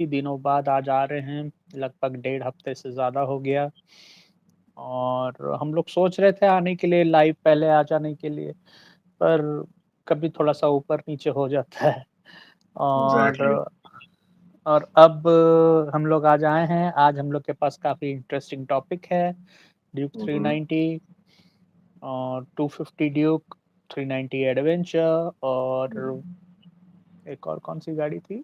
ही दिनों बाद आज आ रहे हैं, लगभग 1.5 हफ्ते से ज़्यादा हो गया और हम लोग सोच रहे थे आने के लिए लाइव पहले आ जाने के लिए, पर कभी थोड़ा-सा ऊपर-नीचे हो जाता है और एग्जैक्टली। और अब हम लोग आज आए हैं, आज हम लोग के पास काफ़ी इंटरेस्टिंग टॉपिक है, ड्यूक 390 और 250 ड्यूक, 390 एडवेंचर और एक और कौन-सी गाड़ी थी?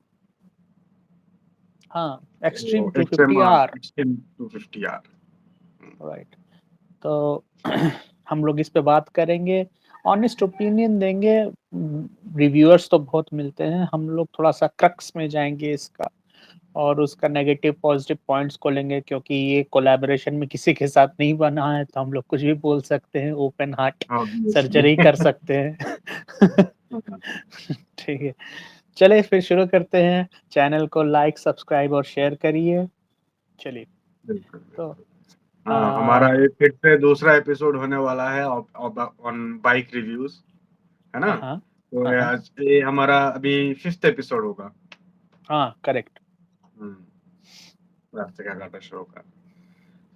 हाँ, Xtreme 250 R, Xtreme 250 R. Right. तो हम लोग इस पे बात करेंगे, ऑनेस्ट ओपिनियन देंगे। रिव्यूअर्स तो बहुत मिलते हैं, हम लोग थोड़ा-सा क्रक्स में जाएँगे इसका और उसका नेगेटिव पॉजिटिव पॉइंट्स को लेंगे क्योंकि ये कोलैबोरेशन में किसी के साथ नहीं बना है, तो हम लोग कुछ भी बोल सकते हैं, ओपन हार्ट ऑब्वियसली। सर्जरी कर सकते हैं। ठीक है, चलिए फिर शुरू करते हैं। चैनल को लाइक, सब्सक्राइब और शेयर करिए। चलिए, बिल्कुल तो बिल्कुल। हाँ, हमारा ये फिर से दूसरा एपिसोड होने वाला है ऑन बाइक रिव्यूज, है ना? हाँ, हाँ। तो हाँ, हाँ। आज ये हमारा अभी 5th एपिसोड होगा। हाँ, करेक्ट। रास्ते का घाटा शो का।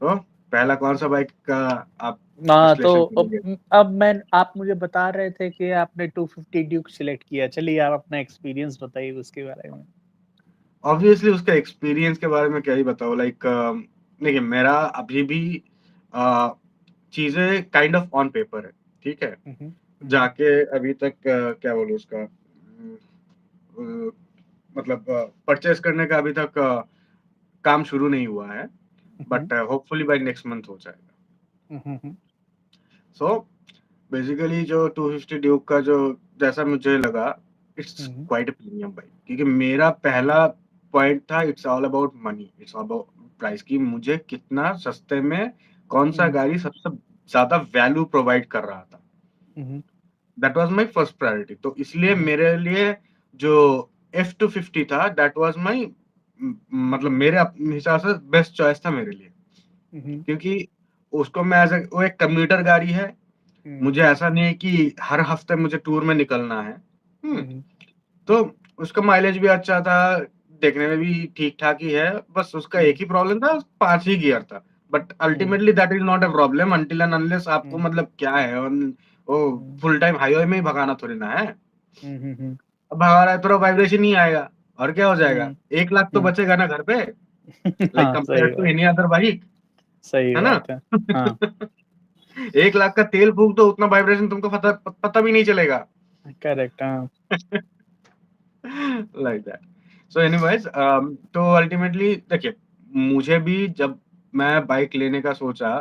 तो पहला कौन सा बाइक का आप तो विश्लेषण करोगे? अब आप मुझे बता रहे थे कि आपने 250 ड्यूक सिलेक्ट किया। चलिए आप अपना एक्सपीरियंस बताइए उसके बारे में। ऑब्वियसली उसका एक्सपीरियंस के बारे में क्या ही बताओ, लाइक देखिए मेरा अभी भी चीजें काइंड ऑफ ऑन पेपर है, ठीक है? हुँ, हुँ। हुँ, हुँ। जाके अभी तक क्या बोलूं उसका मतलब परचेस करने का अभी तक काम शुरू नहीं हुआ है, हुँ, हुँ। But hopefully by next month हो जाएगा। हुँ, हुँ, हुँ। सो बेसिकली जो 250 ड्यूक का जो जैसा मुझे लगा, it's hmm, hmm. Quite a premium bike, क्योंकि मेरा पहला पॉइंट था it's all about money, it's all about price की मुझे कितना सस्ते में कौन सा हुँ, गाड़ी सबसे ज्यादा वैल्यू प्रोवाइड कर रहा था। हुँ, हुँ। That was my first priority, तो इसलिए हुँ, हुँ। मेरे लिए जो F250 था दैट वाज माय मतलब मेरे हिसाब से बेस्ट चॉइस था मेरे लिए, हुँ, हुँ। क्योंकि उसको मैं एज वो एक कम्यूटर गाड़ी है। हुँ, मुझे ऐसा नहीं है कि हर हफ्ते मुझे टूर में निकलना है। हुँ, हुँ। तो उसका माइलेज भी अच्छा था, देखने में भी ठीक ठाक ही है। बस उसका एक हुँ, ही प्रॉब्लम था, 5 ही गियर था। But hmm, ultimately that is not a problem until and unless आपको हुँ, मतलब क्या है वो हुँ, फुल टाइम हाईवे में ही भगाना थोड़ी ना है। हुँ, हुँ, हुँ, अब भगा रहा है तो वाइब्रेशन ही आएगा, और क्या हो जाएगा? हुँ, 1 लाख तो हुँ। बचेगा ना घर पे, लाइक हाँ, कंपेयर सही टू बात, एनी अदर बाइक, सही है ना? बात है। हाँ, 1 लाख का तेल फूक दो, उतना वाइब्रेशन तुमको पता भी नहीं चलेगा। करेक्ट, हाँ। Like that. सो एनीवेज तो अल्टीमेटली देखिए, मुझे भी जब मैं बाइक लेने का सोचा,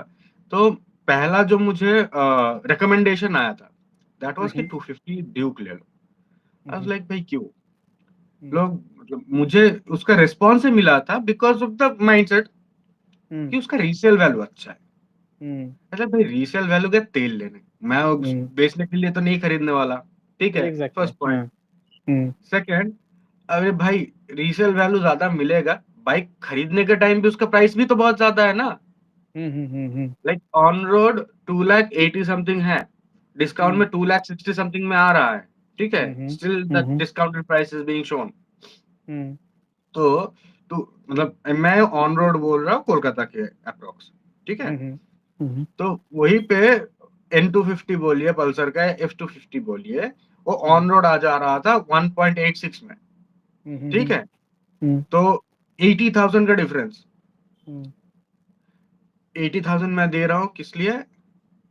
तो पहला जो मुझे रिकमेंडेशन आया था दैट हुँ, वाज कि हुँ। 250 ड्यूक ले लो। हुँ, आई वाज हुँ। लाइक भाई क्यों? हुँ, लोग मतलब मुझे उसका रिस्पॉन्स ही मिला था बिकॉज ऑफ द माइंडसेट हुँ, कि उसका रीसेल वैल्यू अच्छा है। हुँ, मतलब भाई रीसेल वैल्यू के तेल लेने, मैं हुँ। बेचने के लिए तो नहीं खरीदने वाला, ठीक है? Exactly, first point. हाँ। हुँ, सेकंड, अरे भाई रीसेल वैल्यू ज्यादा मिलेगा, बाइक खरीदने के टाइम भी उसका प्राइस भी तो बहुत ज्यादा है ना। हुँ, हुँ, हुँ, हुँ, like on road 2 lakh 80 something है, डिस्काउंट हुँ, में 2 लाख 60 समथिंग में आ रहा है, ठीक है? हुँ, हुँ, still hmm, the hmm, discounted price is being shown. हुँ, तो तो मतलब मैं ऑन रोड बोल रहा हूँ कोलकाता के अप्रोक्स, ठीक है? हुँ, हुँ, हुँ, तो वहीं पे N250 बोलिए, पल्सर का F250 बोलिए, वो हुँ, ऑन रोड आ जा रहा था 1.86 में, हुँ, हुँ, ठीक हुँ, है? हुँ, तो 80,000 का डिफरेंस, हुँ, 80,000 मैं दे रहा हूँ किस लिए?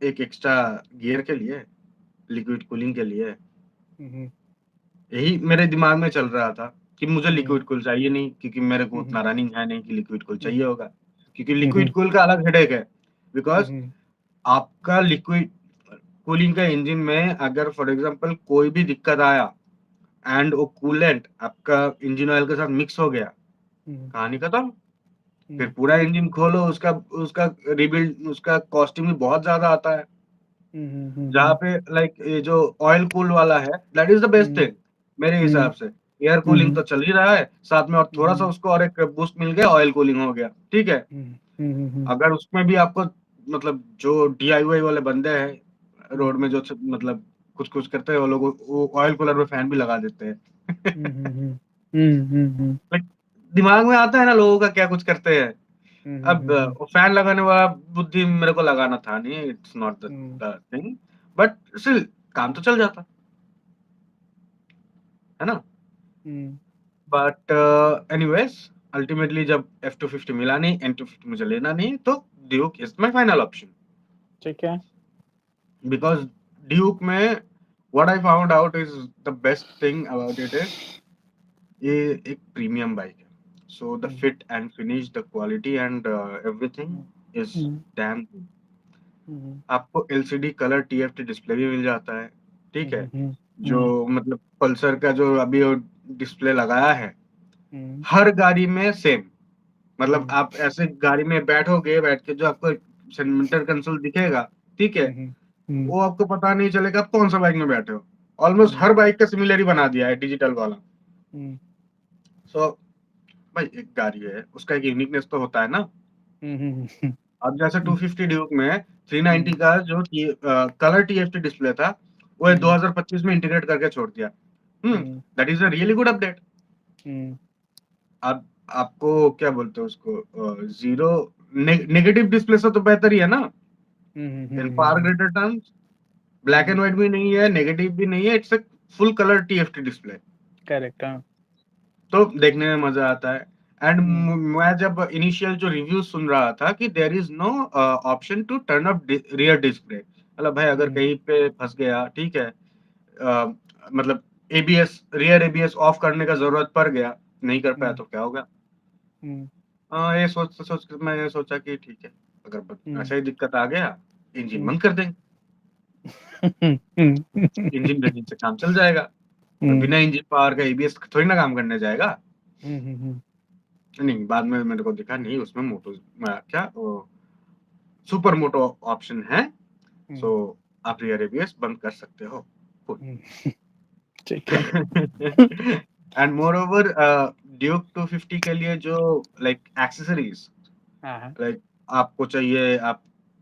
एक एक्स्ट्रा गियर के लिए, लिक्विड कूलिंग के लिए। हुँ, यही मेरे दिमाग में चल रहा था कि मुझे हुँ, लिक्विड कूल चाहिए नहीं, क्योंकि मेरे को हुँ, उतना रनिंग है नहीं कि लिक्विड कूल हुँ, चाहिए होगा। क्योंकि हुँ, लिक्विड हुँ, कूल का अलग हेडेक है, बिकॉज हुँ, आपका लिक्विड कूलिंग का इंजन में अगर फॉर एग्जांपल कोई भी दिक्कत आया एंड वो कूलेंट आपका इंजन ऑयल के साथ मिक्स हो गया, हुँ, कहानी खत्म। फिर हुँ, पूरा इंजन खोलो, उसका उसका रिबिल्ड, उसका कॉस्टिंग भी बहुत ज्यादा आता है। हुँ, हुँ, जहाँ हुँ, पे लाइक ये जो ऑयल कूल वाला है that is the best hmm, thing मेरे हुँ, हिसाब से। एयर कूलिंग तो चल ही रहा है, साथ में और थोड़ा सा हुँ, उसको और एक बूस्ट मिल गया, ऑयल कूलिंग हो गया, ठीक है? हुँ, हुँ, हुँ, अगर उसमें भी आपको मतलब जो डीआईवाई वाले बंदे हैं रोड हुँ, में जो मतलब कुछ कुछ करते हैं, वो लोग वो ऑयल कूलर में फैन भी लगा देते हैं। हुँ, हुँ, हुँ, हुँ, हुँ, हुँ, दिमाग में आता है ना लोगों का क्या कुछ करते हैं। हुँ, हुँ, अब हुँ, हुँ, वो फैन लगाने वाला बुद्धि मेरे को लगाना था नहीं, it's not the hmm, the thing, but still काम तो चल जाता, है ना? हुँ, बट एनीवेज़ अल्टीमेटली जब F250 मिला नहीं, N250 मुझे लेना नहीं, तो Duke is my final option. ठीक है। बिकॉज़ ड्यूक में what I found out is the best thing about it is ये एक प्रीमियम बाइक है। So the hmm, fit and finish, the quality and hmm, everything is hmm, damn good. हुँ, आपको LCD colour TFT display भी मिल जाता है, हुँ, ठीक है? हुँ, हुँ, जो हुँ, मतलब पल्सर का जो अभी वो डिस्प्ले लगाया है, हुँ, हर गाड़ी में सेम। मतलब हुँ, आप ऐसे गाड़ी में बैठोगे, बैठ के जो आपको सेंटर कंसोल दिखेगा, ठीक है? हुँ, हुँ, हुँ, वो आपको पता नहीं चलेगा आप कौन-सा बाइक में बैठे हो। ऑलमोस्ट हुँ, हर बाइक का सिमिलर ही बना दिया है डिजिटल वाला। हुँ, सो भाई एक गाड़ी है, उसका एक यूनिकनेस तो होता है ना। हुँ, हुँ, हुँ, अब जैसे 250 ड्यूक में 390 हुँ, का जो कलर टीएफटी डिस्प्ले था, वो हुँ, 2025 में इंटीग्रेट करके छोड़ दिया। Hmm, that is a really good update. हुँ, अब आपको क्या बोलते हैं उसको ज़ीरो नेगेटिव डिस्प्ले से तो बेहतर ही है ना, हुँ, हुँ, हुँ, in hmm, far hmm, greater terms. Black and hmm, white भी नहीं है, नेगेटिव भी नहीं है, it's a full colour TFT display. Correct हाँ। तो देखने में मज़ा आता है एंड हुँ, मैं जब इनिशियल जो रिव्यूज़ सुन रहा था कि there is no option to turn off rear disc brake. मतलब भाई अगर हुँ, कहीं पे फँस गया, ठीक है? मतलब एबीएस रियर एबीएस ऑफ करने का ज़रूरत पड़ गया, नहीं कर पाया हुँ, तो क्या होगा? हुँ, ये सोच के मैं ये सोचा कि ठीक है, अगर ब हुँ, ऐसा ही दिक्कत आ गया, इंजन हुँ, बंद कर देंगे, हुँ, इंजन रनिंग से काम चल जाएगा। और हुँ, बिना इंजन पावर का एबीएस थोड़ी ना काम करने जाएगा। हुँ, हुँ, हुँ, नहीं, बाद में मेरे को दिखा नहीं उसमें क्या वो सुपर मोटो ऑप्शन है, सो हुँ, आप रियर एबीएस बंद कर सकते हो फुल। हुँ, ठीक है। एंड मोरओवर ड्यूक 250 के लिए जो लाइक एक्सेसरीज़ हाँ, हाँ। लाइक आपको चाहिए आप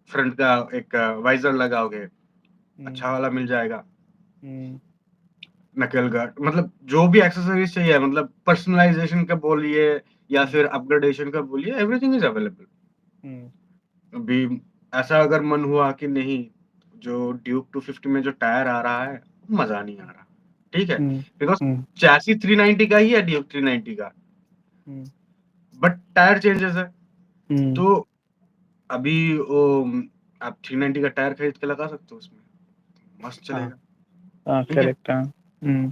फ्रंट का एक वाइज़र लगाओगे, हुँ, अच्छा वाला मिल जाएगा। हुँ, नकेल गार्ड मतलब जो भी एक्सेसरीज़ चाहिए मतलब पर्सनलाइज़ेशन का बोलिए या हुँ, फिर अपग्रेडेशन का बोलिए एवरीथिंग इज़ अवेलेबल। हुँ, अभी ऐसा अगर मन हुआ कि नहीं, जो ड्यूक 250 में जो टायर आ रहा है, मज़ा नहीं आ रहा। ठीक है? हुँ, बिकॉज़ हुँ, चैसिस 390 का ही है ड्यूक 390 का, हुँ, बट टायर चेंजेस है। हुँ, तो अभी वो आप 390 का टायर खरीद के लगा सकते हो उसमें, मस्त हाँ, चलेगा। हाँ, ठीक है? करेक्ट हाँ। हुँ,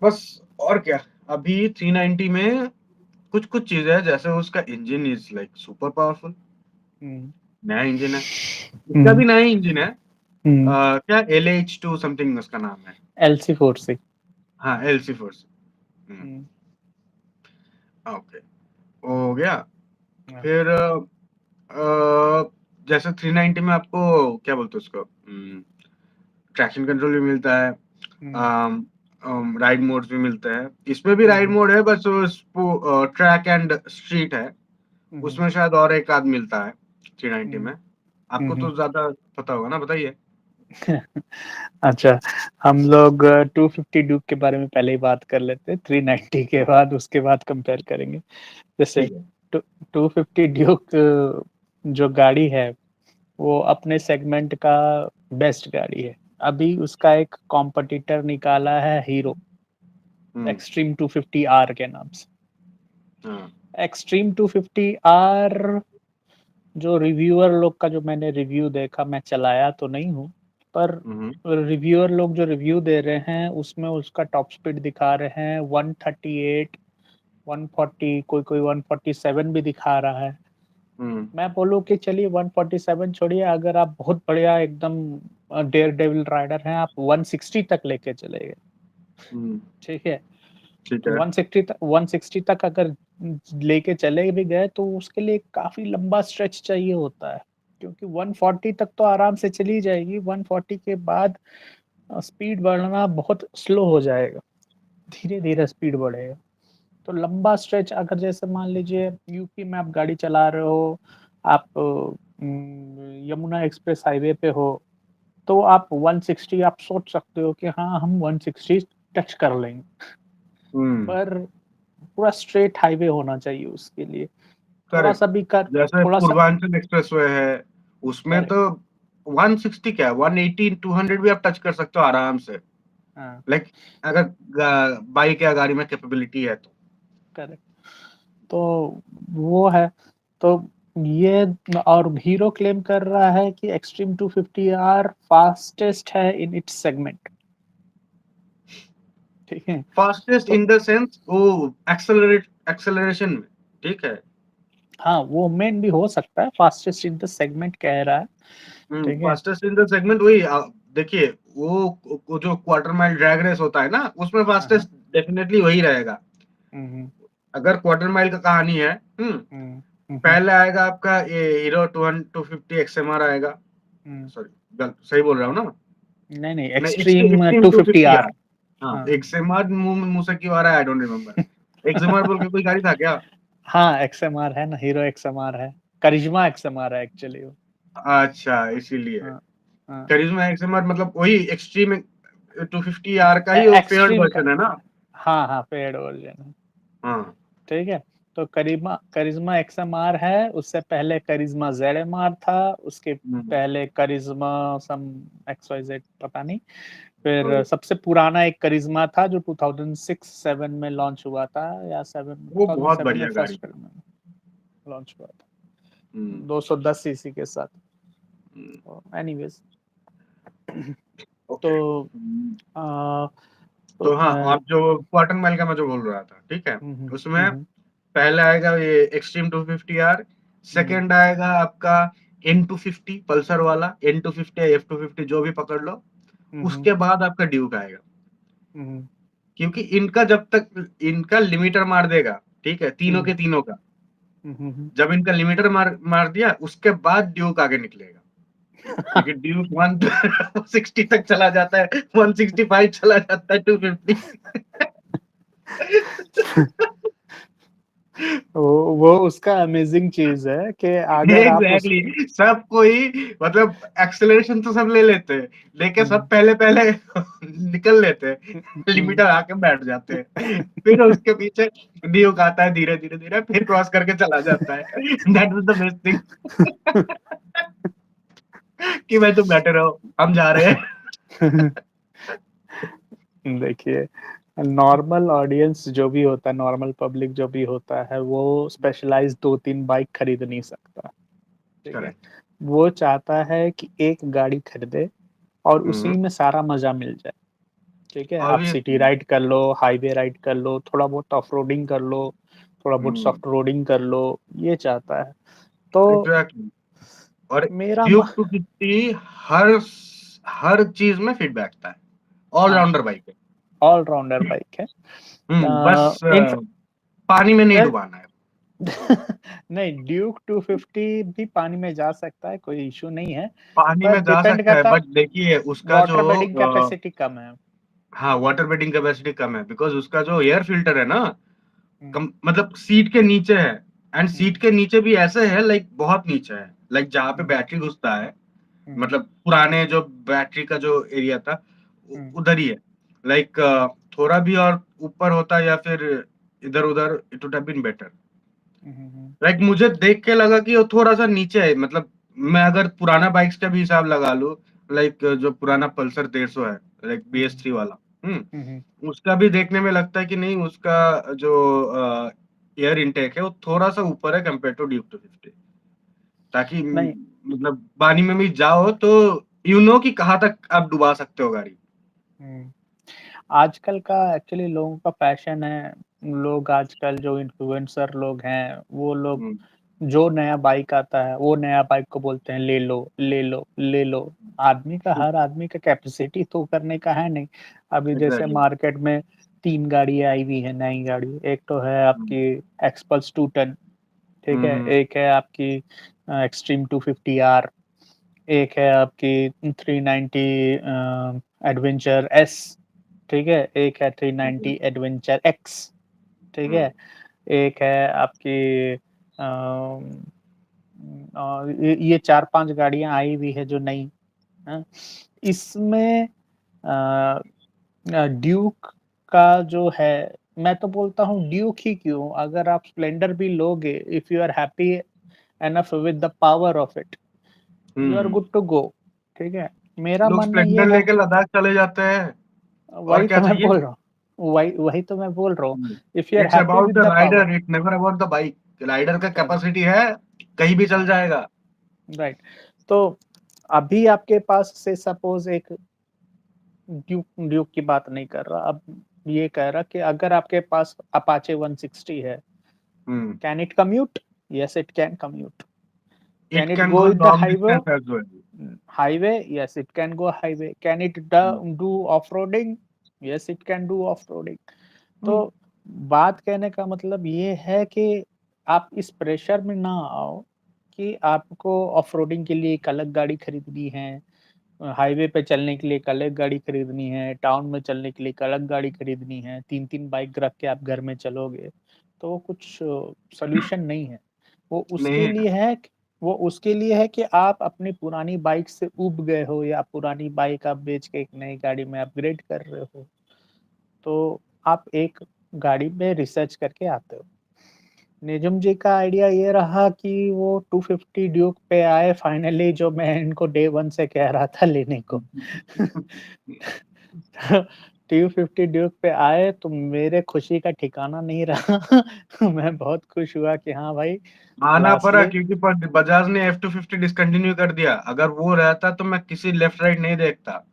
बस और क्या, अभी 390 में कुछ-कुछ चीज़ें हैं जैसे उसका engine is like super powerful, हुँ, नया इंजन है। इसका हुँ, भी नया ही इंजन है। हुँ, क्या LH2 समथिंग उसका नाम है। LC40 हाँ, एलसी फोर्स। हुँ, हुँ, ओके, हो गया। हाँ, फिर जैसे 390 में आपको क्या बोलते हैं उसको ट्रैक्शन कंट्रोल भी मिलता है, हुँ, अम राइड मोड्स भी मिलते हैं। इसमें भी हुँ, राइड हुँ, मोड है बस उसको ट्रैक एंड स्ट्रीट है, हुँ, हुँ, उसमें शायद और एक आध मिलता है 390 हुँ, में। हुँ, आपको हुँ। तो ज़्यादा पता होगा ना, बताइए? अच्छा, हम लोग 250 ड्यूक के बारे में पहले ही बात कर लेते हैं, 390 के हाँ, बाद उसके बाद कंपेयर करेंगे। जैसे ठीक है। टू 250 ड्यूक जो गाड़ी है, वो अपने सेगमेंट का बेस्ट गाड़ी है। अभी उसका एक कॉम्पिटिटर निकाला है हीरो, हुँ, एक्सट्रीम 250 आर के नाम से। हाँ। एक्सट्रीम 250 आर जो रिव्यूअर लोग का जो मैंने रिव्यू देखा, मैं चलाया तो नहीं हूँ, पर हुँ, हुँ, रिव्यूअर लोग जो रिव्यू दे रहे हैं, उसमें उसका टॉप स्पीड दिखा रहे हैं 138, 140, कोई-कोई 147 भी दिखा रहा है। हुँ, मैं बोलूँ कि चलिए 147 छोड़िए, अगर आप बहुत बढ़िया एकदम डेयर डेविल राइडर हैं, आप 160 तक लेके चले गए, हुँ, ठीक है? ठीक तो है। 160 तक अगर लेके चले भी गए तो उसके लिए काफ़ी लंबा स्ट्रेच चाहिए होता है, क्योंकि 140 तक तो आराम से चली जाएगी, 140 के बाद स्पीड बढ़ना बहुत स्लो हो जाएगा, धीरे-धीरे स्पीड बढ़ेगा। तो लंबा स्ट्रेच अगर जैसे मान लीजिए यूपी में आप गाड़ी चला रहे हो, आप यमुना एक्सप्रेस हाईवे पे हो, तो आप 160 आप सोच सकते हो कि हाँ, हम 160 टच कर लेंगे। हुँ, पर पूरा स्ट्रेट हाईवे होना चाहिए उसके लिए। करेक्ट। थोड़ा-सा भी कर जैसे थोड़ा-सा पूर्वांचल एक्सप्रेसवे है, उसमें करेक्ट, तो 160 क्या 180 200 भी आप टच कर सकते हो आराम से। हाँ, लाइक अगर बाइक या गाड़ी में कैपेबिलिटी है तो। करेक्ट। तो वो है, तो ये और हीरो क्लेम कर रहा है कि एक्सट्रीम 250R फास्टेस्ट है इन इट्स सेगमेंट, ठीक है? फास्टेस्ट तो इन द सेंस वो एक्सेलरेशन में, ठीक है। हाँ, वो मेन भी हो सकता है, फास्टेस्ट इन द सेगमेंट कह रहा है, ठीक है? फास्टेस्ट इन द सेगमेंट वही देखिए वो जो क्वार्टर माइल ड्रैग रेस होता है ना, उसमें हाँ, हाँ। फास्टेस्ट डेफिनेटली वही रहेगा। हुँ, हुँ, अगर क्वार्टर माइल का कहानी है, हुँ, हुँ, हुँ, पहले आएगा आपका ये हीरो 250 एक्सएमआर आएगा। हुँ। सॉरी सही बोल रहा हूँ ना? नहीं, नहीं, नहीं, एक्सट्रीम एक्सट्रीम 250R। 250R। हाँ, हाँ। एक्सएमआर मुंह से क्यों आ रहा है आई डोंट रिमेम्बर। एक्सएमआर बोल के कोई गाड़ी था क्या? हाँ, एक्सएमआर है ना, हीरो एक्सएमआर है। करिश्मा एक्सएमआर है एक्चुअली वो। अच्छा, इसीलिए। हाँ, हाँ। करिश्मा एक्सएमआर मतलब वही एक्सट्रीम 250R का ही वो फेयर्ड एक्सट्रीम का वर्जन है ना? हाँ, हाँ, पेड वर्ज़न है। हाँ। ठीक है? तो करिश्मा एक्सएमआर है, उससे पहले करिश्मा ज़ेडएमआर था, उसके हुँ, पहले करिश्मा सम एक्सवाइज़ेड पता नहीं। फिर वही। सबसे पुराना एक करिश्मा था जो 2006-7 में लॉन्च हुआ था या 7 वो बहुत 2007 में बढ़िया गाड़ी फर्स्ट थी। में लॉन्च हुआ था। हुँ, 210 सीसी के साथ। हुँ, तो एनीवेज़ ओके। तो अ, तो तो हाँ, आप जो क्वार्टर माइल का मैं जो बोल रहा था, ठीक है? हुँ, हुँ, हुँ, उसमें हुँ, पहले आएगा ये एक्सट्रीम 250R, हुँ, सेकंड आएगा आपका N250 पल्सर वाला, N250 या F250 जो भी पकड़ लो। हुँ, हुँ, उसके बाद आपका ड्यूक आएगा। हुँ, हुँ, क्योंकि इनका जब तक इनका लिमिटर मार देगा, ठीक है? तीनों हुँ, के तीनों का। हुँ, हुँ, हुँ। जब इनका लिमिटर मार मार दिया, उसके बाद ड्यूक आगे निकलेगा। क्योंकि ड्यूक 160 तक चला जाता है, 165 चला जाता है 250। वो उसका अमेज़िंग चीज़ है कि अगर आप उसको एग्ज़ैक्टली सब कोई मतलब एक्सेलरेशन तो सब ले लेते हैं, लेके सब हुँ, पहले-पहले निकल लेते हैं, हुँ, हुँ। लिमिटर आके बैठ जाते हैं। फिर उसके पीछे ड्यूक आता है धीरे-धीरे, फिर क्रॉस करके चला जाता है। That was the best thing कि भाई तुम बैठे रहो, हम जा रहे हैं। देखिए, नॉर्मल ऑडियंस जो भी होता है, नॉर्मल पब्लिक जो भी होता है, वो स्पेशलाइज़्ड 2-3 बाइक खरीद नहीं सकता, ठीक है? करेक्ट। वो चाहता है कि एक गाड़ी खरीदे और हुँ, उसी में सारा मज़ा मिल जाए, ठीक है? आप सिटी ऑब्वियसली। राइड कर लो, हाईवे राइड कर लो, थोड़ा बहुत ऑफ रोडिंग कर लो, थोड़ा बहुत हुँ, सॉफ्ट रोडिंग कर लो, ये चाहता है। तो एग्ज़ैक्टली और मेरा म ड्यूक 250 हर चीज़ में फिट बैठता है, ऑल हाँ, राउंडर बाइक है। ऑल-राउंडर बाइक है। बस इनफ पानी में नहीं वेल डुबाना है। नहीं, ड्यूक 250 भी पानी में जा सकता है, कोई इश्यू नहीं है, पानी पर में जा डिपेंड सकता है करता बट देखिए उसका जो वाटर बेडिंग अ, कैपेसिटी कम है। हाँ, वाटर बेडिंग कैपेसिटी कम है बिकॉज़ उसका जो एयर फ़िल्टर है ना, हुँ, कम मतलब सीट के नीचे है एंड सीट हुँ, के नीचे भी ऐसे है लाइक बहुत नीचे है। लाइक जहाँ पे हुँ, बैटरी घुसता है, हुँ, मतलब पुराने जो बैटरी का जो एरिया था, हुँ, उधर ही है। लाइक थोड़ा भी और ऊपर होता या फिर इधर-उधर it would have been better. हुँ, हुँ, हुँ, लाइक मुझे देख के लगा कि वो थोड़ा-सा नीचे है मतलब मैं अगर पुराना बाइक्स का भी हिसाब लगा लूँ, लाइक जो पुराना पल्सर 150 है, लाइक हुँ, BS3 वाला, हुँ, हुँ। उसका भी देखने में लगता है कि नहीं उसका जो एयर इनटेक है वो थोड़ा-सा ऊपर है कंपेयर टू ड्यूक 250 ताकि नहीं मतलब पानी में भी जाओ तो यू नो कि कहाँ तक आप डुबा सकते हो गाड़ी। हुँ, आजकल का एक्चुअली लोगों का पैशन है, लोग आजकल जो इन्फ्लुएंसर लोग हैं, वो लोग हुँ, जो नया बाइक आता है, वो नया बाइक को बोलते हैं ले लो, ले लो, ले लो। हर आदमी का कैपेसिटी तो करने का है नहीं। अभी जैसे एग्ज़ैक्टली। मार्केट में 3 गाड़ियाँ आई हुई हैं, नई गाड़ी। एक तो है हुँ, आपकी एक्सपल्स 210, ठीक है? हुँ, एक है आपकी एक्सट्रीम 250R, एक है आपकी 390 एडवेंचर एस, ठीक है? एक है हुँ, 390 एडवेंचर एक्स, ठीक हुँ, है? एक है आपकी अम ये 4-5 गाड़ियाँ आई हुई है जो नई, हाँ? इसमें ड्यूक का जो है मैं तो बोलता हूँ ड्यूक ही क्यों, अगर आप स्प्लेंडर भी लोगे, if you are happy enough with the power of it, you are hmm. Good to go. ठीक है, मेरा लोग मानना ये स्प्लेंडर है, लेके लद्दाख चले जाते हैं। और वही क्या तो मैं चाहिए? बोल रहा हूँ, वही तो मैं बोल रहा हूँ, if you are it's happy about with the the power. Rider, it never about the bike. Rider का करेक्ट। कैपेसिटी है, कहीं भी चल हाँ, जाएगा। राइट। तो अभी आपके पास से सपोज एक ड्यूक, ड्यूक की बात नहीं कर रहा अब, ये कह रहा कि अगर आपके पास अपाचे 160 है, hmm. Can it commute? Yes it can commute. It can it can go go with the long highway? Distance as well. Highway? Yes, it can go highway. Can it do off-roading? Yes, it can do off-roading. तो बात कहने का मतलब ये है कि आप इस प्रेशर में ना आओ कि आपको ऑफ-रोडिंग के लिए एक अलग गाड़ी खरीदनी है, हाईवे पे चलने के लिए एक अलग गाड़ी खरीदनी है, टाउन में चलने के लिए एक अलग गाड़ी खरीदनी है, 3-3 बाइक रख के आप घर में चलोगे, तो वो कुछ सॉल्यूशन नहीं है। वो नहीं उसके है। लिए है वो उसके लिए है कि आप अपनी पुरानी बाइक से ऊब गए हो, या पुरानी बाइक आप बेच के एक नई गाड़ी में अपग्रेड कर रहे हो, तो आप एक गाड़ी में रिसर्च करके आते हो। निजम जी का आइडिया ये रहा कि वो 250 ड्यूक पे आए फाइनली, जो मैं इनको डे 1 से कह रहा था लेने को। 250 ड्यूक पे आए तो मेरे खुशी का ठिकाना नहीं रहा। मैं बहुत खुश हुआ कि हाँ भाई, आना पड़ा लास्टली। क्योंकि पर बजाज ने F250 डिसकंटिन्यू कर दिया। अगर वो रहता तो मैं किसी लेफ्ट राइट नहीं देखता।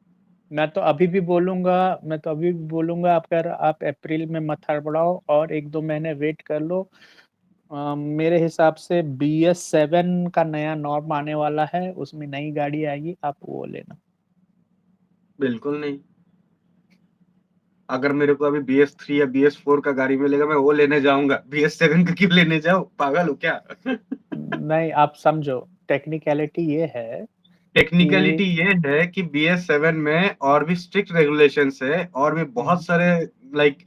मैं तो अभी भी बोलूँगा, आप अप्रैल में मत हड़बड़ाओ और 1-2 महीने वेट कर लो। मेरे हिसाब से BS7 का नया नॉर्म आने वाला है, उसमें नई गाड़ी आएगी, आप वो लेना। बिल्कुल नहीं। अगर मेरे को अभी BS3 या BS4 का गाड़ी मिलेगा, मैं वो लेने जाऊंगा। BS7 का क्यों लेने जाऊं? पागल हो क्या? नहीं, आप समझो, टेक्निकैलिटी ये है टेक्निकलिटी कि ये है कि BS7 में और भी स्ट्रिक्ट रेगुलेशंस है, और भी बहुत हुँ, सारे लाइक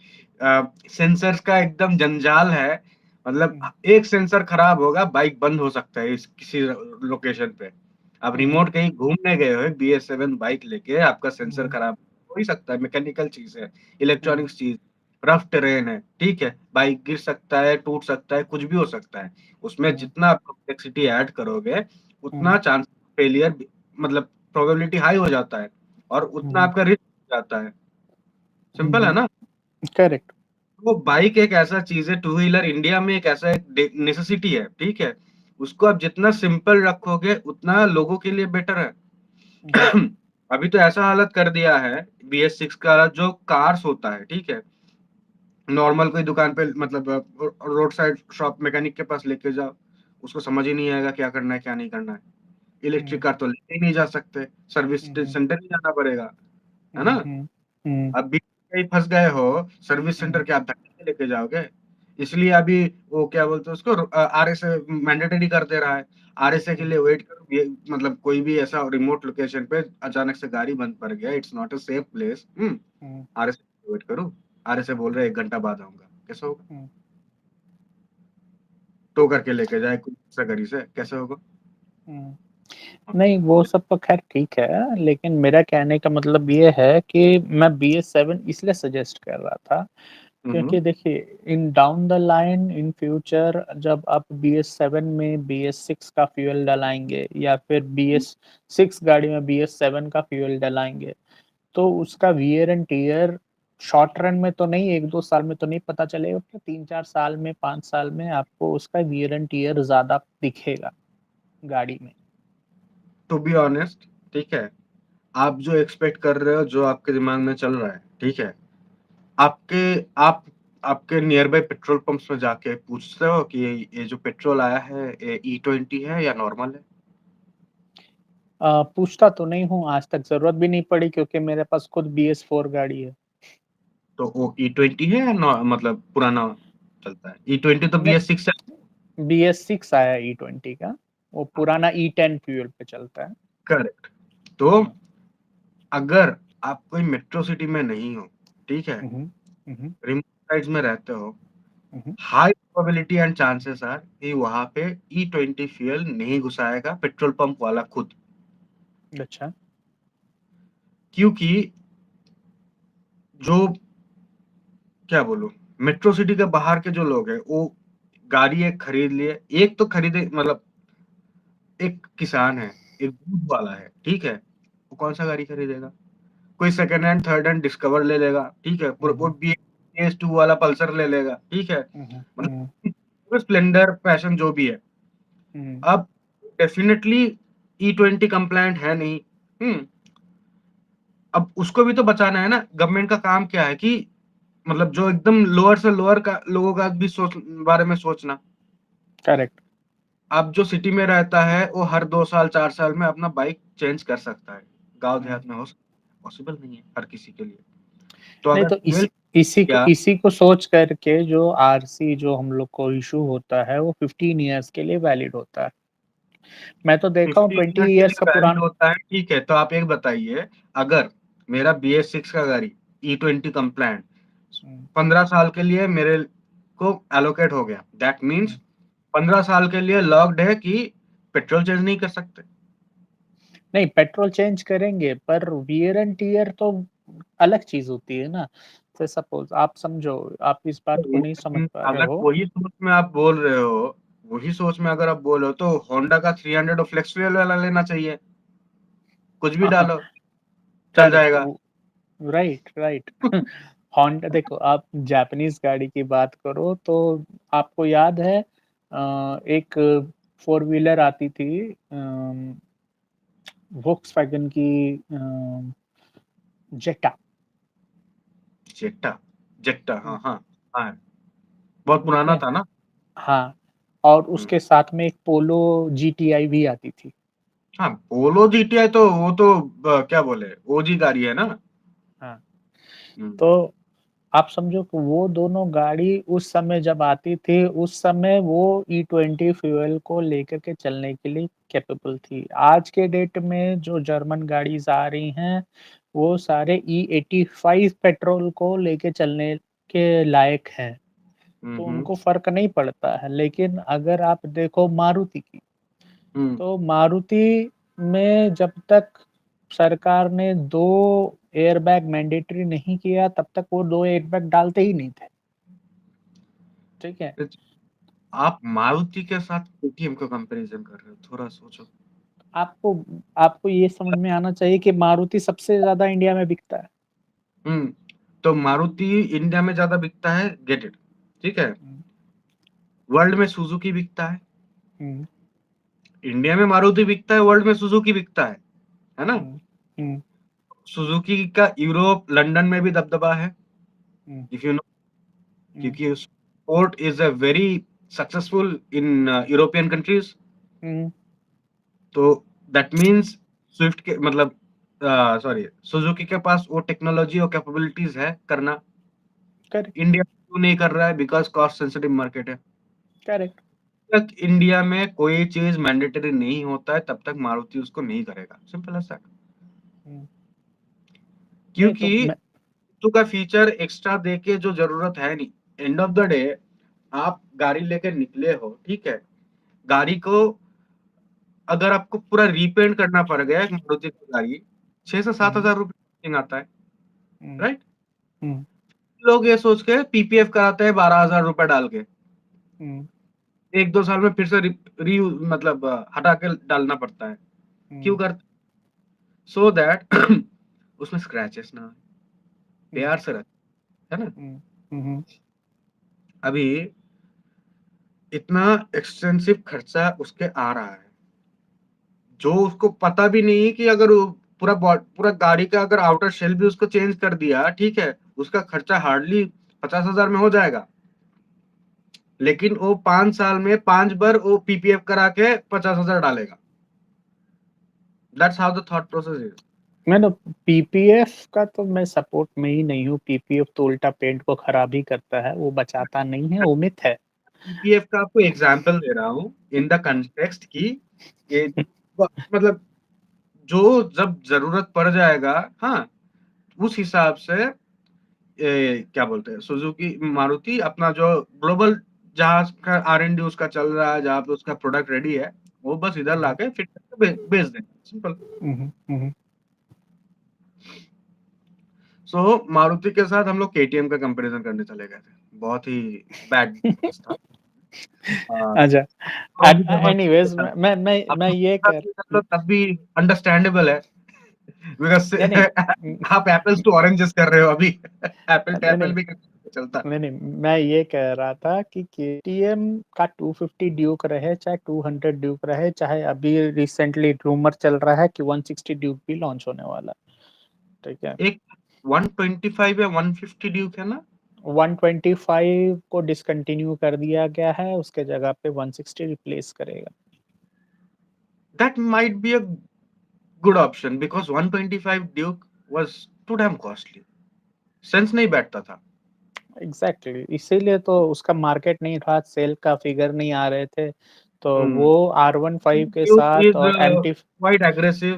सेंसर्स का एकदम जंजाल है। मतलब हुँ, एक सेंसर खराब होगा, बाइक बंद हो सकता है इस किसी लोकेशन पे। आप हुँ, रिमोट कहीं घूमने गए हो BS7 बाइक लेके, आपका सेंसर हुँ, खराब हो ही सकता है। मैकेनिकल चीज है, हुँ, इलेक्ट्रॉनिक्स चीज, रफ टेरेन है, ठीक है। बाइक गिर सकता है, टूट सकता है, कुछ भी हो सकता है। उसमें हुँ, जितना आप कॉम्प्लेक्सिटी ऐड करोगे, उतना हुँ, चांस फेलियर, मतलब प्रोबेबिलिटी हाई हो जाता है, और उतना हुँ, आपका रिस्क जाता है। सिंपल है हुँ, ना? करेक्ट। वो बाइक एक ऐसा चीज है, टू व्हीलर इंडिया में एक ऐसा एक नेसेसिटी है, ठीक है। उसको आप जितना सिंपल रखोगे उतना लोगों के लिए बेटर है। हुँ, अभी तो ऐसा हालत कर दिया है BS6 का, जो कार्स होता है, ठीक है। नॉर्मल कोई दुकान पे, मतलब रोड साइड शॉप मैकेनिक के पास लेके जाओ, उसको समझ ही नहीं आएगा क्या करना है क्या नहीं करना है। इलेक्ट्रिक हुँ, कार तो लेके ही नहीं जा सकते, सर्विस हुँ, सेंटर ही जाना पड़ेगा, है ना? हुँ, हुँ, हुँ, अब भी कहीं फंस गए हो, सर्विस सेंटर हुँ, के आप धक्के से लेके जाओगे? इसलिए अभी वो क्या बोलते हैं उसको, RSA मैंडेटरी कर दे रहा है। RSA के हुँ, लिए वेट करो, ये मतलब कोई भी ऐसा रिमोट लोकेशन पे अचानक से गाड़ी बंद पड़ गया, it's not a safe place. Hmm, RSA wait करो। RSA बोल रहे 1 घंटा बाद आऊंगा, कैसे होगा? हुँ, टो करके लेके जाए कोई सा गाड़ी से, कैसे होगा? हुँ। नहीं, वो सब तो ख़ैर ठीक है, लेकिन मेरा कहने का मतलब ये है कि मैं BS7 इसलिए सजेस्ट कर रहा था, हम्म। क्योंकि देखिए, in down the line in future जब आप BS7 में BS6 का फ्यूल डलाएँगे, या फिर BS6 गाड़ी में BS7 का फ्यूल डलाएँगे, तो उसका wear and tear short run में तो नहीं, 1-2 साल में तो नहीं पता चलेगा, पर 3-4 साल में, 5 साल में आपको उसका वियर एंड टियर ज़्यादा दिखेगा गाड़ी में। टू बी ऑनेस्ट, ठीक है, आप जो एक्सपेक्ट कर रहे हो, जो आपके दिमाग में चल रहा है, ठीक है, आपके आप आपके नियर बाय पेट्रोल पंप्स में जाके पूछते हो कि ये जो पेट्रोल आया है, ये E20 है या नॉर्मल है? पूछता तो नहीं हूँ, आज तक ज़रूरत भी नहीं पड़ी, क्योंकि मेरे पास खुद BS4 गाड़ी है। तो वो E20 है या मतलब पुराना चलता है? E20 तो नहीं, BS6 है। BS6 आया E20 का, वो पुराना E10 फ्यूल पे चलता है। करेक्ट। तो हुँ, अगर आप कोई मेट्रो सिटी में नहीं हो, ठीक है, हुँ, हुँ, हुँ, रिमोट साइड्स में रहते हो, हुँ, high probability and chances are कि वहां पे E20 फ्यूल नहीं घुसाएगा पेट्रोल पंप वाला खुद। अच्छा। क्योंकि जो, क्या बोलूं, मेट्रो सिटी के बाहर के जो लोग हैं, वो गाड़ी एक खरीद लिए, एक तो खरीदे मतलब एक किसान है, एक दूध वाला है, ठीक है? वो कौन-सा गाड़ी खरीदेगा? कोई second hand, third hand discover ले लेगा, ठीक है? हुँ, वो हुँ, BS2 वाला पल्सर ले लेगा, ठीक है? हुँ, हुँ, हुँ, मतलब स्प्लेंडर, पैशन जो भी है। हुँ, अब डेफ़िनेटली E20 कंप्लायंट है नहीं, हुँ? अब उसको भी तो बचाना है ना, गवर्नमेंट का काम क्या है कि मतलब जो एकदम लोअर से लोअर का लोगों का भी बारे में सोचना। करेक्ट। अब जो सिटी में रहता है, वो हर 2 साल, 4 साल में अपना बाइक चेंज कर सकता है। गाँव हुँ। देहात में हो सकता है, पॉसिबल नहीं है हर किसी के लिए। तो नहीं अगर तो फ्यूल या इसी को सोच करके जो आरसी जो हम लोग को इश्यू होता है वो 15 इयर्स के लिए वैलिड होता है। मैं तो देखा हूँ 50 20 ईयर के इयर्स लिए का वैलिड पुराना। होता है, ठीक है। तो आप एक बताइए, अगर मेरा BS6 का गाड़ी E20 कंप्लायंट हुँ, 15 साल के लिए मेरे को एलोकेट हो गया, दैट मीन्स हुँ। 15 साल के लिए लॉक्ड है कि पेट्रोल चेंज नहीं कर सकते। नहीं, पेट्रोल चेंज करेंगे पर वियर एंड टियर तो अलग चीज़ होती है ना। से सपोज़ आप समझो, आप इस बात को वो नहीं समझ पा रहे अगर हो। वही सोच में आप बोल रहे हो, वही सोच में अगर आप बोल रहे हो तो होंडा का 300 और फ्लेक्स फ्यूल वाला लेना चाहिए। कुछ भी डालो, चल करेक्ट जाएगा। वो राइट, राइट। होंडा देखो आप जापानीज़ गाड़ी की बात करो तो आपको याद है एक फ़ोर व्हीलर आती थी वोक्सवैगन की जेटा। जेट्टा, जेट्टा हुँ, हाँ, हाँ, हाँ, बहुत ठीक पुराना है? था ना? हाँ, और हुँ, उसके साथ में एक पोलो जीटीआई भी आती थी। हाँ, पोलो जीटीआई तो वो तो क्या बोले ओजी गाड़ी है ना? हाँ, हुँ, तो आप समझो कि वो दोनों गाड़ी उस समय जब आती थी, उस समय वो ई20 फ्यूल को लेकर के चलने के लिए कैपेबल थी। आज के डेट में जो जर्मन गाड़ीज़ आ रही हैं, वो सारे E85 पेट्रोल को लेके चलने के लायक हैं, हुँ, तो हुँ, उनको फ़र्क नहीं पड़ता है। लेकिन अगर आप देखो मारुति की, हुँ। तो मारुति में जब तक सरकार ने 2 एयरबैग मैंडेटरी नहीं किया, तब तक वो 2 एयरबैग डालते ही नहीं थे, ठीक है? इच आप मारुति के साथ केटीएम का कंपैरिज़न कर रहे हो, थोड़ा सोचो। आपको आपको ये समझ में आना चाहिए कि मारुति सबसे ज़्यादा इंडिया में बिकता है। हुँ, तो मारुति इंडिया में ज़्यादा बिकता है, गेट इट, ठीक है? हुँ, वर्ल्ड में सुजुकी बिकता है। हुँ, इंडिया में मारुति बिकता है, वर्ल्ड में सुजुकी बिकता है ना? हुँ, हुँ, सुजुकी का यूरोप, लंदन में भी दबदबा है, हुँ, इफ यू नो हुँ, क्योंकि sport is a very successful in European countries, हुँ, तो दैट मीन्स स्विफ्ट के मतलब सॉरी सुजुकी के पास वो टेक्नोलॉजी और कैपेबिलिटीज़ है करना। करेक्ट, इंडिया क्यों नहीं कर रहा है? बिकॉज़ कॉस्ट सेंसिटिव मार्केट है। करेक्ट। तक इंडिया में कोई चीज़ मैंडेटरी नहीं होता है, तब तक मारुति उसको नहीं करेगा, सिंपल एज़ दैट। हुँ, नहीं तो क्योंकि मैं तो का फीचर एक्स्ट्रा देके जो ज़रूरत है नहीं। एंड ऑफ द डे आप गाड़ी लेके निकले हो, ठीक है? गाड़ी को अगर आपको पूरा रीपेंट करना पड़ गया एक मारुति की गाड़ी, 6 से हुँ, 7,000 रुपए आता है, हुँ, राइट? हुँ, लोग ये सोच के पीपीएफ कराते हैं 12,000 रुपए डाल के। हुँ, 1-2 साल में फिर से मतलब हटा के डालना पड़ता है। क्यों हुँ, करते? सो दैट उसमें स्क्रैचेस ना आए, हुँ, प्यार से रहे, है ना? हुँ, हुँ, हुँ, अभी इतना एक्सटेंसिव खर्चा उसके आ रहा है, जो उसको पता भी नहीं है कि अगर वो पूरा गाड़ी का अगर आउटर शेल भी उसको चेंज कर दिया, ठीक है? उसका खर्चा हार्डली 50,000 में हो जाएगा। लेकिन वो 5 साल में 5 बार वो पीपीएफ करा के 50,000 डालेगा। That's how the thought process is. मैं तो पीपीएफ का तो मैं सपोर्ट में ही नहीं हूँ, पीपीएफ तो उल्टा पेंट को खराब ही करता है, वो बचाता नहीं है, वो मिथ है। पीपीएफ का आपको एग्ज़ाम्पल दे रहा हूँ इन द कॉन्टेक्स्ट कि ये मतलब जो जब ज़रूरत पड़ जाएगा, हाँ, उस हिसाब से क्या बोलते हैं सुजुकी मारुति अपना जो ग्लोबल जहाँ का आर-एन-डी उसका चल रहा है, जहाँ पे उसका प्रोडक्ट रेडी है, वो बस इधर हुँ, लाके फिट करके बेच देंगे, सिंपल। हुँ, हुँ, हुँ, सो मारुति के साथ हम लोग केटीएम का कंपैरिज़न करने चले गए थे। बहुत ही बैड केस था। अच्छा, पेट्रोल भी जबरदस्त एनीवेज था। अब मैं ये दूसरा कर ले लो तब भी अंडरस्टैंडेबल है, बिकॉज़ नहीं नहीं आप एपल्स टू ऑरेंजेस कर रहे हो अभी। एप्पल टू नहीं एप्पल नहीं भी चलता। नहीं नहीं मैं ये कह रहा था कि केटीएम का 250 ड्यूक रहे चाहे 200 ड्यूक रहे, चाहे अभी रिसेंटली रूमर चल रहा है कि 160 ड्यूक भी लॉन्च होने वाला है, ठीक है। एक 125 या 150 ड्यूक है ना? 125 को डिसकंटिन्यू कर दिया गया है, उसके जगह पे 160 रिप्लेस करेगा। That might be a good option because 125 Duke was too damn costly. Sense नहीं बैठता था। एग्जैक्टली इसीलिए तो उसका मार्केट नहीं था, सेल का फिगर नहीं आ रहे थे, तो हुँ। वो R15 के ड्यूक साथ इज़ और MT, क्वाइट एग्रेसिव,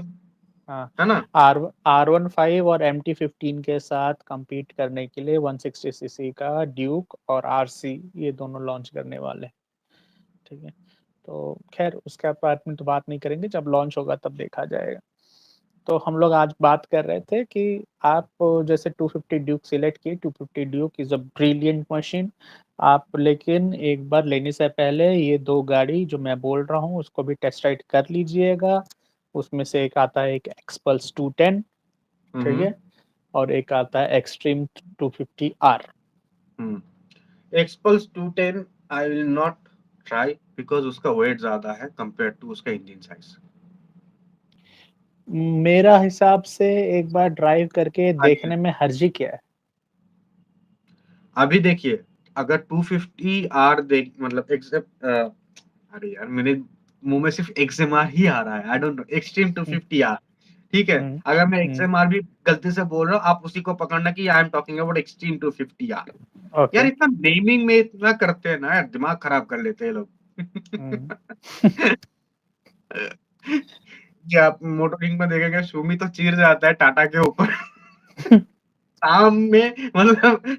हाँ, है ना? R15 और MT15 के साथ compete करने के लिए 160 सीसी का ड्यूक और RC ये दोनों लॉन्च करने वाले हैं, ठीक है। तो खैर उसके बारे में तो बात नहीं करेंगे, जब लॉन्च होगा तब देखा जाएगा। तो हम लोग आज बात कर रहे थे कि आप जैसे 250 ड्यूक सिलेक्ट किए, 250 Duke is a brilliant machine. आप लेकिन एक बार लेने से पहले ये 2 गाड़ी जो मैं बोल रहा हूँ उसको भी टेस्ट राइड कर लीजिएगा। उसमें से एक आता है एक एक्सपल्स 210, हुँ, ठीक हुँ। है? और एक आता है Xtreme 250 R. Hmm. Xpulse 210 I will not try because उसका वेट ज़्यादा है कंपेयर्ड टू उसका इंजन साइज़। मेरा हिसाब से एक बार ड्राइव करके हाँ जी। देखने में हर्जी क्या है? अभी देखिए, अगर 250 आर देख मतलब अरे यार मेरे मुँह में सिर्फ़ एक्सएमआर ही आ रहा है, I don't know Xtreme hmm, 250 R, ठीक है? हुँ, अगर मैं हुँ, एक्सएमआर भी गलती से बोल रहा हूँ, आप उसी को पकड़ना कि I am talking about Xtreme 250 R. यार ओके, इतना नेमिंग में इतना करते हैं ना यार, दिमाग खराब कर लेते हैं लोग। हुँ, ये आप मोटरकिंग में देखेंगे सुमी तो चीर जाता है टाटा के ऊपर। शाम में मतलब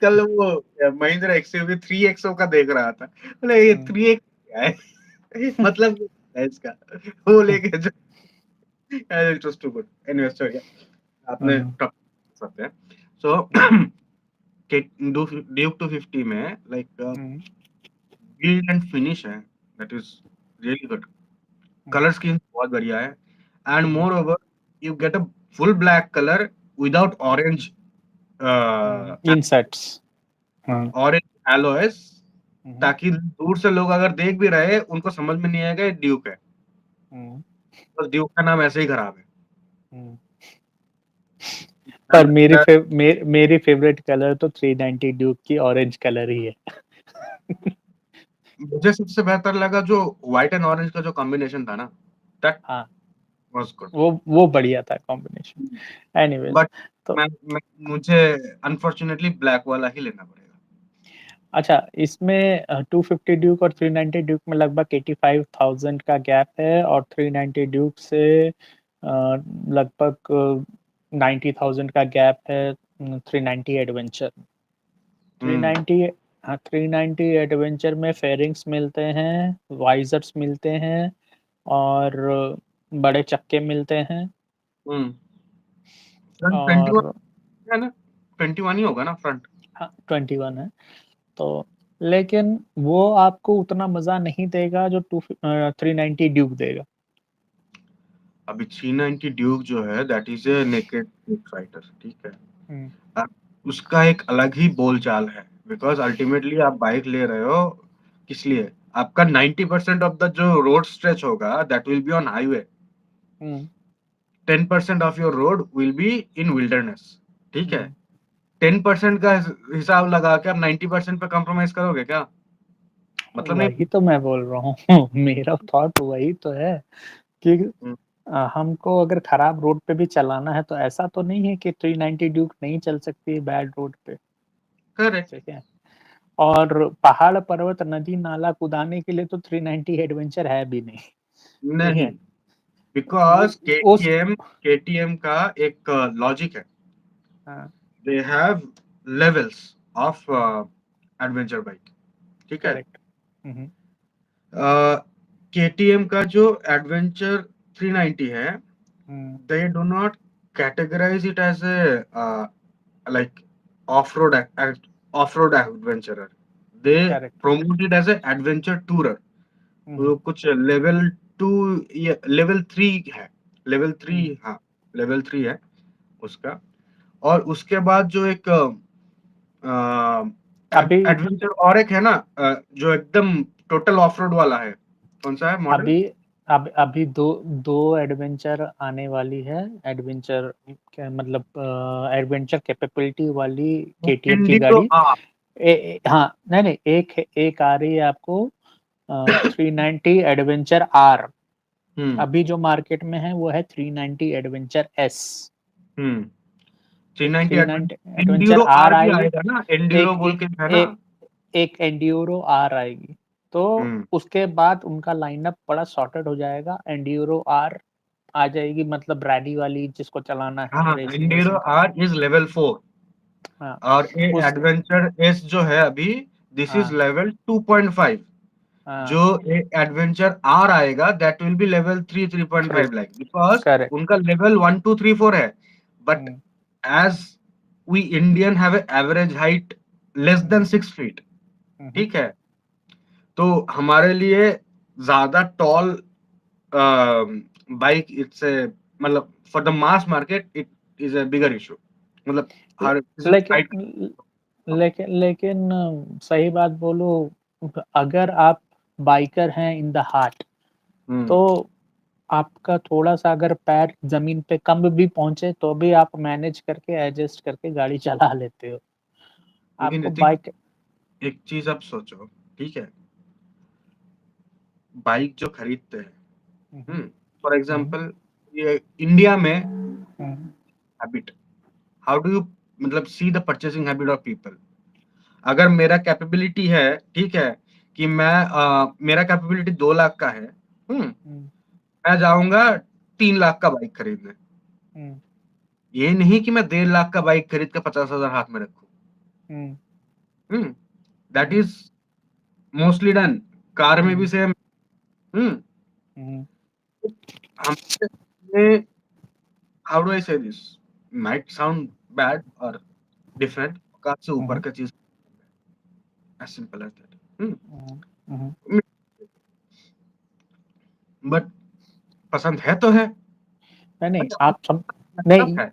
कल वो महिंद्रा एक्सयूवी 3XO का देख रहा था। बोले ये हुँ, 3X क्या है? मतलब क्या है इसका? वो लेके जो it was too good. Anyways छोड़िए, आपने हुँ, टॉप सकते हैं। सो के ड्यूक 250 में like hmm, build and finish है that is really good. Hmm, colour scheme बहुत बढ़िया है and hmm, more over you get a full black colour without orange insets, हाँ, ऑरेंज एलॉयज, हुँ, ताकि दूर से लोग अगर देख भी रहे उनको समझ में नहीं आएगा ये ड्यूक है। हुँ, बस ड्यूक का नाम ऐसे ही खराब है। हुँ। पर दैट मेरी फेवरेट कलर तो 390 ड्यूक की ऑरेंज कलर ही है। मुझे सबसे बेहतर लगा जो व्हाइट एंड ऑरेंज का जो कॉम्बिनेशन था ना, दैट हाँ, वाज़ गुड। वो बढ़िया था कॉम्बिनेशन। एनीवेज़ बट तो मैं मुझे अनफॉर्च्यूनेटली ब्लैक वाला ही लेना पड़ेगा। अच्छा, इसमें 250 ड्यूक और 390 ड्यूक में लगभग 85,000 का गैप है और 390 ड्यूक से लगभग 90,000 का गैप है 390 एडवेंचर। हुँ, 390, हाँ, 390 एडवेंचर में फेयरिंग्स मिलते हैं, वाइज़र्स मिलते हैं और बड़े चक्के मिलते हैं हुँ। फ्रंट 21 और है ना? 21 ही होगा ना फ्रंट? हाँ, 21 है। तो लेकिन वो आपको उतना मज़ा नहीं देगा जो 390 ड्यूक देगा। अभी 390 ड्यूक जो है that is a naked street fighter, ठीक है? हुँ, अ, उसका एक अलग ही बोलचाल है बिकॉज़ अल्टीमेटली आप बाइक ले रहे हो किस लिए? आपका 90% ऑफ द जो रोड स्ट्रेच होगा that will be on highway, hmm, 10% of your road will be in wilderness, ठीक है? हुँ। 10% का हिसाब लगा के आप 90% पे कॉम्प्रोमाइज़ करोगे क्या? मतलब नहीं। वही तो मैं बोल रहा हूँ। मेरा थॉट वही तो है कि हुँ, हमको अगर खराब रोड पे भी चलाना है तो ऐसा तो नहीं है कि 390 ड्यूक नहीं चल सकती बैड रोड पे, करेक्ट। ठीक है? और पहाड़, पर्वत, नदी, नाला कुदाने के लिए तो 390 एडवेंचर है भी नहीं, ठीक नहीं, है? वो बिकॉज़ उस केटीएम का एक लॉजिक है। हाँ, they have levels of adventure bike, ठीक है? करेक्ट। हुँ, हुँ, केटीएम का जो एडवेंचर 390 है, हुँ, they do not categorize it as a like off-road act. Off-road adventurer, they correct. promote it as a adventure tourer। हुँ, वो कुछ लेवल 2 या लेवल 3 है, level 3, हुँ। हाँ, लेवल 3 है उसका। और उसके बाद जो एक अभी एडवेंचर और एक है ना, जो एकदम टोटल ऑफ-रोड वाला है, कौन सा है मॉडल? अभी अभी 2 एडवेंचर आने वाली है। एडवेंचर क्या मतलब एडवेंचर कैपेबिलिटी वाली केटीएम की इंडिगो गाड़ी। आर। हाँ, नहीं, एक आ रही है आपको 390 एडवेंचर आर। हुँ, अभी जो मार्केट में है वो है 390 एडवेंचर एस। हुँ। एक 390 390 एडवेंचर एंड्यूरो आर आर भी आएगी। आएगा ना, एंड्यूरो एक बोल ए, के है ना? एक एक एंड्यूरो आर आएगी। तो हुँ। उसके बाद उनका लाइनअप बड़ा सॉर्टेड हो जाएगा। एंड्यूरो आर आ जाएगी, मतलब रैली वाली जिसको चलाना है, हाँ, रेसिंग एंड्यूरो वेसिंग का। आर इज़ लेवल 4 हाँ, और ये उस एडवेंचर एस जो है अभी, दिस इज़ हाँ, लेवल 2.5। हाँ, जो ए एडवेंचर आर आएगा that will be level 3, 3.5 3 like, because correct. उनका लेवल 1, 2, 3, 4 है। But hmm, as we Indian have a average height less than hmm, 6 feet, hmm, हुँ, ठीक है? तो हमारे लिए ज़्यादा टॉल बाइक इट्स ए, मतलब for the mass market it is a bigger issue. मतलब ल हर किसी को लेकिन हाइट। लेकिन सही बात बोलूँ, अगर आप बाइकर हैं इन द हार्ट, हुँ, तो आपका थोड़ा-सा अगर पैर ज़मीन पे कम भी पहुँचे तो भी आप मैनेज करके एडजस्ट करके गाड़ी चला लेते हो। लेकिन आपको ऋतिक, बाइक एक चीज़ आप सोचो, ठीक है? बाइक जो खरीदते हैं, हुँ, हुँ, हुँ? फॉर हुँ, एग्ज़ाम्पल ये इंडिया में हुँ, हैबिट, हाउ डू यू मतलब see the purchasing habit of people. अगर मेरा कैपेबिलिटी है, ठीक है, कि मैं मेरा कैपेबिलिटी 2 लाख का है, हुँ? हुँ, मैं जाऊँगा 3 लाख का बाइक खरीदने। हुँ, ये नहीं कि मैं 1.5 लाख का बाइक खरीद के 50,000 हाथ में रखूँ, हुँ, हुँ? That hmm, is mostly done. Car में भी हुँ, सेम, हुँ? हुँ, हमें how do I say this? Might sound bad or different, औकात से ऊपर हुँ, का चीज़, एज़ सिंपल एज़ दैट, हुँ? हुँ, हुँ। बट पसंद है तो है। नहीं, नहीं, अच्छा, आप सम नहीं, है,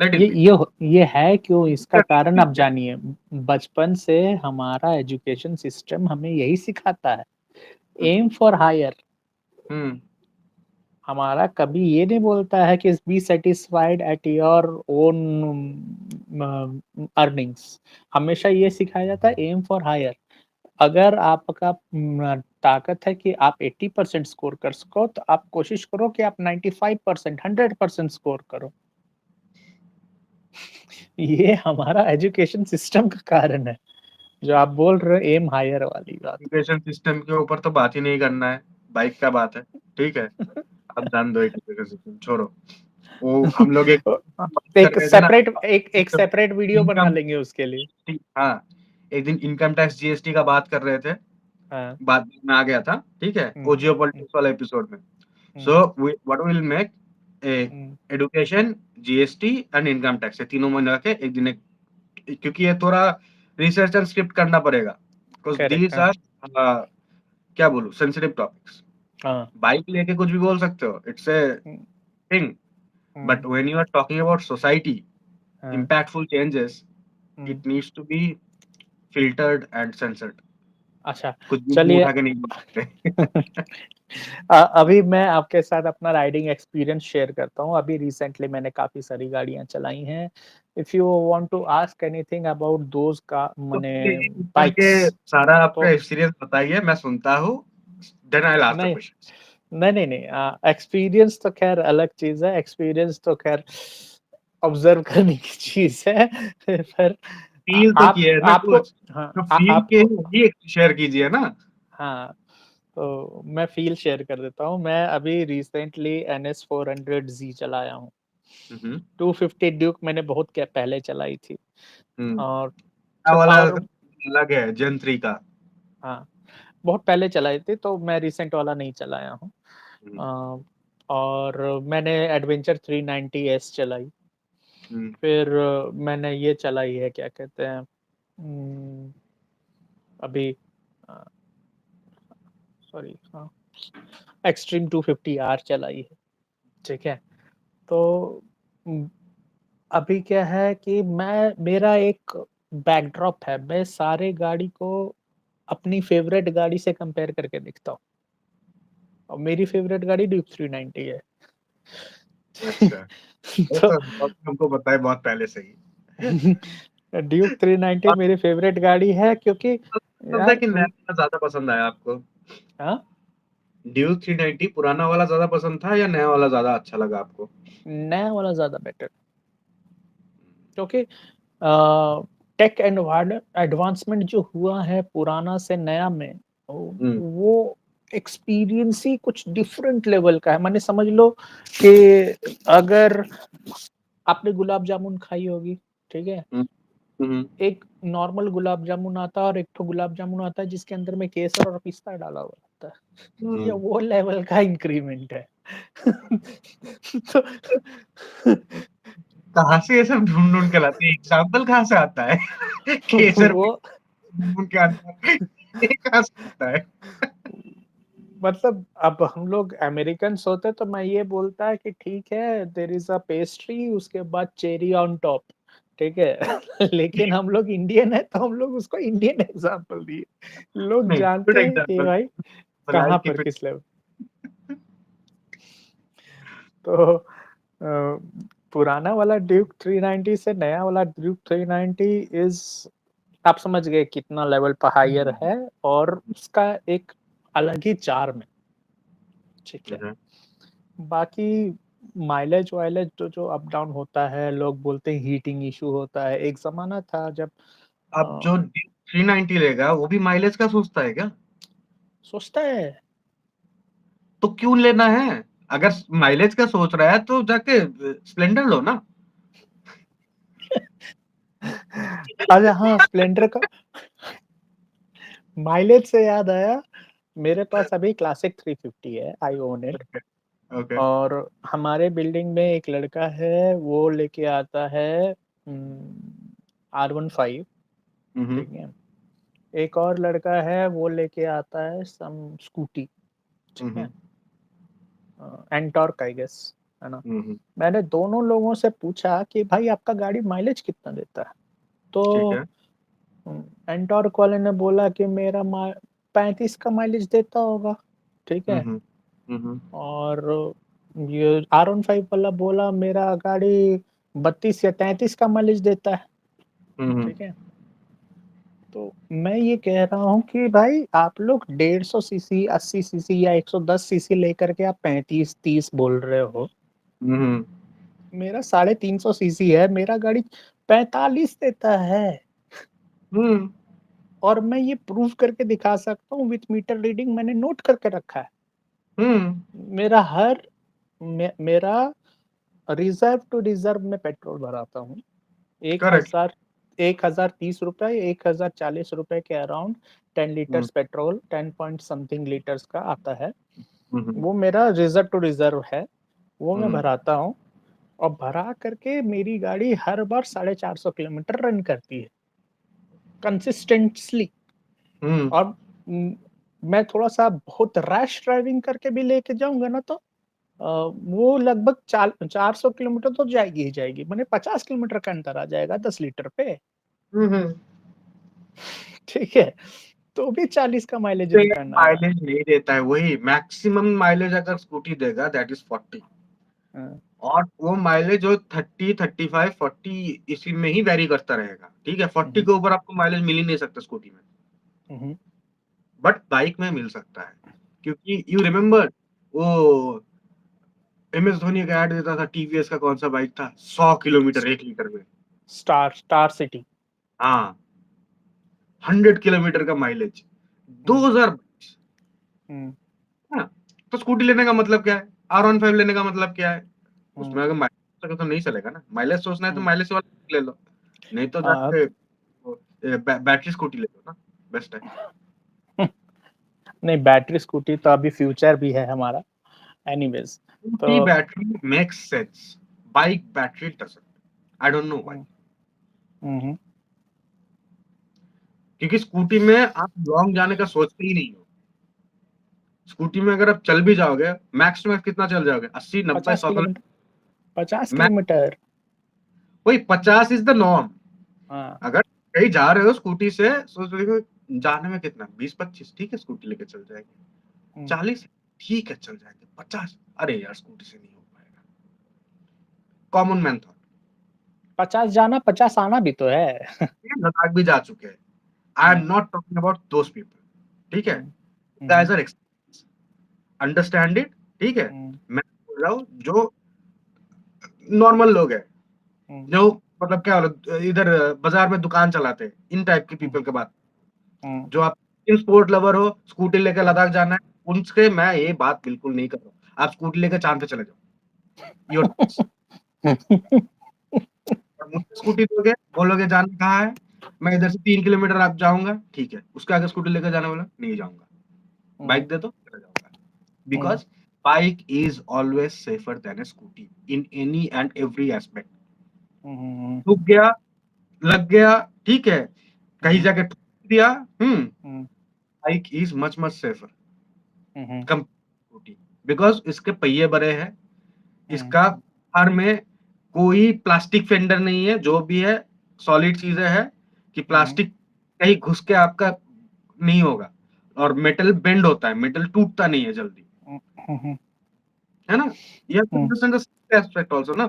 लेट इट बी। ये है क्यों, इसका कारण आप जानिए। बचपन से हमारा एजुकेशन सिस्टम हमें यही सिखाता है, हुँ, एम फॉर हायर। हुँ, हमारा कभी ये नहीं बोलता है कि B satisfied at your own earnings. हमेशा ये सिखाया जाता है एम फॉर हायर। अगर आपका ताकत है कि आप 80% स्कोर कर सको, तो आप कोशिश करो कि आप 95%, 100% स्कोर करो। ये हमारा एजुकेशन सिस्टम का कारण है, जो आप बोल रहे हो एम हायर वाली बात। एजुकेशन सिस्टम के ऊपर तो बात ही नहीं करना है, बाइक का बात है, ठीक है? अब जान दो एजुकेशन सिस्टम छोड़ो। वो हम लोग एक बात कर रहे थे ना, एक सेपरेट वीडियो बना इनकम लेंगे उसके लिए। जी, हाँ, एक दिन इनकम टैक्स जीएसटी का बात कर रहे थे, हाँ। बाद में आ गया था, ठीक है? हुँ, वो हुँ, जियोपॉलिटिक्स वाले एपिसोड में। Hmm, so we what will make a hmm, education, GST and income tax, ये तीनों मिला के एक दिन एक, क्योंकि ये थोड़ा रिसर्च एंड स्क्रिप्ट करना पड़ेगा, बिकॉज़ करेक्ट दीज़ हाँ, आर क्या बोलूँ, सेंसिटिव टॉपिक्स। हाँ, बाइक लेके कुछ भी बोल सकते हो, it's a hmm, thing, hmm, but when you are talking about society, हाँ, impactful changes, hmm, it needs to be filtered and censored। अच्छा कुछ भी मुँह चलिए। उठा के नहीं बोल सकते। अभी मैं आपके साथ अपना राइडिंग एक्सपीरियंस शेयर करता हूँ। अभी रिसेंटली मैंने काफ़ी सारी गाड़ियाँ चलाई हैं। If you want to ask anything about those का तो मने प्लीज़ करके बाइक्स, सारा आपका तो एक्सपीरियंस बताइए, मैं सुनता हूँ, then I will ask the नहीं, क्वेश्चन्स। नहीं, एक्सपीरियंस तो ख़ैर अलग चीज़ है। एक्सपीरियंस तो ख़ैर ऑब्ज़र्व करने की चीज़ है। पर फ़ील तो आप किए है ना आपको कुछ, हाँ, तो फ़ील के आपको ही शेयर कीजिए ना। हाँ, तो मैं फ़ील शेयर कर देता हूँ। मैं अभी रिसेंटली एनएस 400 चलाया हूँ। हुँ, हुँ, 250 ड्यूक मैंने बहुत क्या पहले चलाई थी। हुँ। और वाला और अलग है जेन 3 का। हाँ, बहुत पहले चलाई थी, तो मैं रिसेंट वाला नहीं चलाया हूँ। हुँ, अ, और मैंने एडवेंचर 390 एस चलाई। हुँ, फिर मैंने ये चलाई है, क्या कहते हैं, अभी सॉरी, हाँ, एक्सट्रीम 250 आर चलाई है, ठीक है। तो उम, अभी क्या है कि मेरा एक बैकड्रॉप है, मैं सारे गाड़ी को अपनी फेवरेट गाड़ी से कंपेयर करके देखता हूँ, और मेरी फेवरेट गाड़ी ड्यूक 390 है। अच्छा, वो तो तो हमको पता है बहुत पहले से ही। ड्यूक 390 बात मेरी फेवरेट गाड़ी है, क्योंकि पसंद है यार कि नया वाला ज़्यादा पसंद आया आपको? हाँ, ड्यूक 390 पुराना वाला ज़्यादा पसंद था या नया वाला ज़्यादा अच्छा लगा आपको? नया वाला ज़्यादा बेटर, क्योंकि टेक एडवांसमेंट जो हुआ है पुराना से नया में, हुँ, वो एक्सपीरियंस ही कुछ डिफरेंट लेवल का है। माने समझ लो कि अगर आपने गुलाब जामुन खाई होगी, ठीक है? हुँ, हुँ, एक नॉर्मल गुलाब जामुन आता है और एक ठो गुलाब जामुन आता है जिसके अंदर में केसर और पिस्ता डाला हुआ होता है। ये हुँ। वो लेवल का इंक्रीमेंट है। तो कहाँ से ये सब ढूँढ-ढूँढ के लाते हैं? एग्ज़ाम्पल कहाँ से आता है? केसर वो जामुन के अंदर ये कहाँ से आता है? मतलब अब हम लोग अमेरिकन्स होते तो मैं ये बोलता है कि ठीक है, देयर इज़ अ पेस्ट्री, उसके बाद चेरी ऑन टॉप, ठीक है? लेकिन हम लोग इंडियन हैं तो हम लोग उसको इंडियन एग्ज़ाम्पल दिए। लोग नहीं, गुड जानते हैं कि एग्ज़ाम्पल भाई but I'll कहाँ पर keep it किस लेवल। तो पुराना वाला ड्यूक 390 से नया वाला ड्यूक 390 इज़, आप समझ गए कितना लेवल पर हायर है, और उसका एक अलग ही चार्म है, ठीक है? Okay. बाकी माइलेज-वाइलेज तो जो अप डाउन होता है, लोग बोलते हैं हीटिंग इश्यू होता है। एक ज़माना था जब अब अ, जो डी 390 लेगा वो भी माइलेज का सोचता है क्या? सोचता है। तो क्यों लेना है? अगर माइलेज का सोच रहा है तो जाके स्प्लेंडर लो ना। अच्छा हाँ, स्प्लेंडर का माइलेज से याद आया, मेरे पास अभी क्लासिक 350 है, आई ओन इट। Okay, okay. और हमारे बिल्डिंग में एक लड़का है, वो लेके आता है R15, हुँ, हुँ, ठीक है? एक और लड़का है, वो लेके आता है सम स्कूटी, ठीक हुँ, है? हुँ, एंटॉर्क आई गेस, है ना? हुँ, हुँ। मैंने दोनों लोगों से पूछा कि भाई आपका गाड़ी माइलेज कितना देता है? ठीक तो है। एंटॉर्क वाले ने बोला कि मेरा 35 का माइलेज देता होगा, ठीक हुँ, है? हुँ, हुँ, हुँ, और ये R15 वाला बोला मेरा गाड़ी 32 या 33 का माइलेज देता है, हुँ, हुँ, ठीक है? तो मैं ये कह रहा हूँ कि भाई आप लोग 150 सीसी, 80 सीसी या 110 सीसी लेकर के आप 35-30 बोल रहे हो। हुँ, हुँ, मेरा 350 सीसी है, मेरा गाड़ी 45 देता है, हुँ, और मैं ये प्रूव करके दिखा सकता हूँ विथ मीटर रीडिंग, मैंने नोट करके रखा है। हुँ, मेरा हर मेरा रिज़र्व टू रिज़र्व में पेट्रोल भराता हूँ। करेक्ट। 1030 रुपए, 1040 रुपए के अराउंड 10 हुँ, litres petrol, 10 point something litres का आता है। हुँ, हुँ, वो मेरा रिज़र्व टू रिज़र्व है, वो मैं हुँ, भराता हूँ, और भरा करके मेरी गाड़ी हर बार 450 किलोमीटर रन करती है, कंसिस्टेंटली। हुँ, और मैं थोड़ा-सा बहुत रैश ड्राइविंग करके भी लेके जाऊँगा ना, तो वो लगभग 400 किलोमीटर तो जाएगी ही जाएगी, माने 50 किलोमीटर का अंतर आ जाएगा 10 लीटर पे, हुँ, हुँ। ठीक है? तो भी 40 का माइलेज सेम रिटर्न आएगा। माइलेज नहीं देता है, वही मैक्सिमम माइलेज अगर स्कूटी देगा दैट इज़ 40 हाँ, और वो माइलेज जो 30, 35, 40 इसी में ही वैरी करता रहेगा, ठीक है? 40 हुँ, के ऊपर आपको माइलेज मिल ही नहीं सकता स्कूटी में, हुँ, हुँ, बट बाइक में मिल सकता है, क्योंकि यू रिमेंबर वो एमएस धोनी का ऐड देता था टीवीएस का कौन-सा बाइक था? 100 किलोमीटर 1 लीटर में। Star city. हाँ, 100 किलोमीटर का माइलेज, हुँ, 2022 हुँ, हाँ, तो स्कूटी लेने का मतलब क्या है? R15 लेने का मतलब क्या है? उसमें हुँ, अगर माइलेज तो नहीं चलेगा ना, माइलेज सोचना है तो हुँ। माइलेज वाला ले लो, नहीं तो अब जाके वो बैटरी स्कूटी ले लो ना, बेस्ट है। नहीं, बैटरी स्कूटी तो अभी फ्यूचर भी है हमारा, एनीवेज़। स्कूटी तो battery makes sense, bike battery doesn't, I don't know why. हुँ, हुँ, हुँ। क्योंकि स्कूटी में आप लॉन्ग जाने का सोचते ही नहीं हो। स्कूटी में अगर आप चल भी जाओगे, मैक्स टू मैक्स कितना चल जाओगे? 80, 90, 50 100 किलोमीटर, 50 मैक्स। किलोमीटर। वही 50 इज द नॉर्म। हाँ। अगर कहीं जा रहे हो स्कूटी से, सोच रहे हो जाने में कितना, 20-25 ठीक है, स्कूटी लेके चल जाएंगे। हम्म, 40 ठीक है चल जाएंगे। 50 अरे यार स्कूटी से नहीं हो पाएगा। कॉमन मैन था। 50 जाना 50 आना भी तो है। लद्दाख भी जा चुके हैं। I am hmm, not talking about those people, ठीक है। Hmm, guys hmm, are understand it, ठीक है। हम्म, मैं बोल रहा हूँ जो नॉर्मल लोग हैं, हम्म, जो मतलब क्या बोलो, इधर बाजार में दुकान चलाते हैं, इन टाइप के हम्म, पीपल के बात। हम्म, जो आप इन स्पोर्ट लवर हो, स्कूटी लेकर लद्दाख जाना है, उनसे मैं ये बात बिल्कुल नहीं कर रहा हूँ। आप स्कूटी लेकर चांद पे चले जाओ, योर चॉइस। और मुझे स्कूटी दोगे, बोलोगे जाना कहाँ है, मैं इधर से 3 किलोमीटर आप जाऊंगा, ठीक है। उसके आगे स्कूटी लेकर जाने बोला, नहीं जाऊंगा। हम्म, बाइक दे दो, चला जाऊंगा। Hmm, because bike is always safer than a Scooty in any and every aspect. हम्म, रुक गया, लग गया, ठीक है, कहीं हम्म, जाके ठोक दिया, हम्म, हम्म, bike is much much safer हम्म, कम स्कूटी। बिकॉज इसके पहिए बड़े हैं, हम्म, इसका हर में कोई प्लास्टिक फेंडर नहीं है, जो भी है सॉलिड चीजें है, कि हम्म, प्लास्टिक कहीं घुस के आपका नहीं होगा। और मेटल बेंड होता है, मेटल टूटता नहीं है जल्दी, हम्म, है ना। ये हम्म, एस्पेक्ट ऑल्सो ना।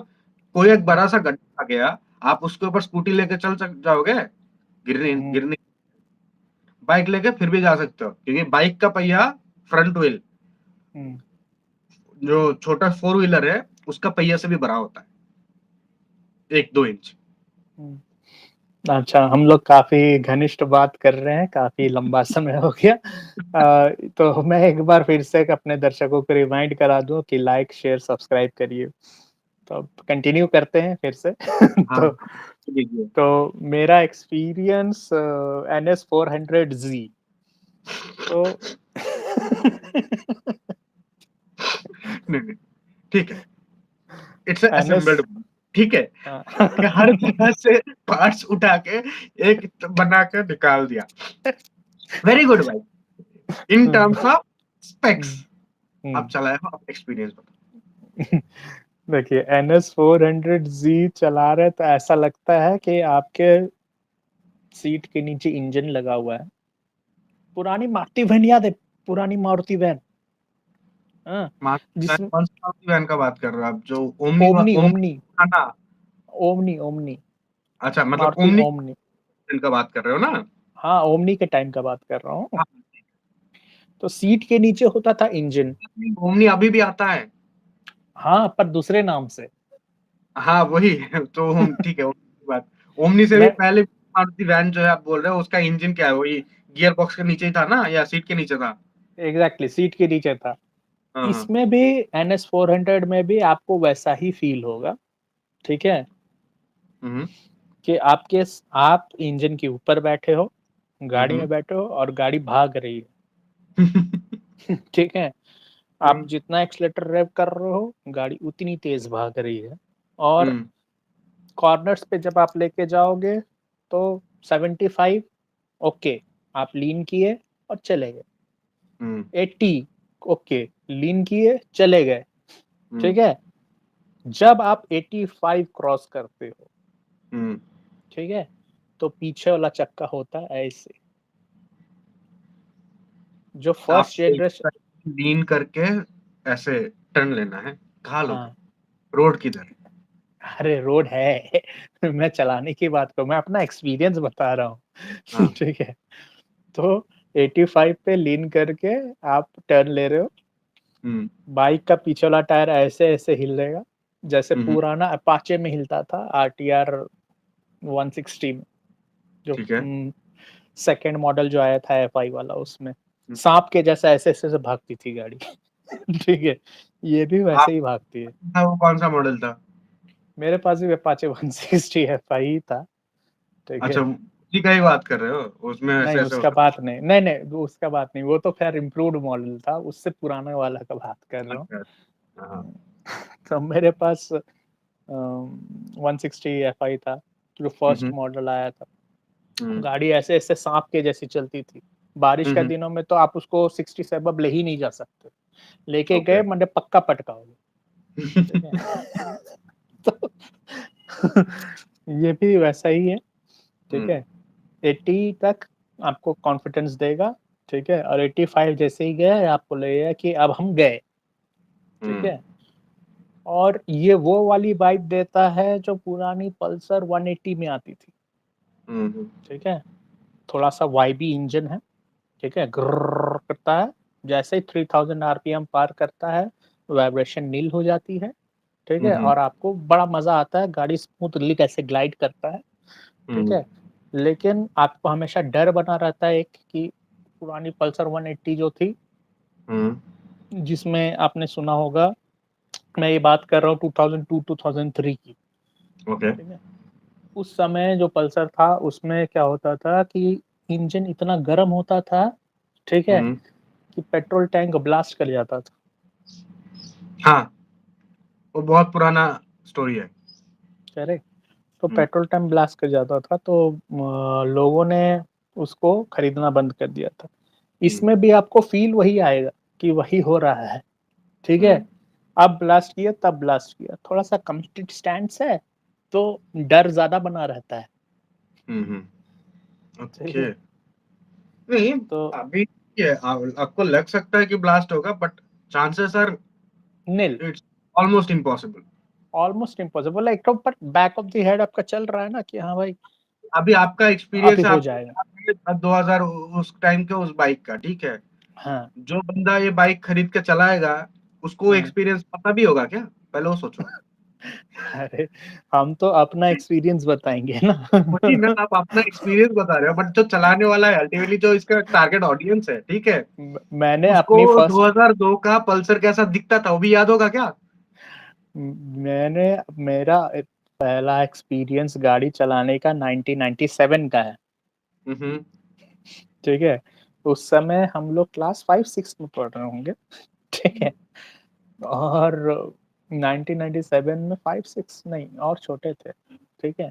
कोई एक बड़ा सा गड्ढा आ गया, आप उसके ऊपर स्कूटी लेके चल जाओगे, गिरने हम्म, गिरने। बाइक लेके फिर भी जा सकते हो, क्योंकि बाइक का पहिया फ्रंट व्हील, हम्म, जो छोटा 4 व्हीलर है, उसका पहिया से भी बड़ा होता है, 1-2 इंच। हम्म। अच्छा, हम लोग काफी घनिष्ठ बात कर रहे हैं, काफी लंबा समय हो गया। तो मैं एक बार फिर से अपने दर्शकों को रिमाइंड करा दूं कि लाइक शेयर सब्सक्राइब करिए। तो अब कंटिन्यू करते हैं फिर से। हाँ तो लीजिए। तो मेरा एक्सपीरियंस NS400Z। तो नहीं नहीं, ठीक है, इट्स NS, असेंबल्ड, ठीक है, हाँ। कि हर जगह से पार्ट्स उठा के एक बना के निकाल दिया। वेरी गुड भाई, इन टर्म्स ऑफ स्पेक्स। हम्म, आप हम्म। चलाए हो, आप एक्सपीरियंस बताओ। देखिए, NS400Z चला रहे तो ऐसा लगता है कि आपके सीट के नीचे इंजन लगा हुआ है। पुरानी मारुति वैन याद है? पुरानी मारुति वैन, हाँ, जिसमें कौन सा वैन का बात कर रहे हो आप, जो ओमनी ओमनी, ओमनी ओमनी, था ना? ओमनी, ओमनी, अच्छा, मतलब मारुति ओमनी ओमनी। का बात कर रहे हो ना? हाँ, ओमनी के टाइम का बात कर रहा हूँ। हाँ, तो सीट के नीचे होता था इंजन। ओमनी अभी भी आता है। हाँ, पर दूसरे नाम से। हाँ वही तो हम ठीक है, ओमनी की बात। ओमनी से भी मैं पहले मारुति वैन जो है आप बोल रहे हो, उसका इंजन क्या है, वही गियर बॉक्स के नीचे ही था ना, या सीट के नीचे था? एग्जैक्टली सीट के नीचे था। हाँ हाँ। इसमें भी NS400 में भी आपको वैसा ही फील होगा, ठीक है, हम्म कि आप इंजन के ऊपर बैठे हो, गाड़ी हम्म में बैठे हो और गाड़ी भाग रही हम्म है। ठीक है, आप जितना एक्सलेटर रेव कर रहे हो, गाड़ी उतनी तेज भाग रही है। और हम्म कॉर्नर्स पे जब आप लेके जाओगे तो 75 ओके, आप लीन किए और चले गए। हम्म 80 ओके, लीन किए चले गए। हम्म ठीक है, जब आप 85 क्रॉस करते हो, हम्म। ठीक है, तो पीछे वाला चक्का होता है ऐसे, जो फर्स्ट आपको जनरेशन। लीन करके ऐसे टर्न लेना है। कहाँ लोगे? हाँ, रोड किधर? अरे रोड है। मैं चलाने की बात करूँ, मैं अपना एक्सपीरियंस बता रहा हूँ। हाँ। ठीक है, तो 85 पे लीन करके आप टर्न ले रहे हो, हम्म बाइक का पीछे वाला टायर ऐसे ऐसे हिलेगा, जैसे हम्म। पुराना अपाचे में हिलता था, RTR 160 में, जो ठीक है। सेकंड मॉडल जो आया था FI वाला, उसमें हम्म। सांप के जैसा ऐसे ऐसे से भागती थी गाड़ी। ठीक है, ये भी वैसे ही भागती है। आपका वो कौन सा मॉडल था? मेरे पास भी अपाचे 160 FI ही था, ठीक अच्छा, है। उसी का ही बात कर रहे हो? उसमें ऐसे नहीं, ऐसे उसका होता बात नहीं, नहीं नहीं, वो उसका बात नहीं, वो तो खैर इम्प्रूव्ड मॉडल था, उससे पुराने वाला का बात कर रहा हूँ। था? हाँ। तो मेरे पास 160 FI था, जो फर्स्ट हम्म मॉडल आया था। हुँ। गाड़ी ऐसे-ऐसे साँप के जैसी चलती थी। बारिश हुँ, के हुँ। दिनों में तो आप उसको 60 से अबव ले ही नहीं जा सकते। लेके ओके। गए मतलब पक्का पटकाओगे, ठीक है? तो ये भी वैसा ही है, ठीक हुँ, है? 80 तक आपको कॉन्फिडेंस देगा, ठीक है? और 85 जैसे ही गए आपको लगेगा कि अब हम गए, ठीक हुँ, है? और ये वो वाली वाइब देता है जो पुरानी पल्सर 180 में आती थी, हुँ, हुँ, ठीक है? थोड़ा-सा वाइबी इंजन है, ठीक है? गुर्र करता है, जैसे ही 3000 आरपीएम पार करता है, वाइब्रेशन नील हो जाती है, ठीक हुँ, है? हुँ, और आपको बड़ा मज़ा आता है, गाड़ी स्मूथली कैसे ग्लाइड करता है, ठीक हुँ, है? लेकिन आपको हमेशा डर बना रहता है एक कि पुरानी पल्सर 180 जो थी, हुँ, जिसमें आपने सुना होगा, मैं ये बात कर रहा हूँ 2002-2003 की, ओके। ठीक है? उस समय जो पल्सर था, उसमें क्या होता था कि इंजन इतना गर्म होता था, ठीक है? हुँ, कि पेट्रोल टैंक ब्लास्ट कर जाता था, हाँ, वो बहुत पुराना स्टोरी है। करेक्ट? तो हुँ, पेट्रोल टैंक ब्लास्ट कर जाता था तो लोगों ने उसको खरीदना बंद कर दिया था। हुँ, इसमें भी आपको फ़ील वही आएगा कि वही हो रहा है, ठीक हुँ, है? अब ब्लास्ट किया, तब ब्लास्ट किया, थोड़ा-सा कमिटेड स्टैंस है, तो डर ज़्यादा बना रहता है, हुँ, हुँ, ठीक ओके। है? नहीं, तो अभी ये आपको लग सकता है कि ब्लास्ट होगा but chances are nil, it's almost impossible. Almost impossible एक तो but back of the head आपका चल रहा है ना कि हाँ भाई, अभी आपका अभी एक्सपीरियंस हो आपको जाएगा। याद है 2000 उस टाइम के उस बाइक का, ठीक है? हाँ, जो बंदा ये बाइक खरीद के चलाएगा, उसको हाँ। एक्सपीरियंस पता भी होगा क्या? पहले वो सोचो। अरे! हम तो अपना एक्सपीरियंस बताएँगे वही ना, ना। आप अपना एक्सपीरियंस बता रहे हो बट जो चलाने वाला है अल्टीमेटली जो इसका टारगेट ऑडियंस है, ठीक है? मैंने उसको अपनी फर्स्ट 2002 का पल्सर कैसा दिखता था, वो भी याद होगा क्या? मैंने मेरा पहला एक्सपीरियंस गाड़ी चलाने का 1997 का है, हुँ, हुँ, ठीक है? उस समय हम लोग क्लास 5-6 में पढ़ रहे होंगे, ठीक है? और 1997 में 5-6 नहीं और छोटे थे, ठीक है?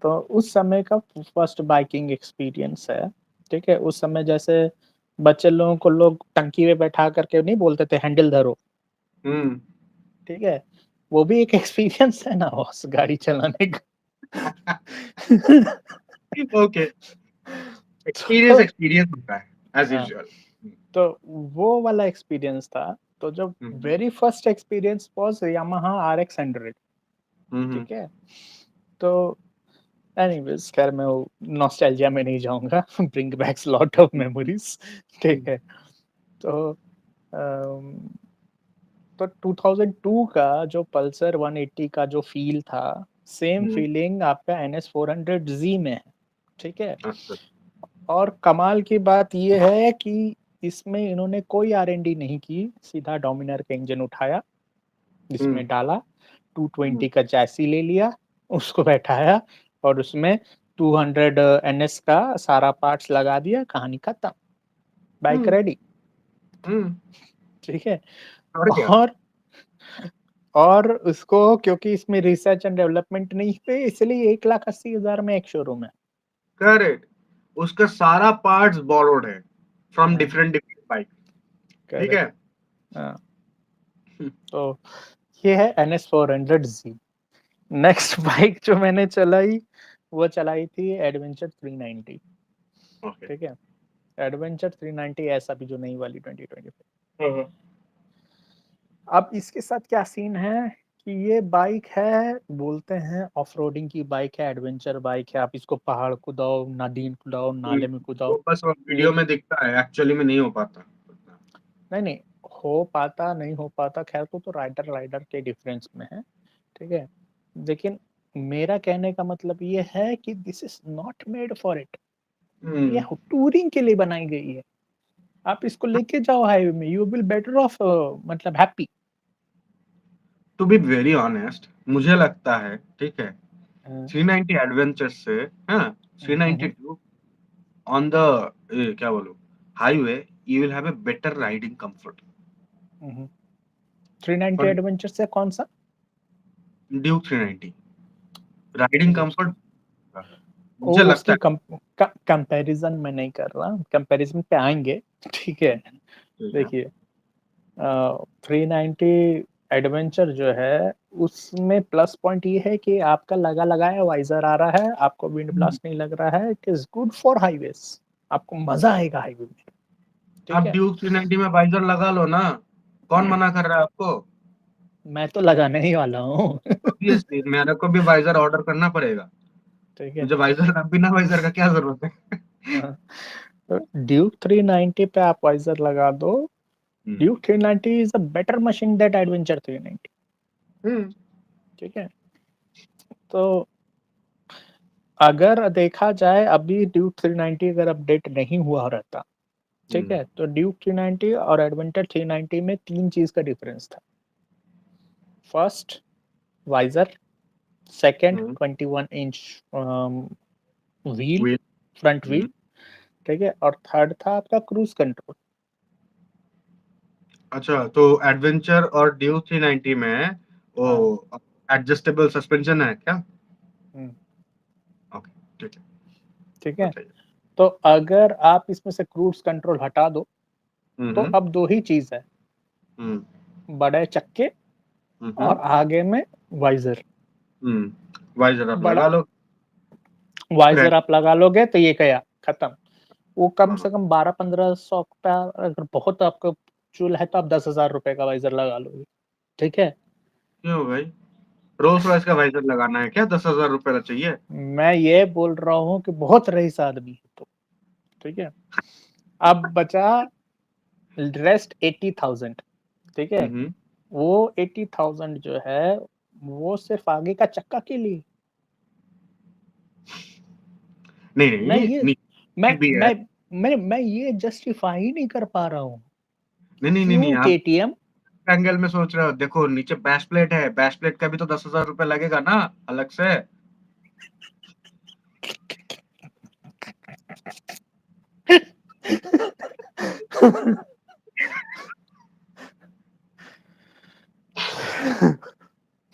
तो उस समय का फर्स्ट बाइकिंग एक्सपीरियंस है, ठीक है? उस समय जैसे बच्चे लोगों को लोग टंकी में बैठा कर के नहीं बोलते थे हैंडल धरो, हुँ। ठीक है? वो भी एक एक्सपीरियंस है ना उस गाड़ी चलाने का। ओके, एक्सपीरियंस तो एक्सपीरियंस होता है, एज़ हाँ, यूजुअल। तो वो वाला एक्सपीरियंस था। तो जब हुँ, हुँ, very first experience was Yamaha RX 100, हुँ, हुँ, ठीक है? तो एनीवेज़ खैर मैं वो नॉस्टैल्जिया में नहीं जाऊँगा, bring backs lot of hmm, memories, हुँ, ठीक है? तो अम, तो 2002 का जो पल्सर 180 का जो फ़ील था, सेम हुँ, फ़ीलिंग आपका एनएस 400 में है, ठीक है? अच्छा। और कमाल की बात ये है कि इसमें इन्होंने कोई आर-एन-डी नहीं की, सीधा डोमिनार का इंजन उठाया, हुँ, इसमें डाला, हुँ, 220 का चैसी ले लिया, उसको बैठाया और उसमें 200 एनएस का सारा पार्ट्स लगा दिया, कहानी खत्म, बाइक हुँ, रेडी, हुँ, ठीक है? और क्या? और और उसको क्योंकि इसमें रिसर्च एंड डेवलपमेंट नहीं थे, इसलिए 1,80,000 में एक शोरूम है। करेक्ट, उसका सारा पार्ट्स बोरोड है, फ्रॉम हाँ, डिफरेंट डिफरेंट बाइक, ठीक करेक्ट। है? हाँ, हुँ, तो ये है एनएस 400 नेक्स्ट बाइक जो मैंने चलाई, वो चलाई थी एडवेंचर 390, ओके। ठीक है? एडवेंचर 390 एस अभी जो नई वाली 2025। हाँ, हाँ। अब इसके साथ क्या सीन है कि ये बाइक है, बोलते हैं ऑफ-रोडिंग की बाइक है, एडवेंचर बाइक है, आप इसको पहाड़ कूदाओ, नदी में कूदाओ, हुँ, नाले में कूदाओ, वो बस वो वीडियो लेक में दिखता है, एक्चुअली में नहीं हो पाता उतना। नहीं, नहीं, हो पाता, नहीं हो पाता, खैर वो तो राइडर-राइडर के डिफरेंस में है, ठीक है? लेकिन मेरा कहने का मतलब ये है कि this is not made for it. ये हुँ, टूरिंग के लिए बनाई गई है। आप इसको लेके जाओ हाईवे में, यू विल बेटर ऑफ मतलब हैप्पी। टू बी वेरी ऑनेस्ट मुझे लगता है, ठीक है, हाँ, 390 एडवेंचर से हाँ, हुँ, हुँ, 392 ऑन द क्या बोलूँ, highway you will have a better riding comfort. हुँ, हुँ। 390 और एडवेंचर से कौन-सा? Duke 390 riding Duke's comfort three. वो मुझे लगता उसकी है। कंपैरिजन मैं नहीं कर रहा, कंपैरिजन पे आएँगे, ठीक है? ठीक है। देखिए 390 एडवेंचर जो है, उसमें प्लस पॉइंट ये है कि आपका लगा-लगाया वाइज़र आ रहा है, आपको विंड हुँ। ब्लास्ट नहीं लग रहा है, it is good for highways, आपको मज़ा आएगा हाईवे में, ठीक आप है? ड्यूक 390 में वाइज़र लगा लो ना, कौन मना कर रहा है आपको? मैं तो लगाने ही वाला हूँ, ऑब्वियसली मेरे को भी वाइज़र ऑर्डर करना पड़ेगा। ठीक है? मुझे वाइज़र का बिना वाइज़र का क्या ज़रूरत है? हाँ, तो ड्यूक 390 पे आप वाइज़र लगा दो, हुँ, Duke 390 is a better machine that adventure 390, हुँ, ठीक है? तो अगर देखा जाए अभी ड्यूक 390 अगर अपडेट नहीं हुआ रहता, ठीक हुँ, है? तो ड्यूक 390 और एडवेंटर 390 में 3 चीज़ का डिफरेंस था। फर्स्ट वाइज़र, सेकंड हुँ, 21 इंच व्हील, वेट फ्रंट हुँ। व्हील, ठीक है? और थर्ड था आपका क्रूज़ कंट्रोल। अच्छा, तो एडवेंचर और ड्यूक 390 में वो हाँ, एडजस्टेबल सस्पेंशन है क्या? हुँ, ओके, ठीक है, ठीक है? बताइए। तो अगर आप इसमें से क्रूज़ कंट्रोल हटा दो, हुँ, तो हुँ, अब 2 ही चीज़ है, हुँ, बड़े चक्के हुँ, और हुँ, आगे में वाइज़र। हुँ। वाइज़र आप बड़ा लगा लो, वाइज़र क्रेडिट आप लगा लोगे तो ये गया, खत्म। वो कम हाँ, से कम 12-1500 का अगर बहुत आपका चूल है तो आप ₹10,000 का वाइज़र लगा लोगे, ठीक है? क्यों भाई? रोल्स रॉयस का वाइज़र लगाना है क्या? ₹10,000 का चाहिए? मैं ये बोल रहा हूँ कि बहुत रईस आदमी है तो, ठीक है? अब बचा रेस्ट 80,000 ठीक है? हुँ, हुँ। वो 80,000 जो है, वो सिर्फ़ आगे का चक्का के लिए। नहीं, मैं नहीं, ये नीचे भी है। मैं ये जस्टिफ़ाई ही नहीं कर पा रहा हूँ। नहीं, नहीं, नहीं, नहीं, क्यों आप केटीएम एंगल में सोच रहे हो। देखो नीचे बैश प्लेट है, बैश प्लेट का भी तो ₹10,000 लगेगा ना अलग से।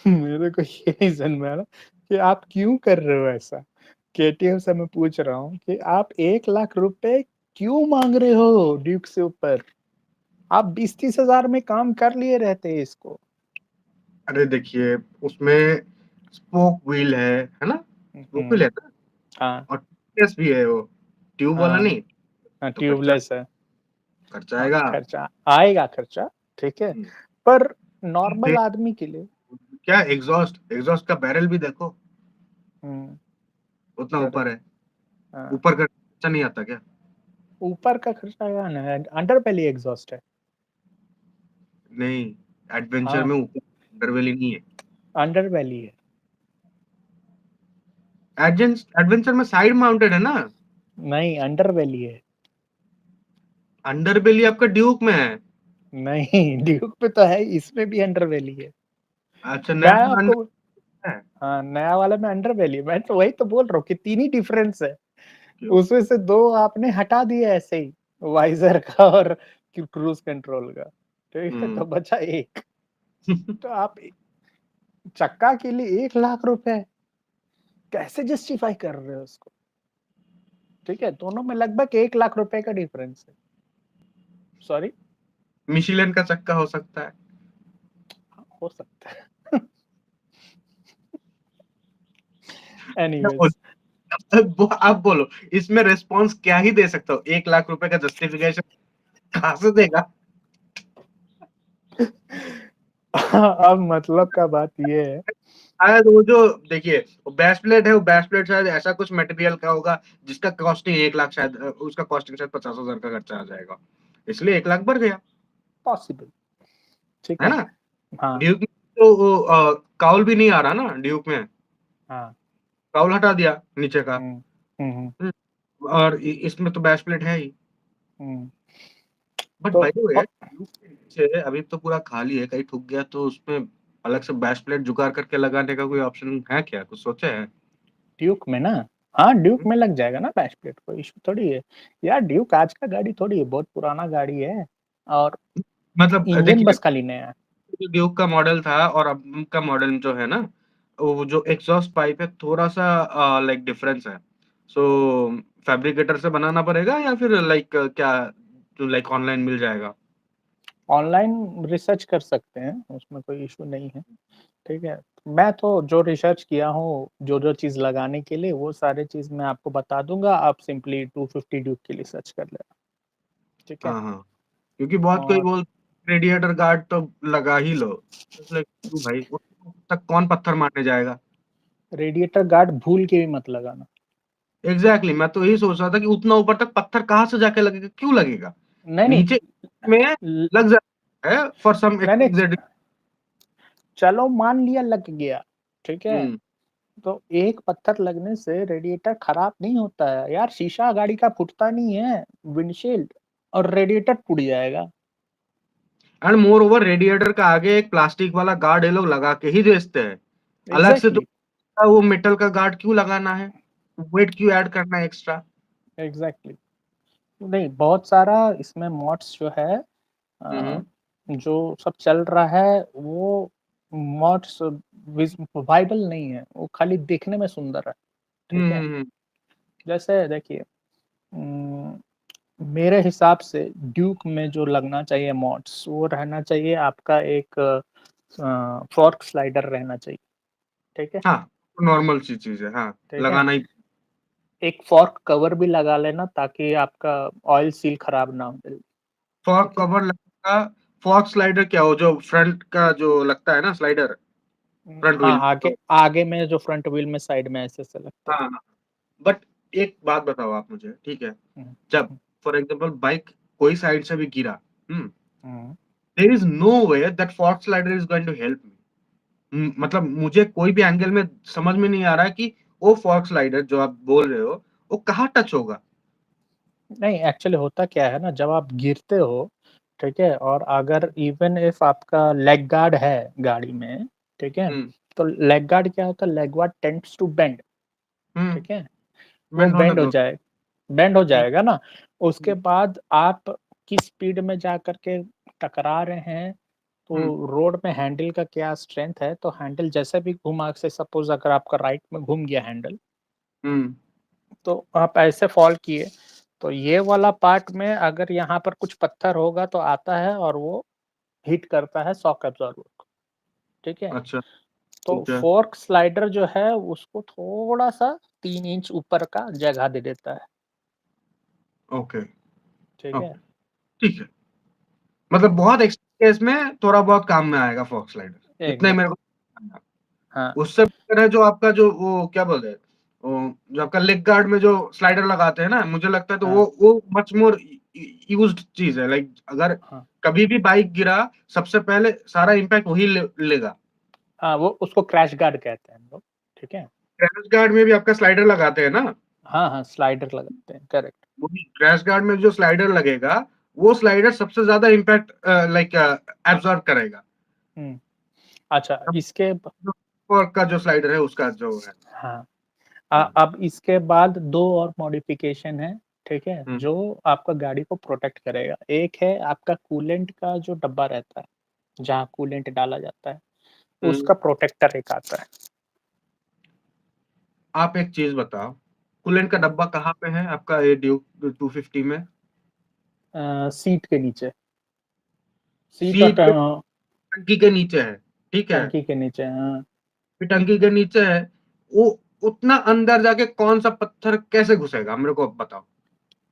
मेरे को ये नहीं समझ में आ रहा कि आप क्यों कर रहे हो ऐसा? केटीएम से मैं पूछ रहा हूँ कि आप 1 लाख रुपए क्यों माँग रहे हो ड्यूक से ऊपर? आप 20-30 हज़ार में काम कर लिए रहते इसको। अरे देखिए, उसमें स्पोक व्हील है ना? स्पोक व्हील हुँ, है ना? हाँ, और ट्यूबलेस भी है वो, ट्यूब वाला हाँ, नहीं, हाँ, तो खर्चा ट्यूबलेस है। खर्चा हाँ, आएगा। खर्चा आएगा खर्चा, ठीक है? हुँ, पर फिर नॉर्मल आदमी के लिए क्या एग्ज़ॉस्ट का बैरल भी देखो, हुँ, उतना ऊपर करेक्ट है। हाँ, ऊपर का खर्चा नहीं आता क्या? ऊपर का खर्चा है ना अंडर बेली एग्ज़ॉस्ट है। नहीं, एडवेंचर हाँ, में ऊपर अंडरबेली नहीं है। अंडर बेली है। एडवेंचर में साइड माउंटेड है ना? नहीं, अंडर बेली है। अंडरबेली आपका ड्यूक में है। नहीं, ड्यूक पे तो है, इसमें भी अंडर बेली है। अच्छा मैं नया वाला आपको अंडर है? हाँ, नया वाला में अंडर बेली है। मैं तो वही तो बोल रहा हूँ कि 3 ही डिफरेंस है। क्यों? उसमें से 2 आपने हटा दिए ऐसे ही, वाइज़र का और क्रूज़ कंट्रोल का, ठीक है? हुँ। तो बचा 1 तो आप चक्का के लिए 1 लाख रुपए कैसे जस्टिफाई कर रहे हो उसको? ठीक है? दोनों में लगभग 1 लाख रुपए का डिफरेंस है। सॉरी मिशेलिन का चक्का हो सकता है। हो सकता है। क्या बोल एनीवेज़ आप बोलो, इसमें रिस्पॉन्स क्या ही दे सकता हूँ? 1 लाख रुपए का जस्टिफिकेशन कहाँ से देगा? अब मतलब का बात ये है शायद वो जो देखिए, वो बेस प्लेट है, वो बेस प्लेट शायद ऐसा कुछ मटेरियल का होगा, जिसका कॉस्टिंग 1 लाख शायद उसका कॉस्टिंग शायद 50,000 का खर्चा आ जाएगा। इसलिए 1 लाख बढ़ गया, पॉसिबल ठीक है है? ना? हाँ, ड्यूक में तो वो काउल भी नहीं आ रहा ना ड्यूक में, हाँ। काउल हटा दिया नीचे का। हुँ। हुँ, हुँ, हुँ, और इ इसमें तो बेस प्लेट है ही। हुँ। बट तो by the way a, Duke के नीचे अभी तो पूरा खाली है, कहीं ठुक गया तो उसमें अलग से बेस प्लेट जुगाड़ करके लगाने का कोई ऑप्शन है क्या? कुछ सोचे हैं? ड्यूक में ना हाँ, ड्यूक हुँ, में लग जाएगा ना बैक प्लेट कोई इश्यू थोड़ी है। यार ड्यूक आज का गाड़ी थोड़ी है, बहुत पुराना गाड़ी है और मतलब इंजन देखिए बस खाली नया है। जो ड्यूक का मॉडल था और अब का मॉडल जो है ना, वो जो एग्ज़ॉस्ट पाइप है थोड़ा-सा लाइक डिफरेंस है। सो फैब्रिकेटर से बनाना पड़ेगा या फिर लाइक क्या जो लाइक ऑनलाइन मिल जाएगा? ऑनलाइन रिसर्च कर सकते हैं, उसमें कोई इश्यू नहीं है, ठीक है? मैं तो जो रिसर्च किया हूँ, जो-जो चीज़ लगाने के लिए, वो सारी चीज़ मैं आपको बता दूँगा, आप सिंपली 250 ड्यूक के लिए सर्च कर लेना, ठीक है? हाँ, हाँ। क्योंकि बहुत कोई और बोल रेडिएटर गार्ड तो लगा ही लो। इट्स लाइक क्यों भाई? उतने तक कौन पत्थर मारने जाएगा? रेडिएटर गार्ड भूल के भी मत लगाना। एग्ज़ैक्टली मैं तो यही सोच रहा था कि उतना ऊपर तक पत्थर कहाँ से जाके लगेगा? क्यों लगेगा? नहीं, नहीं नीचे में ल लग जाता है फॉर सम नहीं, नहीं, एक्सजेड चलो मान लिया लग गया, ठीक है? हुँ। तो एक पत्थर लगने से रेडिएटर खराब नहीं होता है यार, शीशा गाड़ी का फूटता नहीं है, विंडशील्ड और रेडिएटर टूट जाएगा। एंड मोर ओवर रेडिएटर का आगे एक प्लास्टिक वाला गार्ड ये लोग लगा के ही बेचते हैं। अलग से तो एग्ज़ैक्टली, वो मेटल का गार्ड क्यों लगाना है? वेट क्यों ऐड करना है एक्स्ट्रा? एग्ज़ैक्टली। नहीं, बहुत सारा इसमें मॉड्स जो है हुँ, अ, हुँ। जो सब चल रहा है वो मॉड्स वाइबल नहीं है, वो खाली देखने में सुंदर है, हुँ, ठीक है? हुँ, हुँ। जैसे देखिए उम, मेरे हिसाब से ड्यूक में जो लगना चाहिए मॉड्स वो रहना चाहिए आपका एक फॉर्क स्लाइडर रहना चाहिए, ठीक है? हाँ, नॉर्मल सी चीज़ है, हाँ, ठीक है? लगाना ही एक फॉर्क कवर भी लगा लेना ताकि आपका ऑयल सील खराब ना हो जल्दी, फॉग ठीक है? कवर लगेगा, फॉग स्लाइडर क्या हो जो फ्रंट का जो लगता है ना स्लाइडर, फ्रंट हाँ, व्हील आगे तो आगे में जो फ्रंट व्हील में साइड में ऐसे-ऐसे लगता हाँ, है। हाँ। बट एक बात बताओ आप मुझे, ठीक है? हुँ, जब हुँ, फॉर एग्ज़ाम्पल बाइक कोई साइड से भी गिरा, हुँ? हुँ। There is no way that fog slider is going to help me. मतलब मुझे कोई भी एंगल में समझ में नहीं आ रहा है कि वो फॉग स्लाइडर जो आप बोल रहे हो, वो कहाँ टच होगा? नहीं एक्चुअली होता क्या है ना जब आप गिरते हो, ठीक है? और अगर इवन इफ आपका लेग गार्ड है गाड़ी में, ठीक है? हुँ, तो लेग गार्ड क्या होता है leg guard tends to bend, हुँ, ठीक है? वो बेंड होने दो। बेंड हो हुँ, जाएगा ना, उसके हुँ, बाद आप किस स्पीड में जा कर के टकरा रहे हैं, हुँ, तो रोड में हैंडल का क्या स्ट्रेंथ है, तो हैंडल जैसे भी घुमा से सपोज़ अगर आपका राइट में घूम गया हैंडल, हुँ, तो आप ऐसे फ़ॉल किए, तो ये वाला पार्ट में अगर यहाँ पर कुछ पत्थर होगा तो आता है और वो हिट करता है शॉक एब्ज़ॉर्बर को, ठीक है? अच्छा, तो ठीक है, फ़ोर्क स्लाइडर जो है उसको थोड़ा-सा 3 इंच ऊपर का जगह दे देता है, ओके, ठीक है? ओके, ठीक है। मतलब बहुत एक्सट्रीम केस में थोड़ा बहुत काम में आएगा फॉग स्लाइडर, इतना ही मेरे एग्ज़ैक्टली को जानना है। हाँ, उससे बेटर है जो आपका जो वो क्या बोलते हैं, जो आपका लेग गार्ड में जो स्लाइडर लगाते हैं ना, मुझे लगता है तो हाँ, वो मच मोर यूज्ड चीज़ है। लाइक अगर हाँ। कभी भी बाइक गिरा, सबसे पहले सारा इम्पैक्ट वही लेगा। हाँ, वो उसको क्रैश गार्ड कहते हैं हम लोग, ठीक है? क्रैश गार्ड में भी आपका स्लाइडर लगाते हैं ना? हाँ, हाँ, स्लाइडर लगाते हैं, करेक्ट। वही क्रैश गार्ड में जो स्लाइडर लगेगा, वो स्लाइडर सबसे ज़्यादा इम्पैक्ट लाइक एब्ज़ॉर्ब करेगा। हुँ, अच्छा इसके ब जो फॉग का जो स्लाइडर है उसका जो है। हाँ, हुँ, अब इसके बाद 2 और मॉडिफ़िकेशन है, ठीक है? हुँ, जो आपका गाड़ी को प्रोटेक्ट करेगा। एक है आपका कूलेंट का जो डब्बा रहता है, जहाँ कूलेंट डाला जाता है, हुँ। उसका प्रोटेक्टर एक आता है। आप एक चीज़ बताओ, कूलेंट का हुँ, डब्बा कहाँ पे है आपका ये ड्यूक 250 में? सीट के नीचे, सीट और सीट पे टंकी के नीचे है, ठीक है? टंकी के नीचे हाँ, फिर टंकी के नीचे है, वो उतना अंदर जाके कौन-सा पत्थर कैसे घुसेगा? मेरे को अब बताओ।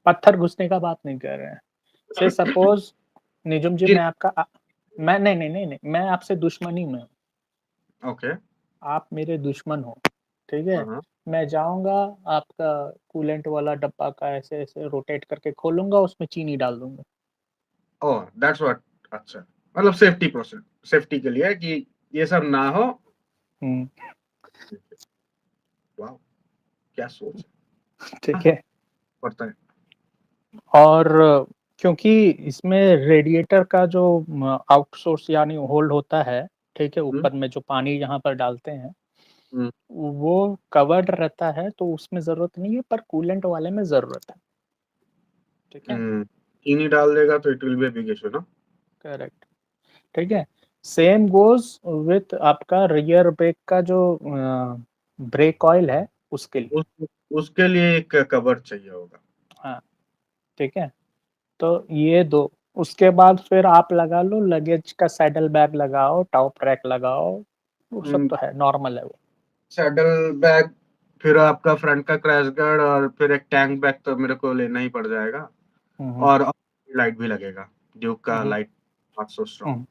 पत्थर घुसने का बात नहीं कर रहे हैं। से सपोज़ निजुम जी गिर मैं आपका मैं नहीं, नहीं, नहीं, नहीं, मैं आपसे दुश्मनी में हूँ, ओके। आप मेरे दुश्मन हो, ठीक है? हाँ, हाँ। मैं जाऊँगा आपका कूलेंट वाला डब्बा का ऐसे-ऐसे रोटेट करके खोलूँगा, उसमें चीनी डाल दूँगा। ओह! दैट्स व्हाट अच्छा, मतलब सेफ्टी के लिए कि ये सब ना हो। हुँ, वाओ! क्या सोच है। हाँ, ठीक है? पड़ता है। और क्योंकि इसमें रेडिएटर का जो आउटसोर्स यानी होल्ड होता है, ठीक है? हुँ, ऊपर में जो पानी यहाँ पर डालते हैं, हुँ, वो कवर्ड रहता है, तो उसमें ज़रूरत नहीं है, पर कूलेंट वाले में ज़रूरत है, ठीक है? हुँ। चीनी डाल देगा तो it will be a big issue ना? करेक्ट, ठीक है? सेम गोज़ विथ आपका रियर ब्रेक का जो ब्रेक ऑयल है, उसके लिए, उसके लिए एक कवर चाहिए होगा। हाँ, ठीक है? तो ये 2 उसके बाद फिर आप लगा लो लगेज का सैडल बैग लगाओ, टॉप रैक लगाओ, वो सब हुँ, तो है, नॉर्मल है वो। सैडल बैग, फिर आपका फ्रंट का क्रैश गार्ड और फिर एक टैंक बैग तो मेरे को लेना ही पड़ जाएगा। हुँ, हुँ। और लाइट भी लगेगा, ड्यूक हुँ, का हुँ। Light not so strong. हुँ,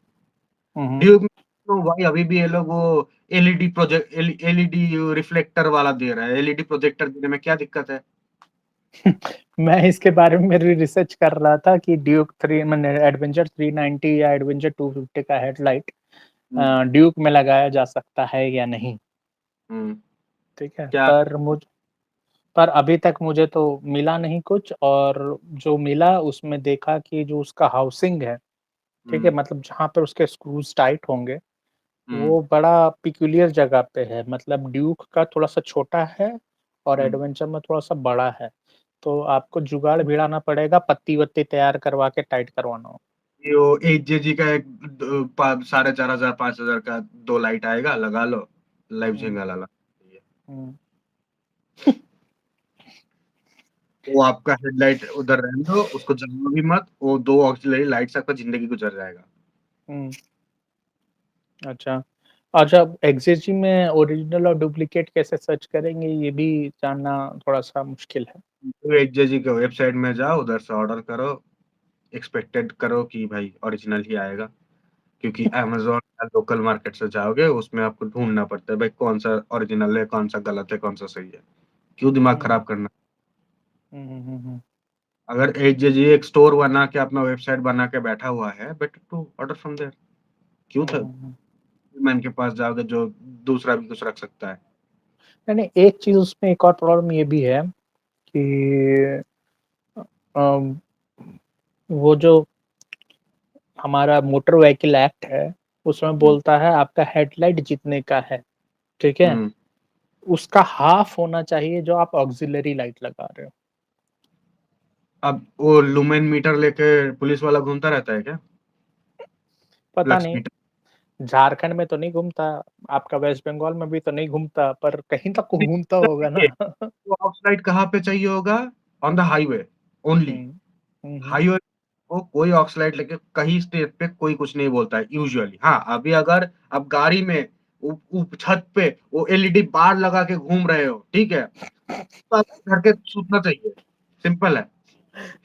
हुँ, हुँ। ड्यूक में तो भाई अभी भी ये लोग वो एलईडी रिफ्लेक्टर वाला दे रहा है, एलईडी प्रोजेक्टर देने में क्या दिक्कत है? मैं इसके बारे में मेरी रिसर्च कर रहा था कि ड्यूक 3 मैंने एडवेंचर 390 या एडवेंचर 250 का हेडलाइट हुँ, ड्यूक में लगाया जा सकता है या नहीं, हुँ, ठीक है? क्या? पर अभी तक मुझे तो मिला नहीं कुछ, और जो मिला उसमें देखा कि जो उसका हाउसिंग है, ठीक है? हुँ, मतलब जहाँ पे उसके स्क्रूज़ टाइट होंगे, हुँ, वो बड़ा पिक्यूलियर जगह पे है, मतलब ड्यूक का थोड़ा-सा छोटा है और हुँ। एडवेंचर में थोड़ा-सा बड़ा है। तो आपको जुगाड़ भिड़ाना पड़ेगा, पत्ती-वत्ती तैयार करवा के टाइट करवाना होगा। ये वो 8 जेजी का एक द पा 4,500 5,000 का 2 लाइट आएगा, लगा लो, लाइफ हुँ, झिंगा लाला। हुँ, वो आपका हेडलाइट उधर रहने दो, उसको जलाओ भी मत, वो 2 ऑक्सिलरी लाइट से आपका ज़िंदगी गुज़र जाएगा। हुँ, अच्छा। अच्छा, एक्सजेजी में ओरिजिनल और डुप्लीकेट कैसे सर्च करेंगे, ये भी जानना थोड़ा-सा मुश्किल है। तो 8 जेजी के वेबसाइट में जाओ, उधर से ऑर्डर करो, एक्सपेक्टेड करो कि भाई ओरिजिनल ही आएगा, क्योंकि अमेज़न या लोकल मार्केट से जाओगे, उसमें आपको ढूँढना पड़ता है भाई कौन-सा ओरिजिनल है, कौन-सा गलत है, कौन-सा सही है। क्यों दिमाग हुँ, खराब करना? हुँ, हुँ, हुँ, हुँ, अगर एचजेजी एक स्टोर बना के अपना वेबसाइट बना के बैठा हुआ है, better to order from there. क्यों हुँ, थ हुँ, हुँ। मैन के पास जाओगे जो दूसरा भी कुछ रख सकता है। नहीं, एक चीज़ उसमें एक और प्रॉब्लम ये भी है कि अम, वो जो हमारा मोटर व्हीकल एक्ट है, उसमें हुँ, बोलता है आपका हेडलाइट जितने का है, ठीक है? हुँ। उसका हाफ होना चाहिए जो आप ऑक्सिलियरी लाइट लगा रहे हो। अब वो लुमेन मीटर लेके पुलिस वाला घूमता रहता है क्या? पता लक्स नहीं, मीटर। झारखंड में तो नहीं घूमता, आपका वेस्ट बंगाल में भी तो नहीं घूमता, पर कहीं तक तो नहीं, घूमता मतलब होगा देखिए, ना। वो ऑक्स लाइट कहाँ पे चाहिए होगा? On the highway only. हुँ, हुँ, हुँ, हाईवे को कोई ऑक्स लाइट लेके कहीं स्टेट पे कोई कुछ नहीं बोलता है यूजुअली। हाँ, अभी अगर आप गाड़ी में छत पे वो एलईडी बार लगा के घूम रहे हो, ठीक है? तो आपको घर के सूतना चाहिए, सिंपल है।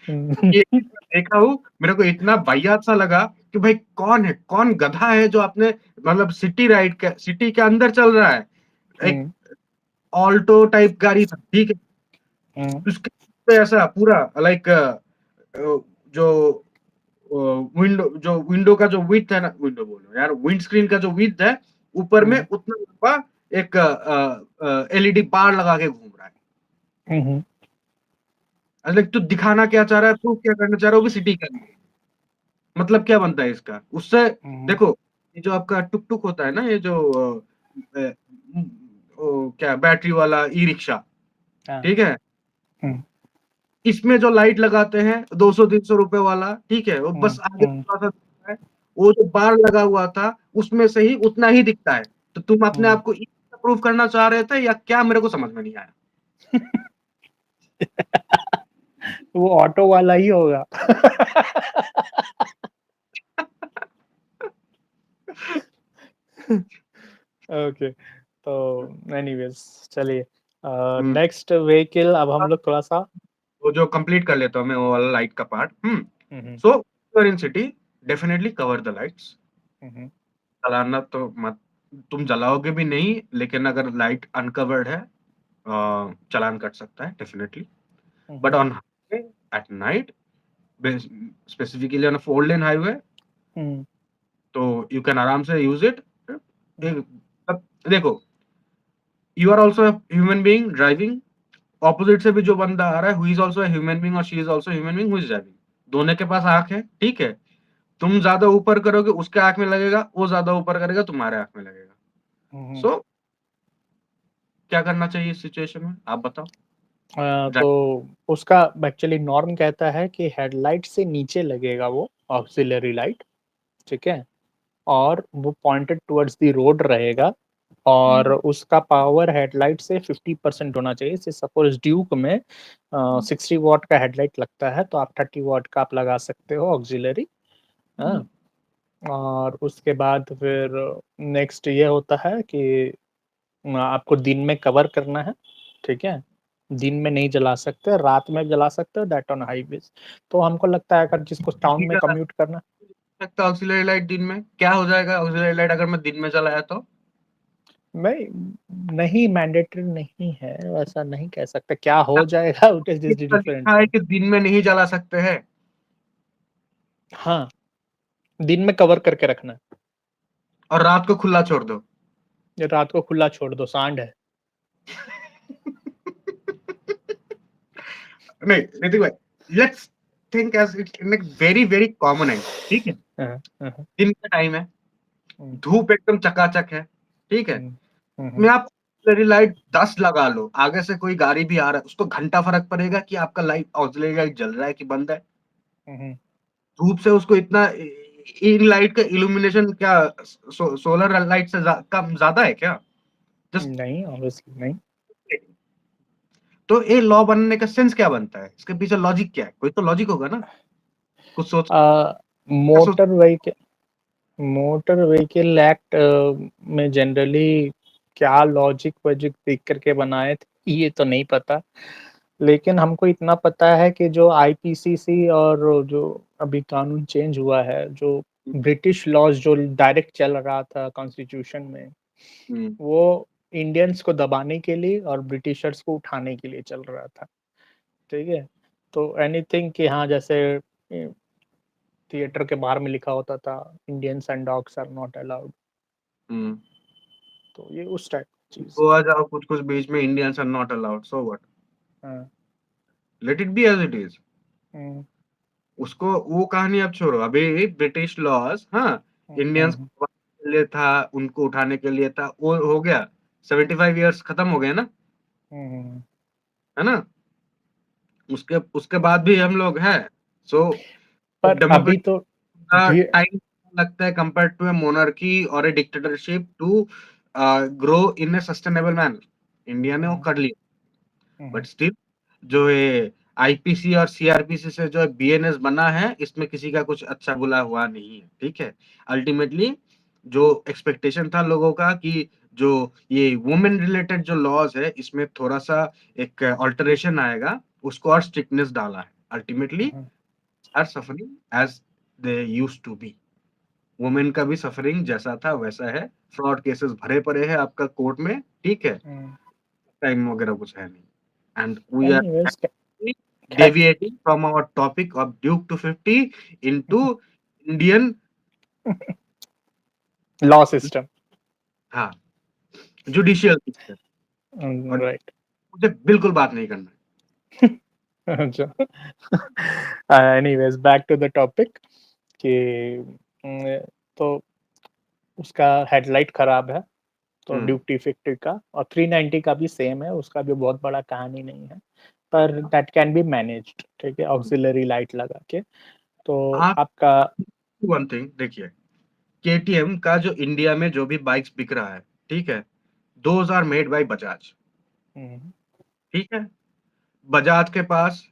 हुँ, ये चीज़ मैं देखा हूँ, मेरे को इतना वाहियात सा लगा कि भाई कौन है? कौन गधा है जो अपने मतलब सिटी के अंदर चल रहा है। एक हुँ, ऑल्टो टाइप गाड़ी था, ठीक है? हुँ, उसके पे ऐसा पूरा लाइक जो विंडो का जो विड्थ है ना, विंडो बोल रहा हूँ यार, विंडस्क्रीन का जो विड्थ है, ऊपर में हुँ, उतना लंबा एक एलईडी बार लगा के घूम रहा है। हुँ, हुँ, लाइक तू दिखाना क्या चाह रहा है, प्रूव क्या करना चाह रहा है वो भी सिटी के अंदर। मतलब क्या बनता है इसका? उससे हुँ, देखो, ये जो आपका टुक-टुक होता है ना, ये जो क्या बैटरी वाला ई-रिक्शा, हाँ, ठीक है? हुँ, इसमें जो लाइट लगाते हैं 200-300 रुपए वाला, ठीक है? वो हुँ, बस आगे हुँ, थोड़ा-सा दिखता है, वो जो बार लगा हुआ था, उसमें से ही उतना ही दिखता है। तो तुम अपने हुँ। आप को प्रूव करना चाह रहे थे या क्या मेरे को समझ में नहीं आया। वो ऑटो वाला ही होगा। ओके, तो एनीवेज़ चलिए, हुँ, नेक्स्ट व्हीकल अब हम लोग थोड़ा-सा। वो जो कंप्लीट कर लेता हूँ मैं वो वाला लाइट का पार्ट। हुँ, हुँ, so you are in city, definitely cover the lights. हुँ, हुँ, जलाना तो मत, तुम जलाओगे भी नहीं, लेकिन अगर लाइट अनकवर्ड है चालान कट सकता है डेफिनिटली। हुँ, but hmm, on highway at night, specifically on a 4 lane highway, हुँ, तो यू कैन आराम से यूज़ इट। हुँ, अब देखो, you are also a human being driving, opposite से भी जो बंदा आ रहा है, who is also a human being और she is also human being who is driving. दोनों के पास आँख है, ठीक है? तुम ज़्यादा ऊपर करोगे, उसके आँख में लगेगा, वो ज़्यादा ऊपर करेगा, तुम्हारे आँख में लगेगा। हुँ, हुँ। सो क्या करना चाहिए इस सिचुएशन में? आप बताओ? ड्राइ तो उसका एक्चुअली नॉर्म कहता है कि हेडलाइट से नीचे लगेगा वो ऑक्सिलियरी लाइट, ठीक है? और वो पॉइंटेड टुवर्ड्स द रोड रहेगा, और उसका पावर हेडलाइट से 50% होना चाहिए। जैसे सपोज़ ड्यूक में 60 वॉट का हेडलाइट लगता है, तो आप 30 वॉट का आप लगा सकते हो ऑक्सिलरी। हाँ, और उसके बाद फिर नेक्स्ट ये होता है कि आपको दिन में कवर करना है, ठीक है? दिन में नहीं जला सकते, रात में जला सकते हो, दैट ऑन हाईवेज़। तो हमको लगता है अगर जिसको टाउन नहीं में जला कम्यूट करना। सकता ऑक्सिलरी लाइट दिन में? क्या हो जाएगा ऑक्सिलरी लाइट अगर मैं दिन में जलाया तो? नहीं, नहीं मैंडेटरी नहीं है, वैसा नहीं कह सकते। क्या हो जाएगा इट इज़ डिफरेंट लिखा है थिंग। कि दिन में नहीं जला सकते हैं। हाँ, दिन में कवर करके रखना है, और रात को खुला छोड़ दो। या रात को खुला छोड़ दो, सांड है। नहीं, ऋतिक भाई, let's think as it in a very, very common angle, ठीक है? हाँ, हाँ, हाँ, दिन का टाइम है, हुँ, धूप एकदम चकाचक है, ठीक है? हुँ, हुँ, में हुँ, आप ऑक्सिलरी लाइट 10 लगा लो, आगे से कोई गाड़ी भी आ रहा है, उसको घंटा फ़र्क पड़ेगा कि आपका लाइट ऑक्सिलरी लाइट जल रहा है कि बंद है? हुँ, हुँ। धूप से उसको इतना इन लाइट का इल्यूमिनेशन क्या सोलर लाइट से कम ज़्यादा है क्या? जस्ट नहीं, ऑब्वियसली नहीं। तो ये लॉ बनने का सेंस क्या बनता है? इसके पीछे लॉजिक क्या है? कोई तो लॉजिक होगा ना? कुछ सोच अ, क्या सोच motor vehicle motor vehicle act में जनरली क्या लॉजिक वॉजिक देख करके बनाए थे, ये तो नहीं पता। लेकिन हमको इतना पता है कि जो आईपीसीसी और जो अभी कानून चेंज हुआ है, जो ब्रिटिश लॉज़ जो डायरेक्ट चल रहा था कॉन्स्टिट्यूशन में, हुँ, वो इंडियंस को दबाने के लिए और ब्रिटिशर्स को उठाने के लिए चल रहा था, ठीक है? तो एनीथिंग कि हाँ, जैसे थिएटर के बाहर में लिखा होता था, Indians and dogs are not allowed. हुँ। तो ये उस टाइप की चीज़। गोवा जाओ कुछ-कुछ बीच में Indians are not allowed, so what? हाँ, let it be as it is. हुँ, उसको वो कहानी अब छोड़ो, अभी ब्रिटिश लॉज़ हाँ, हुँ, इंडियंस हुँ, को के लिए था, उनको उठाने के लिए था, वो हो गया। 75 इयर्स खत्म हो गए ना, हुँ, हुँ। है ना? उसके उसके बाद भी हम लोग हैं। सो पर अभी डेमोक्रेसी तो का धी टाइम लगता है compare to a monarchy or a dictatorship to grow in a sustainable manner. India ने वो हुँ, कर लिया। हुँ, बट हुँ, स्टिल जो ये आईपीसी और सीआरपीसी से जो बीएनएस बना है, इसमें किसी का कुछ अच्छा बुरा हुआ नहीं है, ठीक है? अल्टीमेटली जो एक्सपेक्टेशन था लोगों का कि जो ये वुमेन रिलेटेड जो लॉज़ है, इसमें थोड़ा-सा एक अल्टरेशन आएगा, उसको और स्ट्रिक्टनेस डाला है। Ultimately um, are suffering as they used to be. Women का भी सफरिंग जैसा था वैसा है। फ्रॉड केसेस भरे पड़े हैं आपका कोर्ट में, ठीक है? हुँ। टाइम वगैरह कुछ है नहीं। एंड वी आर एनीवेज़ खैर deviating from our topic of Duke 250 into Indian law system. हाँ, जुडिशियल सिस्टम और राइट। मुझे बिल्कुल बात नहीं करना है। अच्छा। Anyways back to the topic कि तो उसका हेडलाइट खराब है, तो हुँ, ड्यूक टी-50 का और 390 का भी सेम है, उसका भी बहुत बड़ा कहानी नहीं है, पर दैट कैन बी मैनेज्ड, ठीक है? हुँ। ऑक्सिलरी लाइट लगा के। तो आप आपका वन थिंग देखिए, केटीएम का जो इंडिया में जो भी बाइक्स बिक रहा है, ठीक है? Those are made by Bajaj, हुँ, ठीक है? बजाज के पास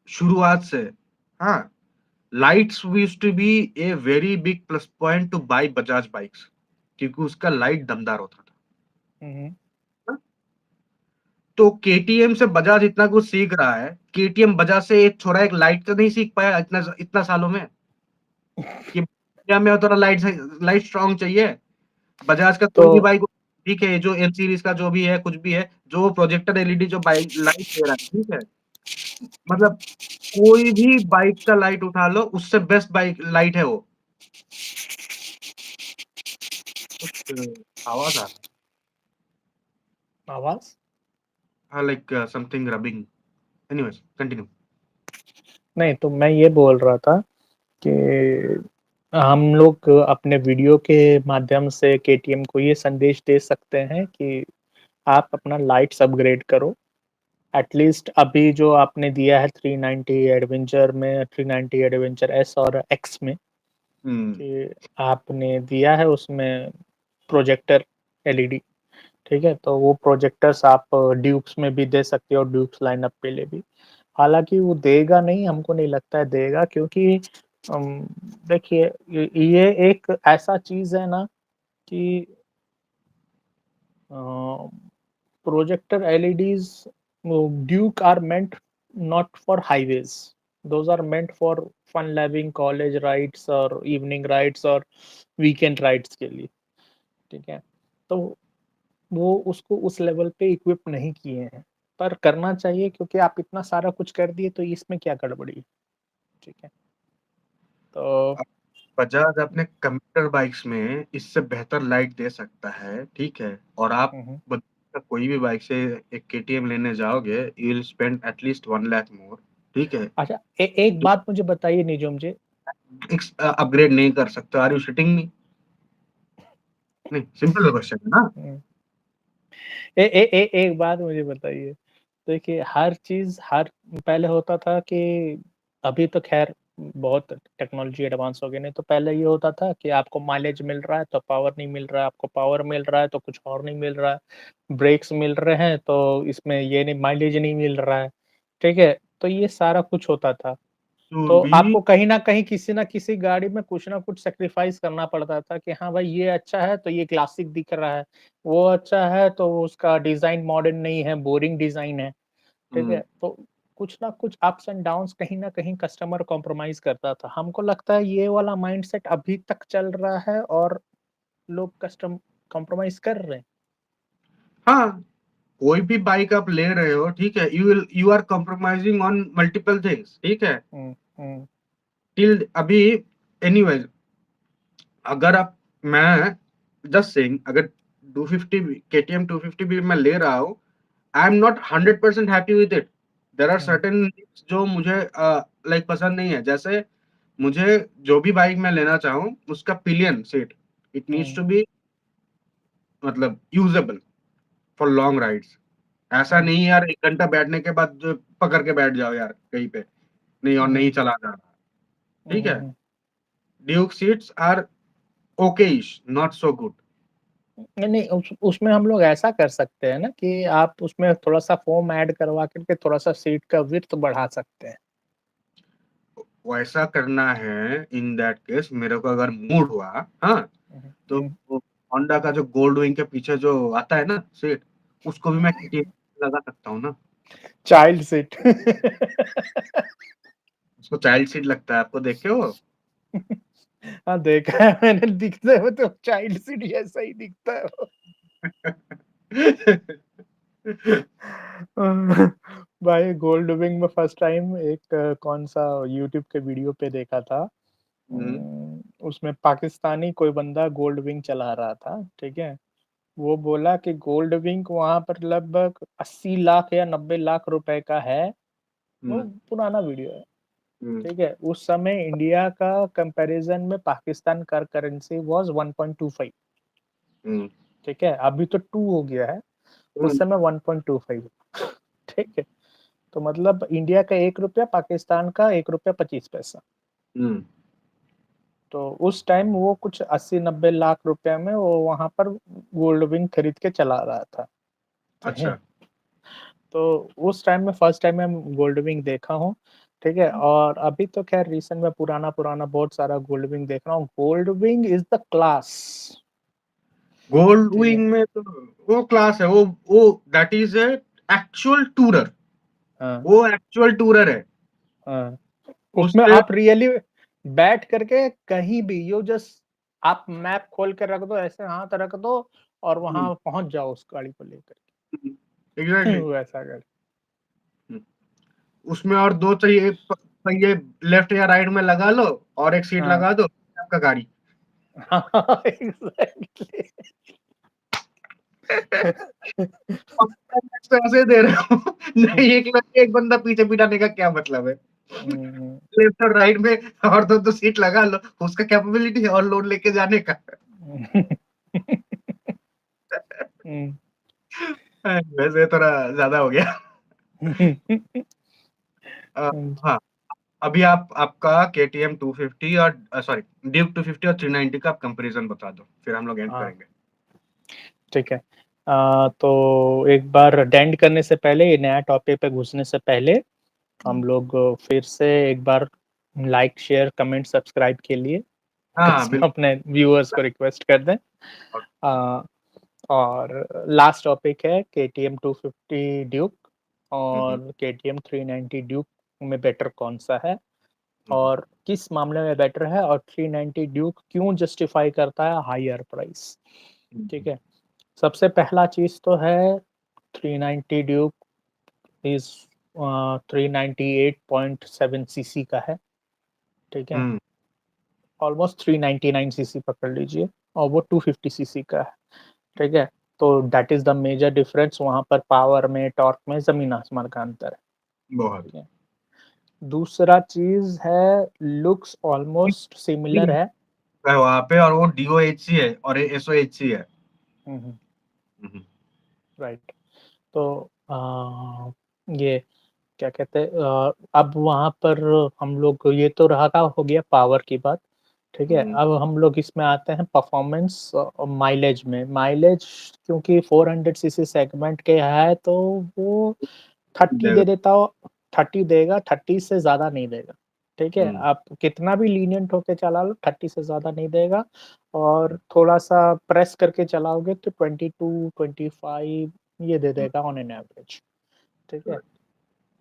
शुरुआत से हाँ, lights used to be a very big plus point to by Bajaj bikes क्योंकि उसका लाइट दमदार होता था। हुँ, हुँ। तो केटीएम से बजाज इतना कुछ सीख रहा है, केटीएम बजाज से एक छोरा एक लाइट तो नहीं सीख पाया इतना इतना सालों में, कि इंडिया में थोड़ा लाइट स्ट्रॉन्ग चाहिए। बजाज का तो कोई भी बाइक ठीक है, जो एल सीरीज़ का जो भी है, कुछ भी है, जो प्रोजेक्टर एलईडी जो बाइक लाइट दे रहा है, ठीक है? मतलब कोई भी बाइक का लाइट उठा लो, उससे बेस्ट बाइक लाइट है वो। कुछ आवाज़ आ रहा है। आवाज़? हाँ, like something rubbing. Anyways continue. नहीं, तो मैं ये बोल रहा था कि हम लोग अपने वीडियो के माध्यम से केटीएम को ये संदेश दे सकते हैं कि आप अपना लाइट्स अपग्रेड करो। एटलीस्ट अभी जो आपने दिया है 390 एडवेंचर में, 390 एडवेंचर एस और एक्स में, हुँ, कि आपने दिया है उसमें प्रोजेक्टर एलईडी। ठीक है? तो वो प्रोजेक्टर्स आप ड्यूक्स में भी दे सकते हो, ड्यूक्स लाइनअप के लिए भी। हालाँकि वो देगा नहीं, हमको नहीं लगता है देगा, क्योंकि अम, देखिए ये एक ऐसा चीज़ है ना कि uh, projector LEDs Duke are meant not for highways, those are meant for fun loving college rides और इवनिंग राइड्स और वीकेंड राइड्स के लिए, ठीक है? तो वो उसको उस लेवल पे इक्विप नहीं किए हैं, पर करना चाहिए क्योंकि आप इतना सारा कुछ कर दिए तो इसमें क्या गड़बड़ी है, ठीक है? तो अब बजाज अपने कम्यूटर बाइक्स में इससे बेहतर लाइट दे सकता है, ठीक है? और आप हुँ, हुँ। कोई भी बाइक से एक केटीएम लेने जाओगे, you will spend at least 1 lakh more, ठीक है? अच्छा, एक तो बात मुझे बताइए निजोम जी। अपग्रेड नहीं कर सकते, आर यू शिटिंग मी? नहीं, सिंपल क्वेश्चन है ना। हुँ। ए ए ए एक बात मुझे बताइए, देखिए हर चीज़ हर पहले होता था कि अभी तो ख़ैर बहुत टेक्नोलॉजी एडवांस हो गई, नहीं तो पहले ये होता था कि आपको माइलेज मिल रहा है तो पावर नहीं मिल रहा है, आपको पावर मिल रहा है तो कुछ और नहीं मिल रहा है, ब्रेक्स मिल रहे हैं तो इसमें ये नहीं माइलेज नहीं मिल रहा है, ठीक है? तो ये सारा कुछ होता था। तो तो भी आपको कहीं न कहीं किसी न किसी गाड़ी में कुछ न कुछ सैक्रिफ़ाइस करना पड़ता था कि हाँ भाई ये अच्छा है तो ये क्लासिक दिख रहा है, वो अच्छा है तो उसका डिज़ाइन मॉडर्न नहीं है, बोरिंग डिज़ाइन है, ठीक है? हुँ। तो कुछ न कुछ अप्स एंड डाउन्स कहीं न कहीं कस्टमर कॉम्प्रोमाइज़ करता था। हमको लगता है ये वाला माइंडसेट अभी तक चल रहा है और लोग कस्टम कॉम्प्रोमाइज़ कर रहे हैं। हाँ, कोई भी बाइक आप ले रहे हो, ठीक है? You are compromising on multiple things, ठीक है? हुँ, हुँ, टिल अभी एनीवेज़ अगर आप मैं जस्ट सेइंग अगर 250 भी केटीएम 250 भी मैं ले रहा हूँ, I am not 100% happy with it. There are um, certain things जो मुझे लाइक पसंद नहीं है। जैसे मुझे जो भी बाइक मैं लेना चाहूँ, उसका pillion seat it needs um, to be मतलब यूजेबल फॉर लॉन्ग राइड्स। ऐसा हुँ, नहीं यार 1 घंटा बैठने के बाद जो पकड़ के बैठ जाओ यार कहीं पे, नहीं और नहीं हुँ, चला जा रहा, हुँ, ठीक हुँ, है? हुँ। Duke seats are okayish, not so good. नहीं, नहीं उसमें हम लोग ऐसा कर सकते हैं ना कि आप उसमें थोड़ा-सा फ़ोम ऐड करवा कर के थोड़ा-सा सीट का विड्थ बढ़ा सकते हैं। वैसा करना है इन दैट केस मेरे को अगर मूड हुआ, हाँ? हुँ, तो हुँ। वो होंडा का जो गोल्ड विंग के पीछे जो आता है ना सीट, उसको भी मैं केटीएम लगा सकता हूँ ना। Child seat. उसको चाइल्ड सीट लगता है, आपको देखे हो? हाँ, देखा है मैंने दिखते हुए तो चाइल्ड सीट जैसा ही दिखता है वो। भाई गोल्ड विंग में फर्स्ट टाइम एक कौन-सा यूट्यूब के वीडियो पे देखा था। हुँ, उसमें पाकिस्तानी कोई बंदा गोल्ड विंग चला रहा था, ठीक है? वो बोला कि गोल्ड विंग वहाँ पर लगभग 80 लाख या 90 लाख रुपए का है। वो हुँ, पुराना वीडियो है, हुँ, ठीक है? उस समय इंडिया का कंपैरिज़न में पाकिस्तान का करेंसी वाज़ 1.25, हुँ, ठीक है? अभी तो 2 हो गया है, हुँ, उस समय 1.25 ठीक है? तो मतलब इंडिया का ₹1 पाकिस्तान का ₹1.25। हुँ, तो उस टाइम वो कुछ 80-90 लाख रुपए में वो वहाँ पर गोल्ड विंग खरीद के चला रहा था, ठीक है? अच्छा। तो उस टाइम में फर्स्ट टाइम मैं गोल्ड विंग देखा हूँ, ठीक है? और अभी तो ख़ैर रिसेंट में पुराना-पुराना बहुत सारा गोल्ड विंग देख रहा हूँ। Gold wing is the class, gold ठीक है? विंग में तो वो क्लास है, वो that is a actual tourer, हाँ, वो एक्चुअल टूरर है। हाँ। उसमें उससे आप रियली बैठ करके कहीं भी यू जस्ट आप मैप खोल के रख दो, ऐसे हाथ रख दो और हुँ, वहाँ पहुँच जाओ उस गाड़ी को लेकर हुँ, के। एग्ज़ैक्टली। वैसा गाड़ी। हुँ, उसमें और 2 चाहिए पहिए लेफ्ट या राइट में लगा लो और एक सीट हाँ। लगा दो, आपका गाड़ी। हाँ, एग्ज़ैक्टली। तो ऐसे दे रहे हो नहीं एक बंदा पीछे बिठाने का क्या मतलब है? हुँ, हुँ। लेफ्ट और राइट में और 2-2 सीट लगा लो, उसका कैपेबिलिटी है और लोड लेके जाने का। हुँ। वैसे थोड़ा ज़्यादा हो गया। अ, हाँ, अभी आप आपका केटीएम 250 और सॉरी ड्यूक 250 और 390 का आप कंपैरिज़न बता दो, फिर हम लोग एंड हाँ, करेंगे। ठीक है। तो एक बार डेंड करने से पहले, ये नया टॉपिक पे घुसने से पहले, हम लोग फिर से एक बार लाइक, शेयर, कमेंट, सब्सक्राइब के लिए हाँ, कसम बिल्कुल। अपने व्यूअर्स को रिक्वेस्ट कर दें। अ, और लास्ट टॉपिक है केटीएम 250 ड्यूक हुँ, हुँ, और केटीएम 390 ड्यूक में बेटर कौन-सा है हुँ, हुँ, और किस मामले में बेटर है और 390 ड्यूक क्यों जस्टिफाई करता है हायर प्राइस, हुँ, ठीक हुँ, है? सबसे पहला चीज़ तो है 390 ड्यूक इज़ 398.7 सीसी का है, ठीक है? हुँ, ऑलमोस्ट 399 सीसी पकड़ लीजिए और वो 250 सीसी का है, ठीक है? तो that is the major difference, वहाँ पर पावर में, टॉर्क में ज़मीन-आसमान का अंतर है, बहुत। ठीक है? दूसरा चीज़ है लुक्स ऑलमोस्ट सिमिलर है। है वहाँ पे और वो डीओएचसी है और ये एसओएचसी है। हुँ, हुँ, हुँ, हुँ, राइट। तो ये क्या कहते हैं अब वहाँ पर हम लोग, ये तो रहा हो गया पावर की बात, ठीक है? हुँ, अब हम लोग इसमें आते हैं परफॉर्मेंस और माइलेज में। माइलेज क्योंकि 400 सीसी सेगमेंट के है तो वो 30 देगा। दे देता हो, 30 देगा, 30 से ज़्यादा नहीं देगा, ठीक है? हुँ, आप कितना भी लीनिएंट होके चला लो, 30 से ज़्यादा नहीं देगा और थोड़ा-सा प्रेस करके चलाओगे तो 22, 25 ये दे हुँ, देगा ऑन एन एवरेज, ठीक है?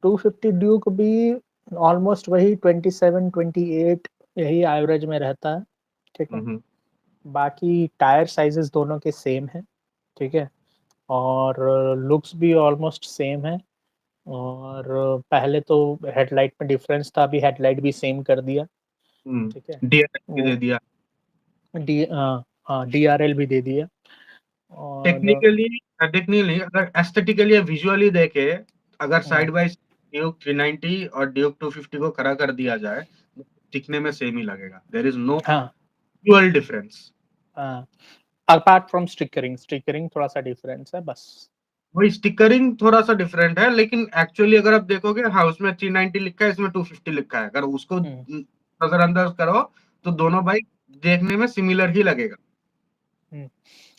250 ड्यूक भी ऑलमोस्ट वही 27-28 यही एवरेज में रहता है, ठीक हुँ, है? हुँ, बाकी टायर साइज़ेज़ दोनों के सेम हैं, ठीक है? और लुक्स भी ऑलमोस्ट सेम है और पहले तो हेडलाइट में डिफरेंस था, अभी हेडलाइट भी सेम कर दिया, हुँ, ठीक है? डीआरएल भी दे वो दिया। हाँ, डीआरएल भी दे दिया और टेक्निकली अगर एस्थेटिकली या विजुअली देखें, अगर हुँ, साइड बाय ड्यूक 390 और ड्यूक 250 को खड़ा कर दिया जाए, दिखने में सेम ही लगेगा। देयर इज़ नो हाँ, विजुअल डिफरेंस। हाँ, अपार्ट फ्रॉम स्टिकरिंग, स्टिकरिंग थोड़ा-सा डिफरेंस है बस। वही स्टिकरिंग थोड़ा-सा डिफरेंट है, लेकिन एक्चुअली अगर आप देखोगे हाँ, उसमें 390 लिखा है, इसमें 250 लिखा है। अगर उसको हुँ, नज़रअंदाज करो, तो दोनों बाइक देखने में सिमिलर ही लगेगा। हुँ।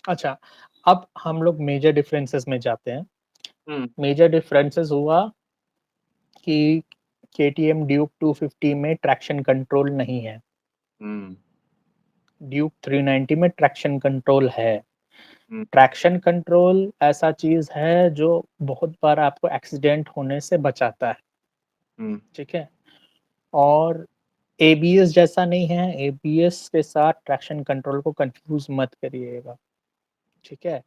अच्छा, अब हम लोग मेजर डिफरेंसेस में जाते हैं। हुँ, मेजर डिफरेंसेस हुआ कि केटीएम ड्यूक 250 में ट्रैक्शन कंट्रोल नहीं है, हुँ, ड्यूक 390 में ट्रैक्शन कंट्रोल है। हुँ, ट्रैक्शन कंट्रोल ऐसा चीज़ है जो बहुत बार आपको एक्सीडेंट होने से बचाता है, हुँ, ठीक है? और एबीएस जैसा नहीं है, एबीएस के साथ ट्रैक्शन कंट्रोल को कन्फ्यूज़ मत करिएगा, ठीक है?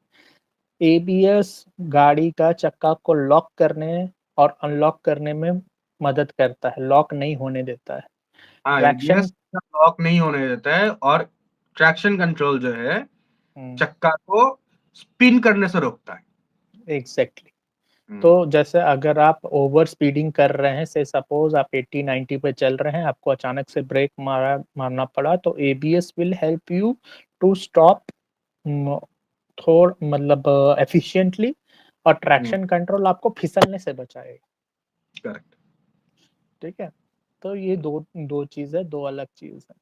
एबीएस गाड़ी का चक्का को लॉक करने और अनलॉक करने में मदद करता है, लॉक नहीं होने देता है। हाँ, ट्रैक्शन एबीएस लॉक नहीं होने देता है और ट्रैक्शन कंट्रोल जो है, हुँ, चक्का को स्पिन करने से रोकता है। एग्ज़ैक्टली। तो हुँ, जैसे अगर आप ओवर स्पीडिंग कर रहे हैं, से सपोज़ आप 80-90 पे चल रहे हैं, आपको अचानक से ब्रेक मारना पड़ा, तो ABS will help you to stop म थोड़ मतलब एफिशिएंटली और हुँ, ट्रैक्शन कंट्रोल आपको फिसलने से बचाएगा, करेक्ट। ठीक है? तो ये 2 चीज़ है, 2 अलग चीज़ है।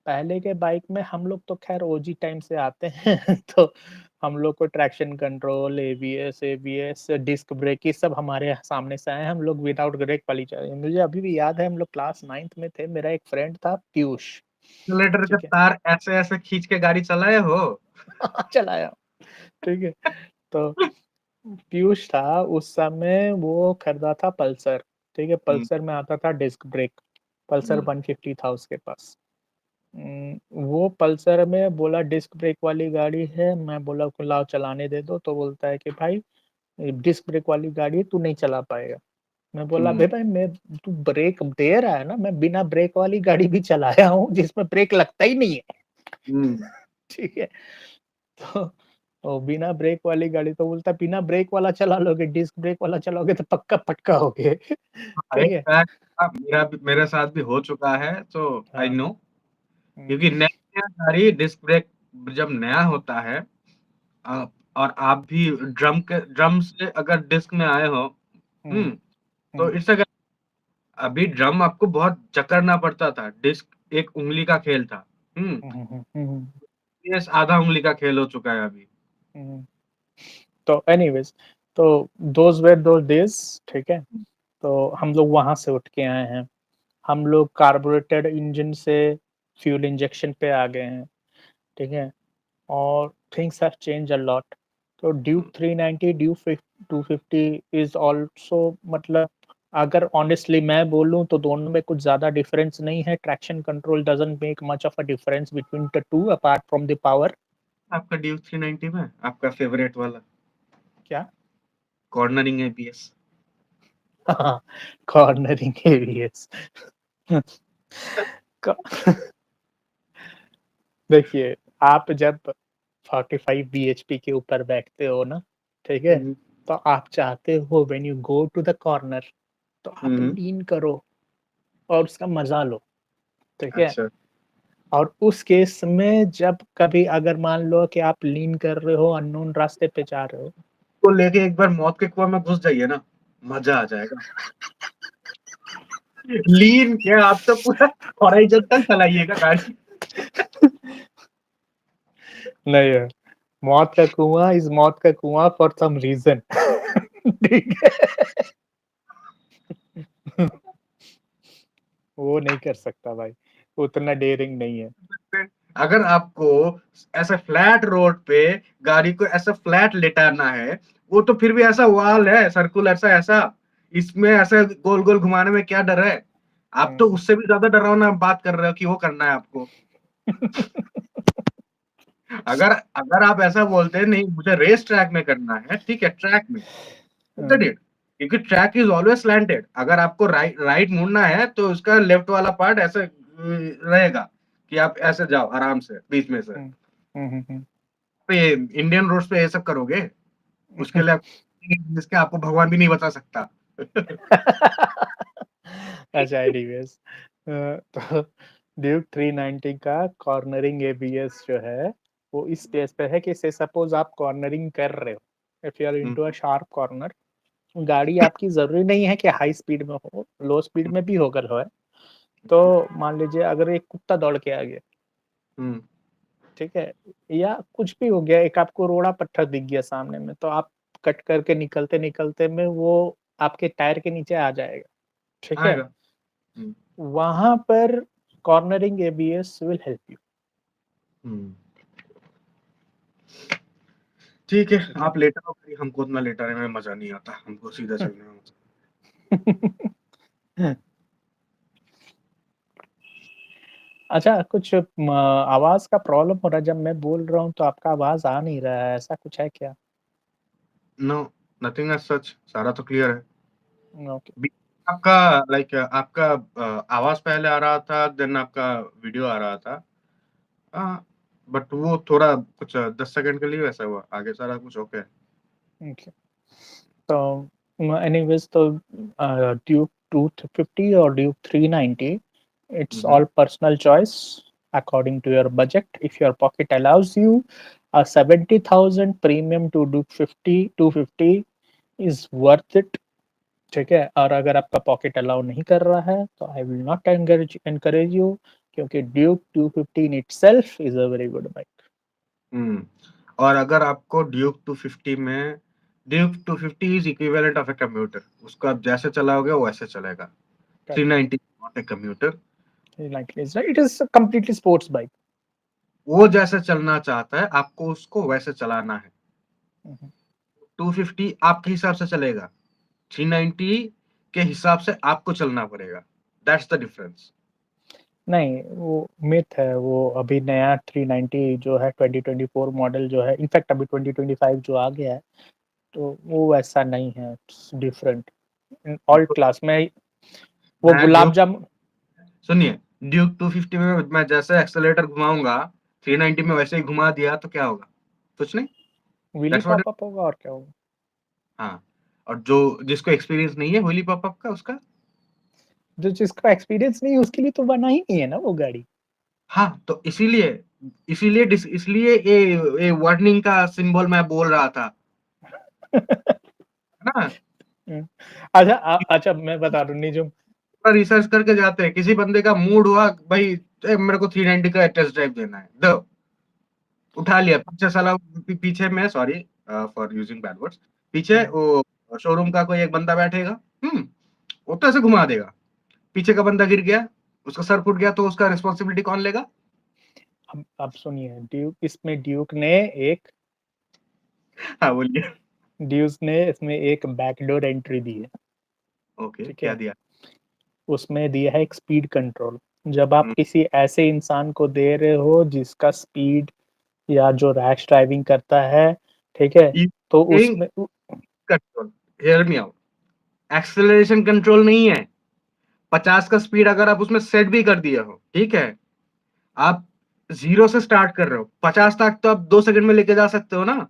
पहले के बाइक में हम लोग तो ख़ैर ओजी टाइम से आते हैं तो हम लोग को traction control, ABS, disc brake ये सब हमारे सामने से आए हैं। हम लोग विदाउट ब्रेक वाली चलाए। मुझे अभी भी याद है हम लोग क्लास 9th में थे, मेरा एक फ्रेंड था पीयूष, एक्सेलेरेटर का ठीक है? तार ऐसे-ऐसे खींच के गाड़ी चलाए हो? चलाया, ठीक है? तो पीयूष था, उस समय वो खरीदा था पल्सर, ठीक है? हुँ, पल्सर में आता था डिस्क ब्रेक, पल्सर हुँ, 150 था उसके पास। वो पल्सर में बोला डिस्क ब्रेक वाली गाड़ी है, मैं बोला को लाओ चलाने दे दो, तो बोलता है कि भाई डिस्क ब्रेक वाली गाड़ी है, तू नहीं चला पाएगा। मैं बोला हुँ, बे भाई मैं तू ब्रेक दे रहा है ना, मैं बिना ब्रेक वाली गाड़ी भी चलाया हूँ जिसमें ब्रेक लगता ही नहीं है, हुँ। ठीक है? तो बिना ब्रेक वाली गाड़ी तो बोलता है बिना ब्रेक वाला चला लोगे, डिस्क ब्रेक वाला चलाओगे तो पक्का पटका होगे, हाँ, ठीक एक है? फैक्ट मेरे साथ भी हो चुका है, तो आई हाँ, नो हुँ, क्योंकि नया-नया गाड़ी डिस्क ब्रेक जब नया होता है और आप भी ड्रम से अगर डिस्क में आए हो, हुँ, हुँ, तो हुँ, इट्स अ अभी ड्रम आपको बहुत जकड़ना पड़ता था, डिस्क एक उँगली का खेल था, हुँ, हुँ, हुँ, हुँ, हुँ, ये आधा उँगली का खेल हो चुका है अभी। हुँ। तो एनीवेज़, तो दोज़ वर दोज़ डेज़, ठीक है? तो हम लोग वहाँ से उठ के आए हैं। हम लोग कार्बोरेटेड इंजन से फ्यूल इंजेक्शन पे आ गए हैं, ठीक है? और things have changed a lot. तो ड्यूक 390, ड्यूक 250 इज़ ऑल्सो, मतलब अगर ऑनेस्टली मैं बोलूँ तो दोनों में कुछ ज़्यादा डिफरेंस नहीं है। Traction control doesn't make much of a difference between the 2 apart from the power. आपका ड्यूक 390 में आपका फेवरेट वाला क्या? Cornering ABS. Cornering ABS. क देखिए, आप जब 45 बीएचपी के ऊपर बैठते हो ना, ठीक है? हुँ, तो आप चाहते हो when you go to the corner तो आप हुँ, लीन करो और उसका मज़ा लो, ठीक है? अच्छा। और उस केस में जब कभी अगर मान लो कि आप लीन कर रहे हो, अननोन रास्ते पे जा रहे हो। को लेके एक बार मौत के कुआँ में घुस जाइए ना, मज़ा आ जाएगा। लीन क्या आप तो पूरा हॉरिज़ॉन्टल चलाइएगा गाड़ी। नहीं है, मौत का कुआँ इज़ मौत का कुआँ फॉर सम रीज़न। ठीक है? वो नहीं कर सकता भाई, उतना डेयरिंग नहीं है। अगर आपको ऐसे फ्लैट रोड पे गाड़ी को ऐसा फ्लैट लेटाना है, वो तो फिर भी ऐसा वॉल है सर्कुलर सा ऐसा, इसमें ऐसे गोल-गोल घुमाने में क्या डर है? आप तो हुँ। उससे भी ज़्यादा डरावना बात कर रहे हो कि वो करना है आपको। अगर अगर आप ऐसा बोलते हैं नहीं मुझे रेस ट्रैक में करना है, ठीक है ट्रैक में, हुँ, इट क्योंकि ट्रैक इज़ ऑलवेज़ स्लैंटेड अगर आपको राइट मुड़ना है तो उसका लेफ्ट वाला पार्ट ऐसे रहेगा कि आप ऐसे जाओ आराम से बीच में से। हुँ। हुँ, हुँ, हुँ। पे इंडियन रोड्स पे ये सब करोगे? उसके लिए जिसके आपको भगवान भी नहीं बचा सकता। अच्छा एनीवेज़, तो ड्यूक 390 का कॉर्नरिंग एबीएस जो है, वो इस बेस पे है कि से सपोज़ आप कॉर्नरिंग कर रहे हो, if you are um, into a sharp corner, गाड़ी आपकी ज़रूरी नहीं है कि हाई स्पीड में हो, लो स्पीड में भी होकर होए। तो मान लीजिए अगर एक कुत्ता दौड़ के आ गया, हुँ, ठीक है? या कुछ भी हो गया, एक आपको रोड़ा पत्थर दिख गया सामने में, तो आप कट करके निकलते-निकलते में वो आपके टायर के नीचे आ जाएगा, ठीक है? आएगा। हुँ, वहाँ पर cornering ABS will help you, हुँ। ठीक है, ठीक है? आप लेटा हो भाई, हमको उतना लेटाने में मज़ा नहीं आता, हमको सीधा चलने में मज़ा अच्छा, कुछ आवाज़ का प्रॉब्लम हो रहा है, जब मैं बोल रहा हूँ तो आपका आवाज़ आ नहीं रहा है, ऐसा कुछ है क्या? नो, नथिंग एज़ सच सारा तो क्लियर है। ओके, बी आपका लाइक आपका आवाज़ पहले आ रहा था, देन आपका वीडियो आ रहा था। हाँ, बट वो थोड़ा कुछ 10 सेकंड के लिए वैसा हुआ, आगे सारा कुछ ओके है। ओके। तो एनीवेज़, तो ड्यूक 250 और Duke 390, hmm, it's hmm. all personal choice according to your budget. If your pocket allows you a 70,000 premium to Duke 50 250 is worth it, ठीक है? और अगर आपका पॉकेट अलाउ नहीं कर रहा है तो I will not encourage encourage you, क्योंकि Duke 250 in itself is a very good bike. हुँ। और अगर आपको ड्यूक 250 में Duke 250 is equivalent of a commuter उसको आप जैसे चलाओगे वो वैसे चलेगा। Correct, 390 not a commuter like it is completely sports bike. वो जैसे चलना चाहता है आपको उसको वैसे चलाना है। हुँ, हुँ। 250 आपके हिसाब से चलेगा, 390 के हिसाब से आपको चलना पड़ेगा। That's the difference. नहीं, वो मिथ है, वो अभी नया 390 जो है 2024 मॉडल जो है, इनफैक्ट अभी 2025 जो आ गया है, तो वो वैसा नहीं है, it's different in all class में। वो मैं गुलाब ड्यूक जामुन सुनिए ड्यूक 250 में मैं जैसे एक्सेलरेटर घुमाऊँगा, 390 में वैसे ही घुमा दिया तो क्या होगा? कुछ नहीं। Wheelie that's what pop up होगा और क्या होगा? हाँ, और जो जिसको एक्सपीरियंस नहीं है व्हीली पॉप-अप का उसका जो जिसका एक्सपीरियंस नहीं है उसके लिए तो बना ही नहीं है ना वो गाड़ी। हाँ, तो इसलिए ये वार्निंग का सिंबल मैं बोल रहा था, है ना? हुँ। अच्छा, अच्छा मैं बता दूँ निजुम, पूरा रिसर्च करके जाते हैं, किसी बंदे का मूड हुआ भाई मेरे को 390 का टेस्ट ड्राइव देना है, दो, उठा लिया पीछे साला पीछे में sorry for using bad words. पीछे वो शोरूम का कोई एक बंदा बैठेगा, वो तो ऐसे घुमा देगा। पीछे का बंदा गिर गया, उसका सर फूट गया, तो उसका रिस्पॉन्सिबिलिटी कौन लेगा? अब सुनिए, ड्यूक ने एक हाँ, बोलिए। ड्यूस ने इसमें एक बैकडोर एंट्री दी है। ओके, ठीक क्या है, दिया? उसमें दिया है एक स्पीड कंट्रोल। जब आप हुँ, किसी ऐसे इंसान को दे रहे हो जिसका स्पीड या जो रैश ड्राइविंग करता है, ठीक है, ई तो सेइंग उसमें control, hear me out, acceleration control नहीं है। 50 का स्पीड अगर आप उसमें सेट भी कर दिए हो, ठीक है? आप 0 से स्टार्ट कर रहे हो, 50 तक तो आप 2 सेकंड में लेके जा सकते हो ना?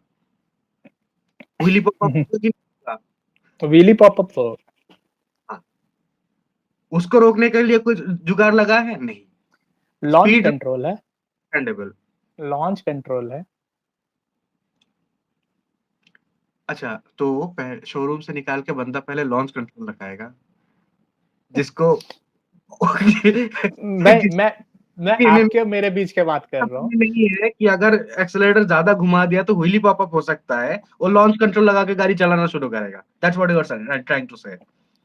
Wheelie pop up wheelie popup तो हाँ, उसको रोकने के लिए कुछ जुगाड़ लगा है? नहीं। लॉन्च स्पीड कंट्रोल है। डिपेंडेबल। लॉन्च कंट्रोल है। अच्छा, तो पह शोरूम से निकाल के बंदा पहले लॉन्च कंट्रोल लगाएगा, जिसको मैं जिस मैं मैं इन्हें आपके और मेरे बीच की बात कर रहा हूँ। नहीं है कि अगर एक्सेलरेटर ज़्यादा घुमा दिया तो व्हीली पॉप अप हो सकता है, वो लॉन्च कंट्रोल लगा के गाड़ी चलाना शुरू करेगा। That's what you are trying to say.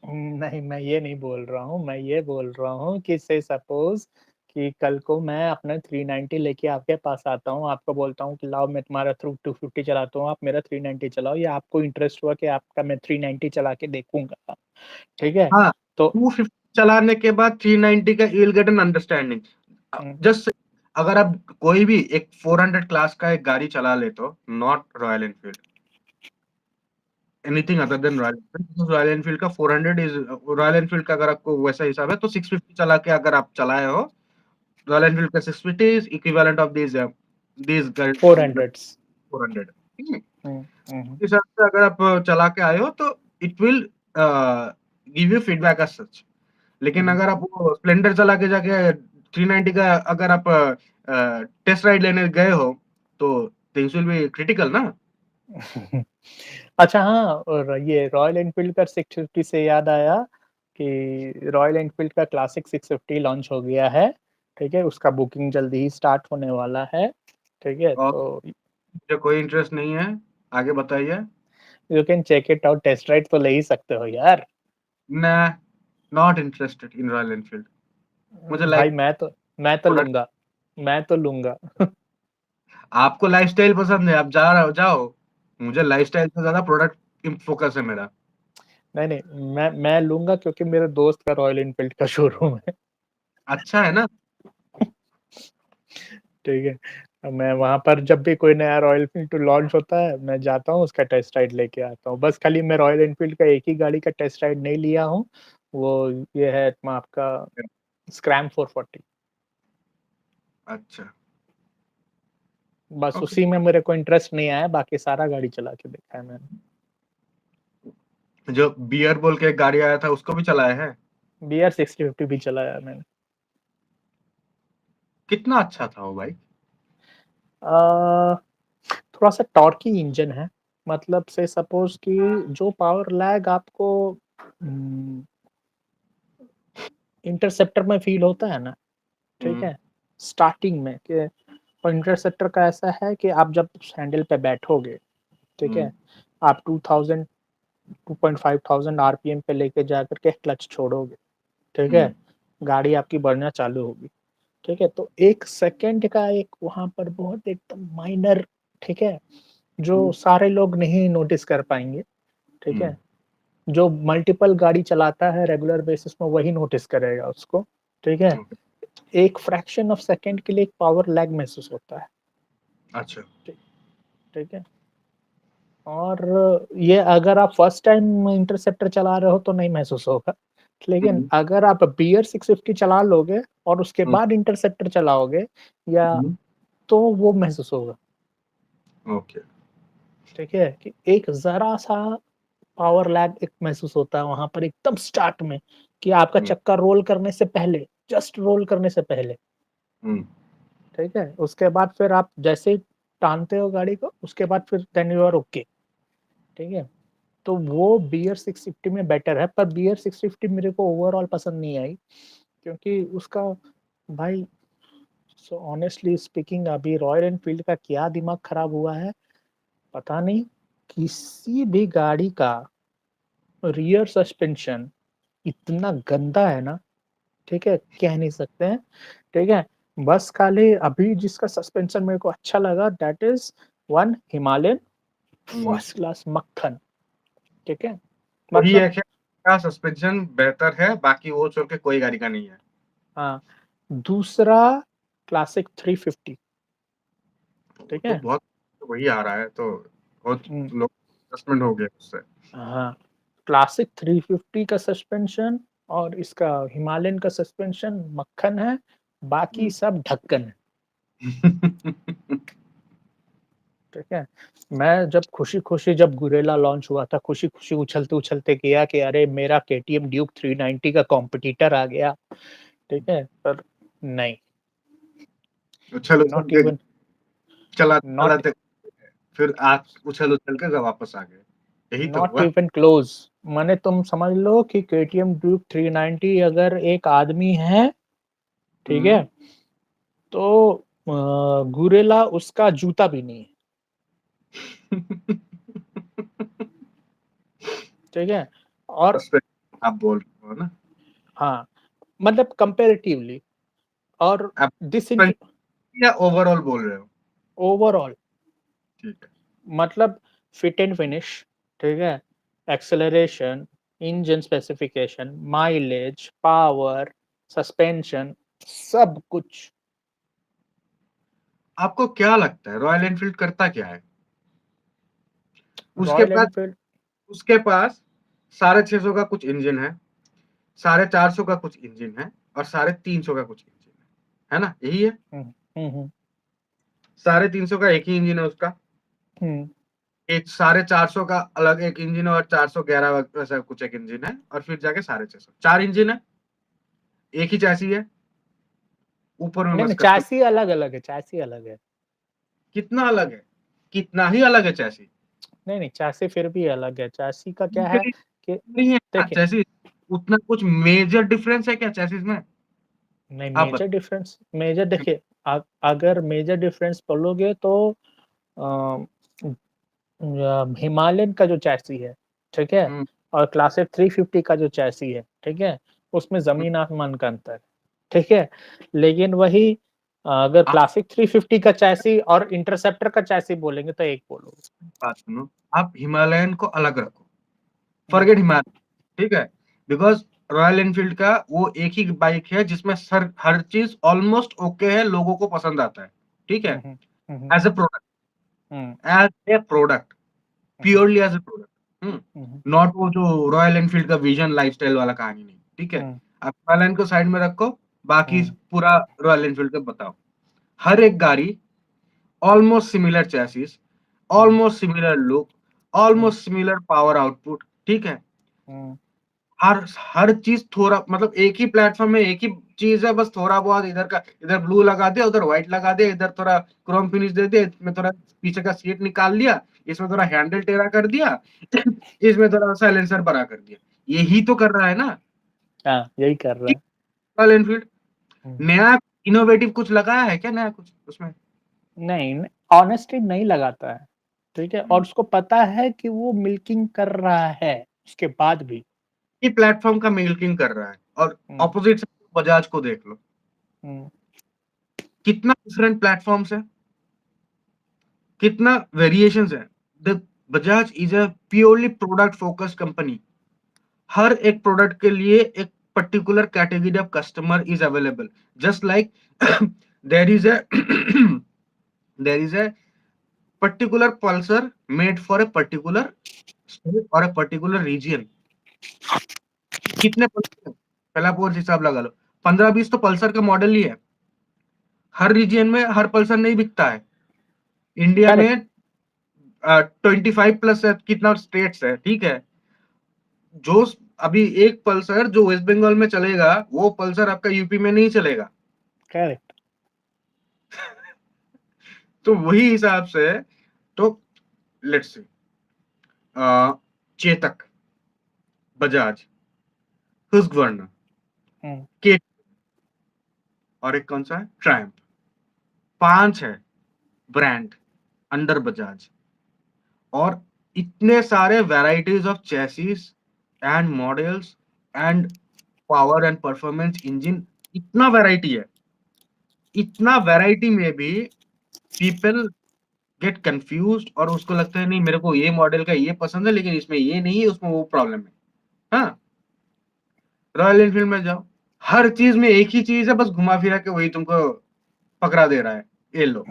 नहीं, मैं ये नहीं बोल रहा हूँ, मैं ये बोल रहा हूँ कि से सपोज़ कि कल को मैं अपना 390 लेके आपके पास आता हूँ, आपको बोलता हूँ कि लाओ मैं तुम्हारा थ्रू 250 चलाता हूँ, आप मेरा 390 चलाओ, या आपको इंटरेस्ट हुआ कि आपका मैं 390 चला के देखूँगा, ठीक है? हाँ, तो 250 चलाने के बाद 390 का you will get an understanding. Hmm, just अगर आप कोई भी एक 400 क्लास का एक गाड़ी चला लेते हो, not royal Enfield, anything other than royal Enfield, royal Enfield का 400 इज़ रॉयल एनफील्ड का अगर आपको वैसा हिसाब है तो 650 चला के अगर आप चलाए हो, रॉयल एनफील्ड का 650 is equivalent of these guys 400s 400। ठीक है? हुँ, हुँ, हुँ, हिसाब से अगर आप चला के आए हो तो it will give you feedback as such. लेकिन हुँ। अगर आप वो स्प्लेंडर चला के जाके 390 का अगर आप टेस्ट राइड लेने गए हो, तो थिंग्स विल बी क्रिटिकल ना? अच्छा हाँ, और ये रॉयल एनफील्ड का 650 से याद आया कि रॉयल एनफील्ड का क्लासिक 650 लॉन्च हो गया है, ठीक है? उसका बुकिंग जल्दी ही स्टार्ट होने वाला है, ठीक है? और तो मुझे कोई इंटरेस्ट नहीं है, आगे बताइए? You can check it out, test ride तो ले ही सकते हो यार। Nah, not interested in Royal Enfield. मुझे भाई लाइक मैं तो प्रोडक्ट लूँगा, मैं तो लूँगा। आपको लाइफ़स्टाइल पसंद है, आप जा रहे हो जाओ। मुझे लाइफ़स्टाइल से ज़्यादा प्रोडक्ट फोकस है मेरा। नहीं, नहीं, मैं लूँगा क्योंकि मेरे दोस्त का रॉयल एनफील्ड का शोरूम है। अच्छा है ना? ठीक है। मैं वहाँ पर जब भी कोई नया रॉयल एनफील्ड लॉन्च होता है, मैं जाता हूँ, उसका टेस्ट राइड लेके आता हूँ। बस खाली मैं रॉयल एनफील्ड का एक ही गाड़ी का टेस्ट राइड नहीं लिया हूँ, वो ये है आपका स्क्रैम 440। अच्छा, बस ओके। उसी में मेरे को इंटरेस्ट नहीं आया, बाकी सारा गाड़ी चला के देखा है मैंने। जो बियर बोल के एक गाड़ी आया था उसको भी चलाया है? बीआर 6050 भी चलाया है मैंने। कितना अच्छा था वो बाइक? अ, थोड़ा-सा टॉर्की इंजन है, मतलब से सपोज़ कि जो पावर लैग आपको उम, इंटरसेप्टर में फ़ील होता है ना, ठीक हुँ, है? स्टार्टिंग में कि और इंटरसेप्टर का ऐसा है कि आप जब उस हैंडल पे बैठोगे, ठीक हुँ, है? आप 2000 2500 आरपीएम पे लेके जाकर के क्लच छोड़ोगे, ठीक हुँ, है? गाड़ी आपकी बढ़ना चालू होगी, ठीक है? तो 1 सेकंड का एक वहाँ पर बहुत एकदम माइनर, ठीक है? जो हुँ, सारे लोग नहीं नोटिस कर पाएँगे, ठीक हुँ, है? जो मल्टीपल गाड़ी चलाता है रेगुलर बेसिस में वही नोटिस करेगा उसको, ठीक है? ओके, एक फ्रैक्शन ऑफ सेकंड के लिए एक पावर लैग महसूस होता है, अच्छा। ठीक ठीक है? और ये अगर आप फर्स्ट टाइम इंटरसेप्टर चला रहे हो तो नहीं महसूस होगा। लेकिन हुँ, अगर आप बियर 650 चला लोगे और उसके हुँ, बाद इंटरसेप्टर चलाओगे या हुँ, तो वो महसूस होगा, ओके, ठीक है? कि एक ज़रा-सा पावर लैग एक महसूस होता है वहाँ पर एकदम स्टार्ट में कि आपका हुँ, चक्का रोल करने से पहले, जस्ट रोल करने से पहले, हुँ, ठीक है? उसके बाद फिर आप जैसे ही टानते हो गाड़ी को, उसके बाद फिर देन यू आर ओके, ठीक है? तो वो बीयर 650 में बेटर है, पर बीयर 650 मेरे को ओवरऑल पसंद नहीं आई क्योंकि उसका भाई ऑनेस्टली स्पीकिंग अभी रॉयल एनफील्ड का क्या दिमाग खराब हुआ है, पता नहीं। किसी भी गाड़ी का रियर सस्पेंशन इतना गंदा है ना, ठीक है, कह नहीं सकते हैं, ठीक है। बस खाली अभी जिसका सस्पेंशन मेरे को अच्छा लगा that is one Himalayan hmm, first class मक्खन, ठीक है। वही मतलब है क्या सस्पेंशन बेहतर है, बाकी वो छोड़ के कोई गाड़ी का नहीं है। हाँ, दूसरा क्लासिक 350, वो ठीक तो है। बहुत वही आ रहा है तो बहुत हुँ, लोग एडजस्टमेंट हो गए उससे। हाँ, क्लासिक 350 का सस्पेंशन और इसका हिमालयन का सस्पेंशन मक्खन है, बाकी हुँ। सब ढक्कन है, ठीक है। मैं जब खुशी-खुशी जब गुरेला लॉन्च हुआ था, खुशी-खुशी उछलते-उछलते गया कि अरे मेरा केटीएम ड्यूक 390 का कॉम्पिटिटर आ गया, ठीक है, पर नहीं, उछल-उछल नॉट के इवन नॉट चलाते-चलाते फिर आप उछल-उछल के वापस आ गए। यही तो नॉट हुआ। Even close. माने तुम समझ लो कि केटीएम ड्यूक 390 अगर एक आदमी है, ठीक हुँ। है, तो गुरेला उसका जूता भी नहीं है, ठीक है। और पर्सपेक्ट आप बोल रहे हो ना? हाँ, मतलब कंपैरेटिवली और आप डिसइंट या ओवरऑल बोल रहे हो? ओवरऑल ठीक है। मतलब फिट एंड फिनिश, ठीक है, acceleration, engine specification, mileage, power, suspension, सब कुछ। आपको क्या लगता है रॉयल एनफील्ड करता क्या है? उसके रॉयल पास एनफील्ड उसके पास 650 का कुछ इंजन है, 450 का कुछ इंजन है और 350 का कुछ इंजन है ना? यही है? हुँ, हुँ, हुँ, 350 का एक ही इंजन है उसका, हुँ, एक 450 का अलग एक इंजन है और 411 वैसा कुछ एक इंजन है और फिर जाके 650 4 इंजन है, एक ही चैसी है, ऊपर में बस नहीं-नहीं कस्टम चैसी अलग-अलग है, चैसी अलग है। कितना अलग है? कितना ही अलग है चैसी। नहीं-नहीं चैसी फिर भी अलग है, चैसी का क्या है मेजरली कि नहीं है क्या देखिए चैसिस? उतना कुछ मेजर डिफरेंस है क्या चैसिस में? नहीं आप मेजर बताइए। डिफरेंस मेजर देखिए अगर मेजर डिफरेंस बोलोगे तो अ हिमालयन का जो चैसी है, ठीक है? हुँ, और क्लासिक 350 का जो चैसी है, ठीक है? उसमें हुँ। ज़मीन-आसमान का अंतर है, ठीक है? लेकिन वही अगर आप क्लासिक 350 का चैसी और इंटरसेप्टर का चैसी बोलेंगे तो एक बोलोगे। बात सुनो, आप हिमालयन को अलग रखो, हुँ, फॉरगेट हिमालयन, ठीक है? बिकॉज़ रॉयल एनफील्ड का वो एक ही बाइक है जिसमें सर हर चीज़ ऑलमोस्ट ओके है, लोगों को पसंद आता है, ठीक है? हुँ, हुँ, हुँ, हुँ, एज़ अ प्रोडक्ट हुँ, एज़ ए प्रोडक्ट, हुँ, हुँ, प्योरली एज़ अ प्रोडक्ट, हुँ? हुँ, नॉट वो जो रॉयल एनफील्ड का विज़न लाइफ़स्टाइल वाला कहानी नहीं, ठीक है? हुँ, आप हिमालयन को साइड में रखो, बाकी हुँ, पूरा रॉयल एनफील्ड का बताओ। हर एक गाड़ी almost similar chassis, हुँ, almost similar look, हुँ, almost similar power output, ठीक है? हुँ, हर हर चीज़ थोड़ा मतलब एक ही प्लेटफ़ॉर्म में एक ही चीज़ है, बस थोड़ा बहुत इधर का इधर ब्लू लगा दिया, उधर व्हाइट लगा दिया, इधर थोड़ा क्रोम फिनिश दे दिया, इसमें थोड़ा पीछे का सीट निकाल लिया, इसमें थोड़ा हैंडल टेढ़ा कर दिया, इसमें थोड़ा साइलेंसर बड़ा कर दिया। यही तो कर रहा है ना, हाँ, यही कर रहा ठीक है। Royal Enfield. हुँ, नया इनोवेटिव कुछ लगाया है क्या नया कुछ उसमें? नहीं, ऑनेस्टली नहीं लगाता है, ठीक है? और हुँ। उसको पता है कि वो मिल्किंग कर रहा है, उसके बाद भी। ही प्लेटफ़ॉर्म का मिल्किंग कर रहा है और हुँ, अपोज़िट साइड बजाज को देख लो। हुँ, कितना डिफरेंट प्लेटफ़ॉर्म्स है, कितना वेरिएशंस है। The Bajaj is a purely product focused company. हर एक प्रोडक्ट के लिए एक particular category of customer is available. Just like there is a there is a particular Pulsar made for a particular state और a particular region. कितने Pulsar हैं? पहले आप वो हिसाब लगा लो। 15-20 तो पल्सर का मॉडल ही है। हर रीजन में हर पल्सर नहीं बिकता है। इंडिया करेक्ट, में 25 प्लस कितना स्टेट्स है, ठीक है? जो अभी एक पल्सर जो वेस्ट बंगाल में चलेगा, वो पल्सर आपका यूपी में नहीं चलेगा। करेक्ट। तो वही हिसाब से तो लेट्स सी चेतक, बजाज, हुस्qvarna, हुँ, के और एक कौन सा है? ट्रायम्फ। 5 है ब्रांड अंडर बजाज और इतने सारे varieties of chassis and models and power and performance engine, इतना वैरायटी है, इतना वैरायटी में भी पीपल गेट कंफ्यूज्ड और उसको लगता है नहीं मेरे को ये मॉडल का ये पसंद है लेकिन इसमें ये नहीं है, उसमें वो प्रॉब्लम है। हाँ, रॉयल एनफील्ड में जाओ, हर चीज में एक ही चीज है, बस घुमा फिरा के वही तुमको पकड़ा दे रहा है, ये लो,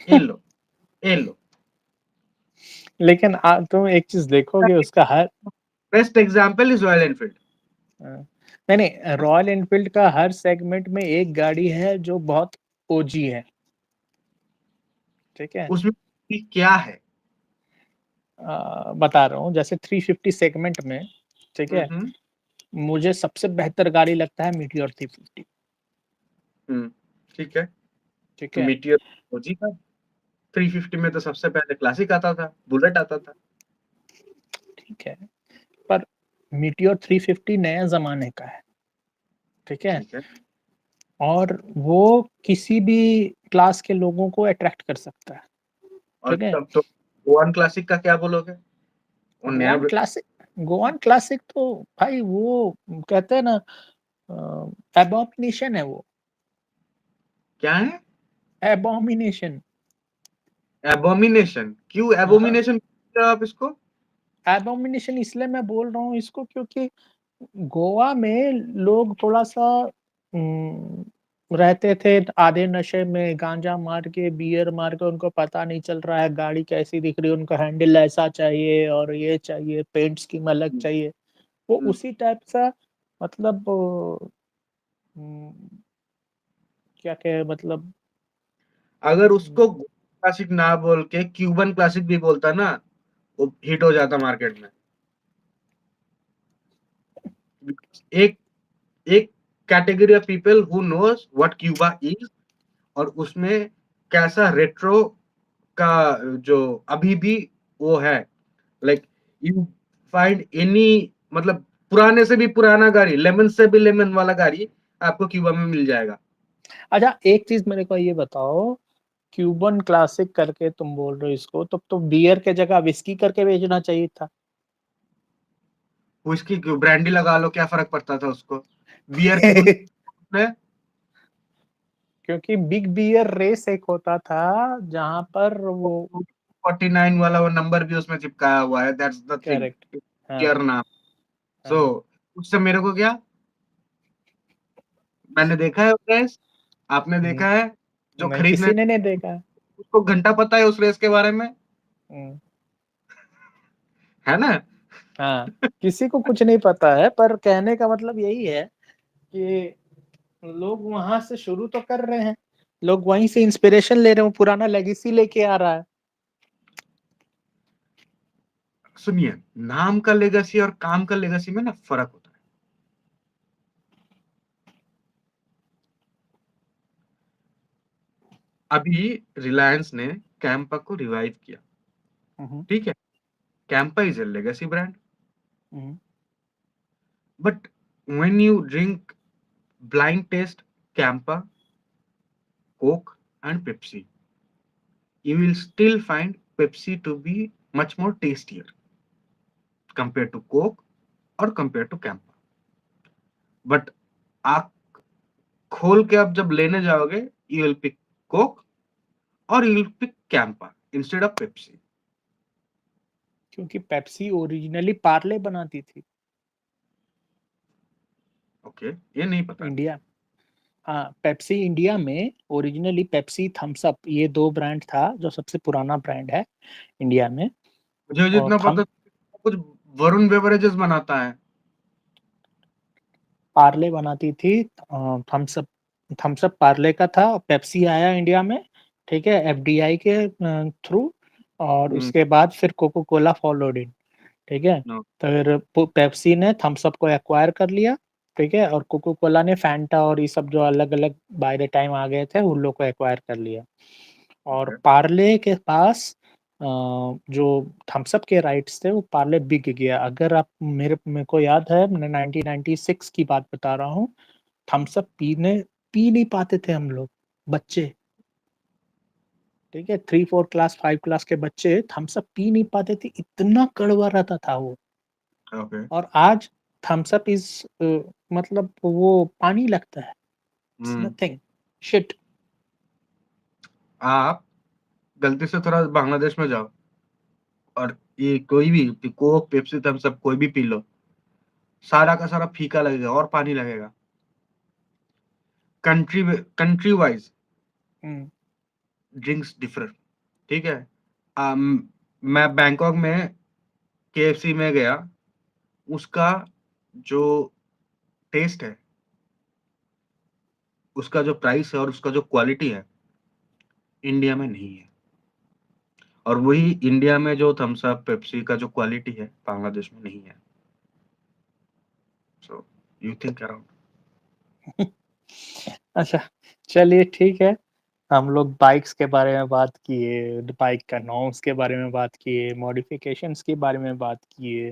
ये लो, ये लो। लेकिन तुम एक चीज देखोगे उसका her best example is royal Enfield. नहीं नहीं, रॉयल एनफील्ड का हर सेगमेंट में एक गाड़ी है जो बहुत ओजी है, ठीक है। उसमें क्या है? बता रहा हूँ, जैसे 350 सेगमेंट में, ठीक है, हम्म मुझे सबसे बेहतर गाड़ी लगता है मीटियोर 350, ठीक है। ठीक तो है। मीटियर ओजी का 350 में तो सबसे पहले क्लासिक आता था, बुलेट आता था। ठीक है, पर मीटियोर 350 नया जमाने का है, ठीक है, ठीक है। और वो किसी भी क्लास के लोगों को अट्रैक्ट कर सकता है, और ठीक है। तब तो गोवान क्लासिक का क्या बोलोगे? वो नया गोवान क्लासिक, गोवान क्लासिक तो भाई वो कहते हैं ना, एबॉमिनेशन है वो, क्या है? एबॉमिनेशन। एबोमिनेशन? क्यों हाँ, एबोमिनेशन आप इसको? एबॉमिनेशन इसलिए मैं बोल रहा हूँ इसको क्योंकि गोवा में लोग थोड़ा सा रहते थे आधे नशे में, गांजा मार के बियर मार के, उनको पता नहीं चल रहा है गाड़ी कैसी दिख रही है, उनको हैंडल ऐसा चाहिए और ये चाहिए, पेंट स्कीम अलग हम्म, चाहिए, वो हम्म। उसी टाइप सा, मतलब हम्म, क्या कहे मतलब। अगर उसको क्लासिक ना बोल के क्यूबन क्लासिक भी बोलता ना, वो हिट हो जाता मार्केट में। एक एक category of people who knows what Cuba is, और उसमें कैसा रेट्रो का जो अभी भी वो है, लाइक यू फाइंड एनी, मतलब पुराने से भी पुराना गाड़ी, लेमन से भी लेमन वाला गाड़ी आपको क्यूबा में मिल जाएगा। अच्छा एक चीज मेरे को ये बताओ, क्यूबन क्लासिक करके तुम बोल रहे हो इसको, तो बियर के जगह विस्की करके बेचना चाहिए था। उसकी ब्रांडी लगा लो, क्या फर्क पड़ता था उसको? बियर क्यों ने? क्योंकि बिग बियर रेस एक होता था जहां पर वो, 49 वाला वो नंबर भी उसमें चिपकाया हुआ है, दैट्स द थिंग, करेक्ट, हाँ, बियर नाम। सो हाँ, उससे मेरे को क्या, मैंने देखा है रेस, आपने हम्म, देखा है, जो नहीं खरीदने किसी ने नहीं देखा। उसको घंटा पता है उस रेस के बारे में, हम्म, है ना? हाँ, किसी को कुछ नहीं पता है, पर कहने का मतलब यही है कि लोग वहां से शुरू तो कर रहे हैं, लोग वहीं से इंस्पिरेशन ले रहे हो, पुराना लेगेसी लेके आ रहा है। सुनिए, नाम का लेगेसी और काम का लेगेसी में ना फर्क होता है। अभी रिलायंस ने कैंपा को रिवाइव किया, हम्म, ठीक है, Campa is a legacy brand, hmm, but when you drink blind taste Campa, Coke, and Pepsi, you will still find Pepsi to be much more tastier compared to Coke or compared to Campa. But आप खोल के आप जब लेने जाओगे, you will pick Coke or you will pick Campa instead of Pepsi. क्योंकि Pepsi originally Parle बनाती थी ओके, ये नहीं पता है मुझे। इंडिया। हाँ, पेप्सी इंडिया में ओरिजिनली पेप्सी थम्स अप ये दो ब्रांड था जो सबसे पुराना ब्रांड है इंडिया में। मुझे और जितना पता कुछ वरुण बेवरेजेस बनाता है। पार्ले बनाती थी, Thums Up, Thums Up Parle का था, पेप्सी आया इंडिया में, ठीक है, एफडीआई के थ्रू, और हम्म, उसके बाद फिर कोको कोला फॉलोड इन, ठीक है। नो, तो फिर पेप्सी ने थम्स अप को एक्वायर कर लिया, ठीक है, और कोको कोला ने फैंटा और ये सब जो अलग अलग बाय द टाइम आ गए थे उन लोग को एक्वायर कर लिया। और ओके, पार्ले के पास जो थम्स अप के राइट्स थे वो पार्ले बिक गया। अगर आप मेरे को याद है, मैं 1996 की बात बता रहा हूँ, थम्स अप पी नहीं पाते थे हम लोग, बच्चे, ठीक है? 3-4 क्लास, 5 क्लास के बच्चे थम्स अप पी नहीं पाते थे, इतना कड़वा रहता था वो। ओके। और आज थम्स अप इज़ मतलब वो पानी लगता है, इट्स हुँ। Nothing, shit. आप गलती से थोड़ा बांग्लादेश में जाओ और ये कोई भी कोक, पेप्सी, थम्स अप कोई भी पी लो, सारा का सारा फीका लगेगा और पानी लगेगा। कंट्री वाइज़ हुँ, ड्रिंक्स डिफर, ठीक है? मैं बैंकॉक में केएफसी में गया, उसका जो टेस्ट है, उसका जो प्राइस है और उसका जो क्वालिटी है, इंडिया में नहीं है। और वही इंडिया में जो थम्स अप, पेप्सी का जो क्वालिटी है, बांग्लादेश में नहीं है। So you think around. अच्छा, चलिए ठीक है। हम लोग बाइक्स के बारे में बात किए, बाइक का नॉर्म्स के बारे में बात किए, मॉडिफ़िकेशंस के बारे में बात किए।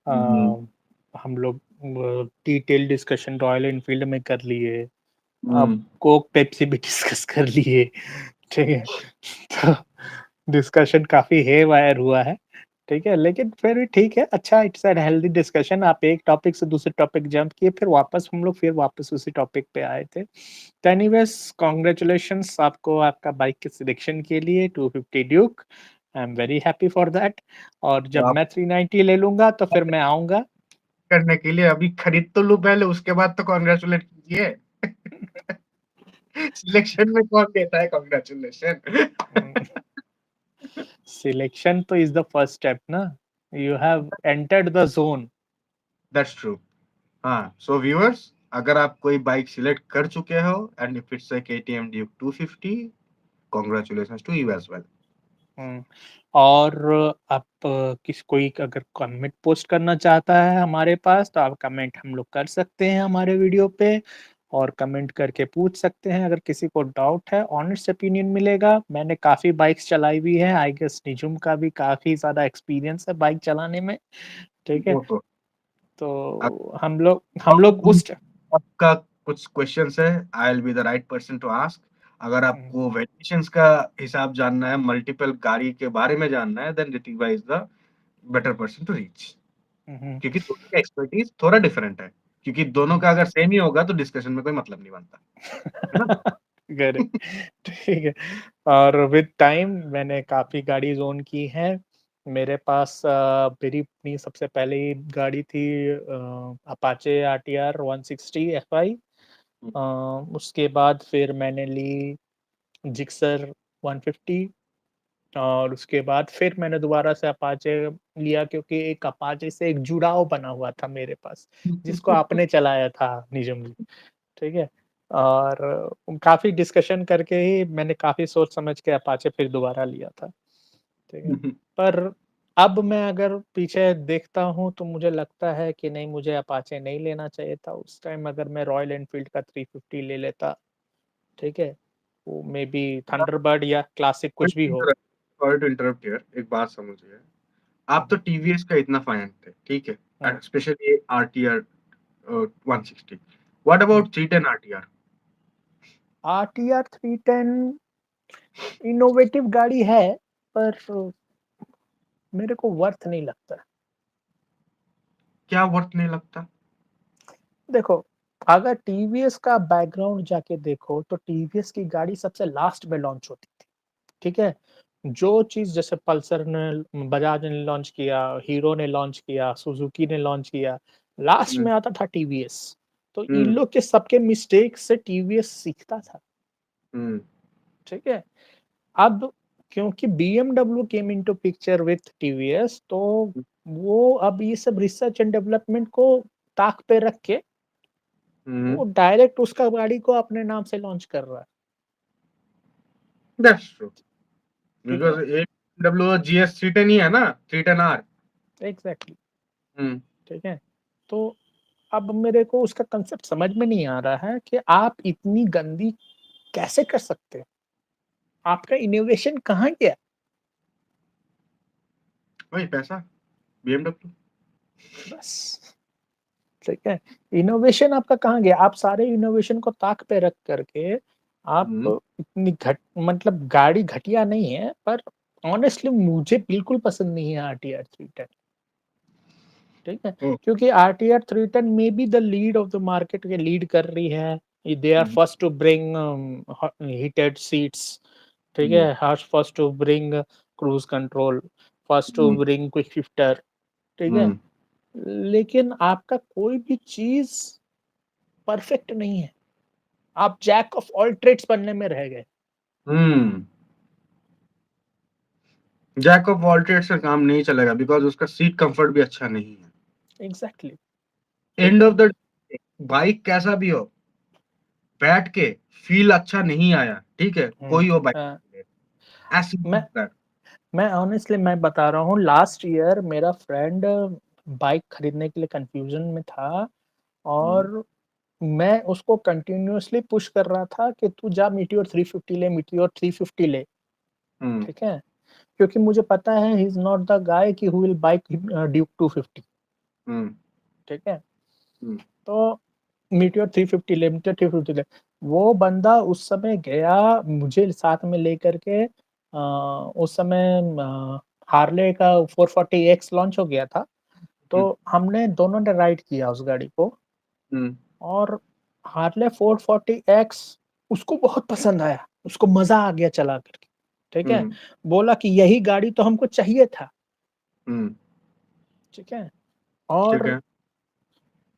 हुँ, हम लोग डिटेल डिस्कशन रॉयल एनफ़ील्ड में कर लिए। अब हुँ। कोक, पेप्सी भी डिस्कस कर लिए, ठीक है? तो डिस्कशन काफ़ी हेयरवायर हुआ है, ठीक है? लेकिन फिर भी ठीक है, अच्छा इट्स अ हेल्दी डिस्कशन। आप एक टॉपिक से दूसरे टॉपिक जंप किए, फिर वापस हम लोग फिर वापस उसी टॉपिक पे आए थे। तो एनीवेज़ कांग्रेचुलेशंस आपको आपका बाइक के सिलेक्शन के लिए 250 Duke. I am very happy for that. और तो जब आप मैं 390 ले लूँगा तो फिर मैं आऊँगा। करने के लिए अभी खरीद तो लूँ पहले, उसके बाद तो कांग्रेचुलेट कीजिए। सिलेक्शन में कौन देता है कांग्रेचुलेशन? हुँ, सिलेक्शन तो इज़ द फर्स्ट स्टेप ना। You have entered the zone. That's true. हाँ, सो व्यूअर्स, अगर आप कोई बाइक सिलेक्ट कर चुके हो and if it's a KTM Duke 250, congratulations to you as well. हुँ, और आप किस कोई अगर कमेंट पोस्ट करना चाहता है हमारे पास, तो आप कमेंट हम लोग कर सकते हैं हमारे वीडियो पे और कमेंट करके पूछ सकते हैं। अगर किसी को डाउट है, ऑनेस्ट ओपिनियन मिलेगा। मैंने काफ़ी बाइक्स चलाई हुई है, आई गेस निजुम का भी काफ़ी ज़्यादा एक्सपीरियंस है बाइक चलाने में, ठीक है? वो तो तो हम लोग अगर उस आपका कुछ क्वेश्चंस है, I will be the right person to ask. अगर हुँ, आपको वेरिएशंस का हिसाब जानना है, मल्टीपल गाड़ी के बारे में जानना है, देन ऋतिक भाई is the better person to reach. हुँ, हुँ, क्योंकि दोनों का एक्सपर्टीज़ थोड़ा डिफरेंट है। क्योंकि दोनों हुँ। का अगर सेम ही होगा तो डिस्कशन में कोई मतलब नहीं बनता, है ना? करेक्ट, ठीक है। और विद टाइम मैंने काफ़ी गाड़ीज़ ओन की हैं। मेरे पास मेरी अपनी सबसे पहली गाड़ी थी अपाचे आरटीआर 160 एफआई। हुँ, अ, उसके बाद फिर मैंने ली जिक्सर 150 और उसके बाद फिर मैंने दोबारा से अपाचे लिया क्योंकि एक अपाचे से एक जुड़ाव बना हुआ था मेरे पास, जिसको आपने चलाया था निजम जी। ठीक है? और काफ़ी डिस्कशन करके ही मैंने काफ़ी सोच समझ के अपाचे फिर दोबारा लिया था, ठीक है? पर अब मैं अगर पीछे देखता हूँ तो मुझे लगता है कि नहीं मुझे अपाचे नहीं लेना चाहिए था, उस टाइम अगर मैं रॉयल एनफील्ड का 350 ले लेता, ठीक है? वो मेबी थंडरबर्ड या क्लासिक कुछ भी हो। सॉरी टू इंटरप्ट हियर, एक बात समझिए। हुँ, आप तो हुँ, टीवीएस का इतना फैन थे, ठीक है? हुँ, स्पेशली आरटीआर 160। व्हाट हुँ। About 310 RTR? आरटीआर 310 इनोवेटिव गाड़ी है, पर मेरे को वर्थ नहीं लगता। क्या वर्थ नहीं लगता? देखो, अगर टीवीएस का बैकग्राउंड जाके देखो, तो टीवीएस की गाड़ी सबसे लास्ट में लॉन्च होती थी, ठीक है? जो चीज़ जैसे पल्सर ने बजाज ने लॉन्च किया, हीरो ने लॉन्च किया, सुजुकी ने लॉन्च किया, लास्ट हुँ, में आता था टीवीएस। तो इन हुँ, लोग के सबके मिस्टेक से टीवीएस सीखता था, हुँ, ठीक है? अब क्योंकि BMW came into picture with TVS तो वो अब ये सब रिसर्च एंड डेवलपमेंट को ताक पे रख के हुँ, वो डायरेक्ट उसका गाड़ी को अपने नाम से लॉन्च कर रहा है, दैट्स ट्रू। ठीक है? बिकॉज़ एडब्ल्यू जीएस 310 ही है ना, 310 आर। एग्ज़ैक्टली, हुँ, ठीक है? तो अब मेरे को उसका कांसेप्ट समझ में नहीं आ रहा है कि आप इतनी गंदी कैसे कर सकते हो? आपका इनोवेशन कहाँ गया? वही पैसा, बीएमडब्ल्यू। बस, ठीक है? इनोवेशन आपका कहाँ गया? आप सारे इनोवेशन को ताक पे रख कर के आप हुँ, इतनी मतलब गाड़ी घटिया नहीं है, पर ऑनेस्टली मुझे बिल्कुल पसंद नहीं है आरटीआर 310। ठीक है? ओह! क्योंकि RTR 310 may be the lead of the market, ये लीड कर रही है। दे आर हुँ, first to bring heated seats, ठीक हुँ, है? हर्ष first to bring cruise control, first to हुँ, ब्रिंग क्विक शिफ्टर, ठीक है? हुँ, लेकिन आपका कोई भी चीज़ परफेक्ट नहीं है। आप जैक ऑफ ऑल ट्रेड्स बनने में रह गए। हुँ। जैक ऑफ ऑल ट्रेड्स से काम नहीं चलेगा बिकॉज़ उसका सीट कम्फर्ट भी अच्छा नहीं है। एग्ज़ैक्टली, ठीक एंड है? ऑफ द डे बाइक कैसा भी हो, बैठ के फ़ील अच्छा नहीं आया, ठीक है? हुँ, कोई वो बाइक अ, ले एज़ सिंपल मैं एज़ दैट। मैं ऑनेस्टली मैं बता रहा हूँ, लास्ट ईयर मेरा फ्रेंड बाइक खरीदने के लिए कन्फ्यूज़न में था, हुँ, और मैं उसको कंटिन्यूअसली पुश कर रहा था कि तू जा मीटियोर 350 ले, मीटियोर 350 ले, हुँ, ठीक है? क्योंकि मुझे पता है he is not the guy कि हू विल बाय ड्यूक 250, हुँ, ठीक है? हुँ, तो मीटियोर 350 ले, मीटियोर 350 ले। वो बंदा उस समय गया मुझे साथ में लेकर के, उस समय हार्ले का 440 एक्स लॉन्च हो गया था। हुँ, तो हमने दोनों ने राइड किया उस गाड़ी को, हुँ, और हार्ले 440 एक्स उसको बहुत पसंद आया, उसको मज़ा आ गया चला करके, ठीक है? हुँ, बोला कि यही गाड़ी तो हमको चाहिए था, हुँ, ठीक है? ठीक और है।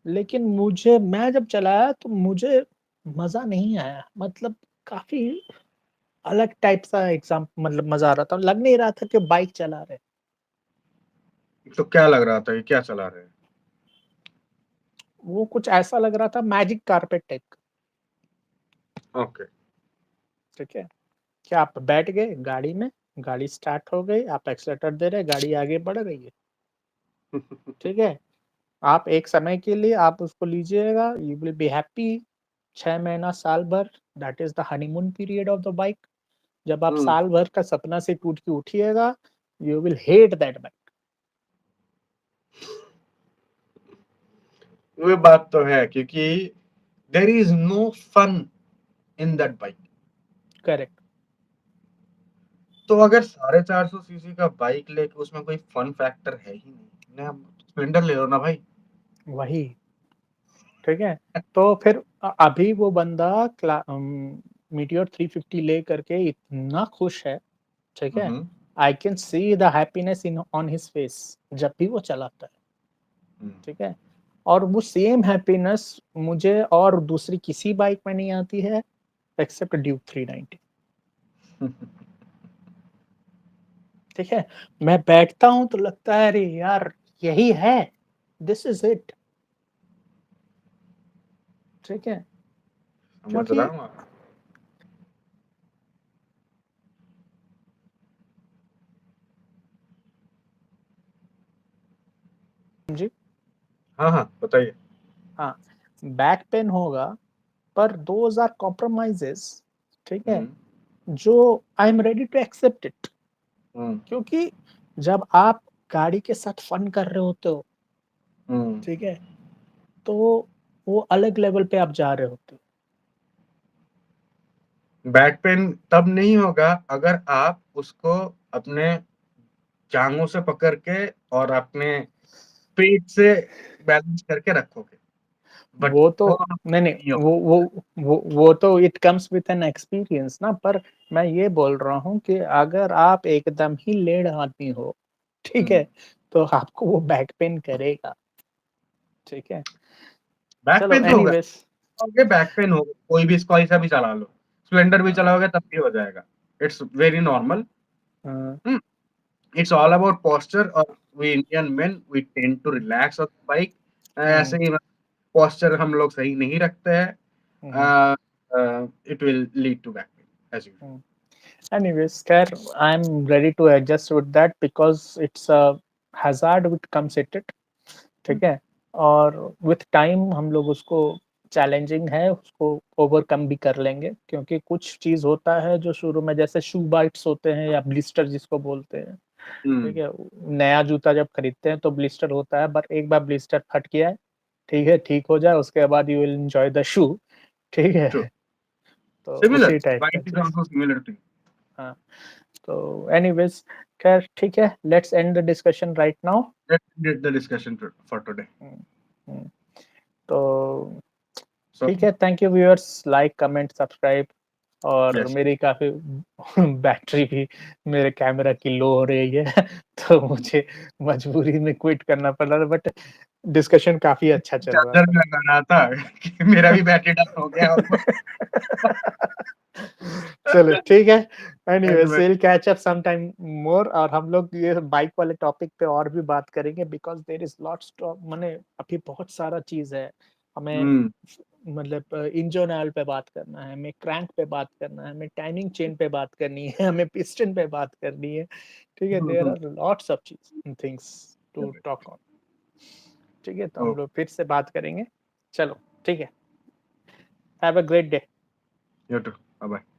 लेकिन मैं जब चलाया तो मुझे मज़ा नहीं आया, मतलब काफ़ी अलग टाइप सा मतलब मज़ा आ रहा था, लग नहीं रहा था कि बाइक चला रहे हैं। तो क्या लग रहा था, ये क्या चला रहे हैं? वो कुछ ऐसा लग रहा था मैजिक कारपेट टाइप का, ओके। ठीक है? कि आप बैठ गए गाड़ी में, गाड़ी स्टार्ट हो गई, आप एक्सेलेरेटर दे रहे हैं, गाड़ी आगे बढ़ रही है, ठीक है? आप एक समय के लिए आप उसको लीजिएगा, यू विल बी हैप्पी 6 महीना, साल भर, that is the honeymoon period of the bike. जब आप हुँ, साल भर का सपना से टूट के उठिएगा, you will hate that bike. ये बात तो है क्योंकि there is no fun in that bike. Correct, तो अगर 450 सीसी का बाइक लेके उसमें कोई फन फैक्टर है ही नहीं, ना स्प्लेंडर ले लो ना भाई। वही, ठीक है? तो फिर अभी वो बंदा मीटियोर 350 ले करके इतना खुश है, ठीक हुँ, है? हुँ, I can see the happiness in on his face जब भी वो चलाता है, हुँ। ठीक है? और वो सेम हैप्पीनेस मुझे और दूसरी किसी बाइक में नहीं आती है एक्सेप्ट ड्यूक 390, ठीक है? मैं बैठता हूँ तो लगता है अरे यार यही है, दिस इज़ इट, ठीक है? समझ क्योंकि रहा हूँ। जी, हाँ, हाँ, बताइए। हाँ, बैक पेन होगा पर दोज़ आर कॉम्प्रोमाइज़ेज़, ठीक हुँ, है? जो I am ready to accept it, हुँ, क्योंकि जब आप गाड़ी के साथ फन कर रहे होते हो, हुँ। ठीक है? तो वो अलग लेवल पे आप जा रहे होते हो। बैक पेन तब नहीं होगा अगर आप उसको अपने जाँघों से पकड़ के और अपने पेट से बैलेंस करके रखोगे, बट वो तो वो नहीं, नहीं, नहीं होगा। वो तो it comes with an experience ना, पर मैं ये बोल रहा हूँ कि अगर आप एकदम ही लेड़ आदमी हो, ठीक हुँ, है? तो आपको वो बैक पेन करेगा, ठीक है? बैक चलो पेन तो होगा, एनीवेज़, चलाओगे बैक पेन होगा, कोई भी कैसा भी चला लो, स्प्लेंडर भी हाँ, चलाओगे तब भी हो जाएगा। It's very normal. हाँ, हुँ, इट्स ऑल अबाउट पोस्चर और we Indian men we tend to relax on bike. हुँ, ऐसे ही पोस्चर हम लोग सही नहीं रखते हैं। हुँ, uh, it will lead to back pain as usual. हुँ। एनीवेज़ खैर I am ready to adjust with that because it's a hazard which comes with it, Mm, ठीक है? और विथ टाइम हम लोग उसको चैलेंजिंग है, उसको ओवरकम भी कर लेंगे, क्योंकि कुछ चीज़ होता है जो शुरू में जैसे शू बाइट्स होते हैं या ब्लिस्टर जिसको बोलते हैं, ठीक mm, है? नया जूता जब खरीदते हैं तो ब्लिस्टर होता है, बट एक बार ब्लिस्टर फट गया है, ठीक है? ठीक हो जाए उसके बाद you will enjoy the shoe, ठीक true. है? तो Similar. उसी टाइप का Bike is cheese. also similar thing. हाँ, तो एनीवेज़ खैर ठीक है, let's end the discussion right now. Let's end the discussion for today. हुँ, हुँ, तो So, ठीक है, thank you viewers, like, comment, subscribe. और yes. मेरी काफ़ी बैटरी भी मेरे कैमरा की लो हो रही है तो मुझे मजबूरी में क्विट करना पड़ रहा था, बट डिस्कशन काफ़ी अच्छा चल रहा चार्जर था। में लगा रहा था कि मेरा भी बैटरी डाउन हो गया ऑलमोस्ट। चलो ठीक है, anyways Anyway, will catch up some time more, और हम लोग ये बाइक वाले टॉपिक पे और भी बात करेंगे, because there is lots to माने अभी बहुत सारा चीज़ है। हमें hmm. मतलब इंजन ऑयल पे बात करना है, हमें क्रैंक पे बात करना है, हमें टाइमिंग चेन पे बात करनी है, हमें पिस्टन पे बात करनी है। ठीक है, there are lots of things to talk on. ठीक है, तो हम Oh, लोग फिर से बात करेंगे। चलो, ठीक है। Have a great day. you too. Bye bye.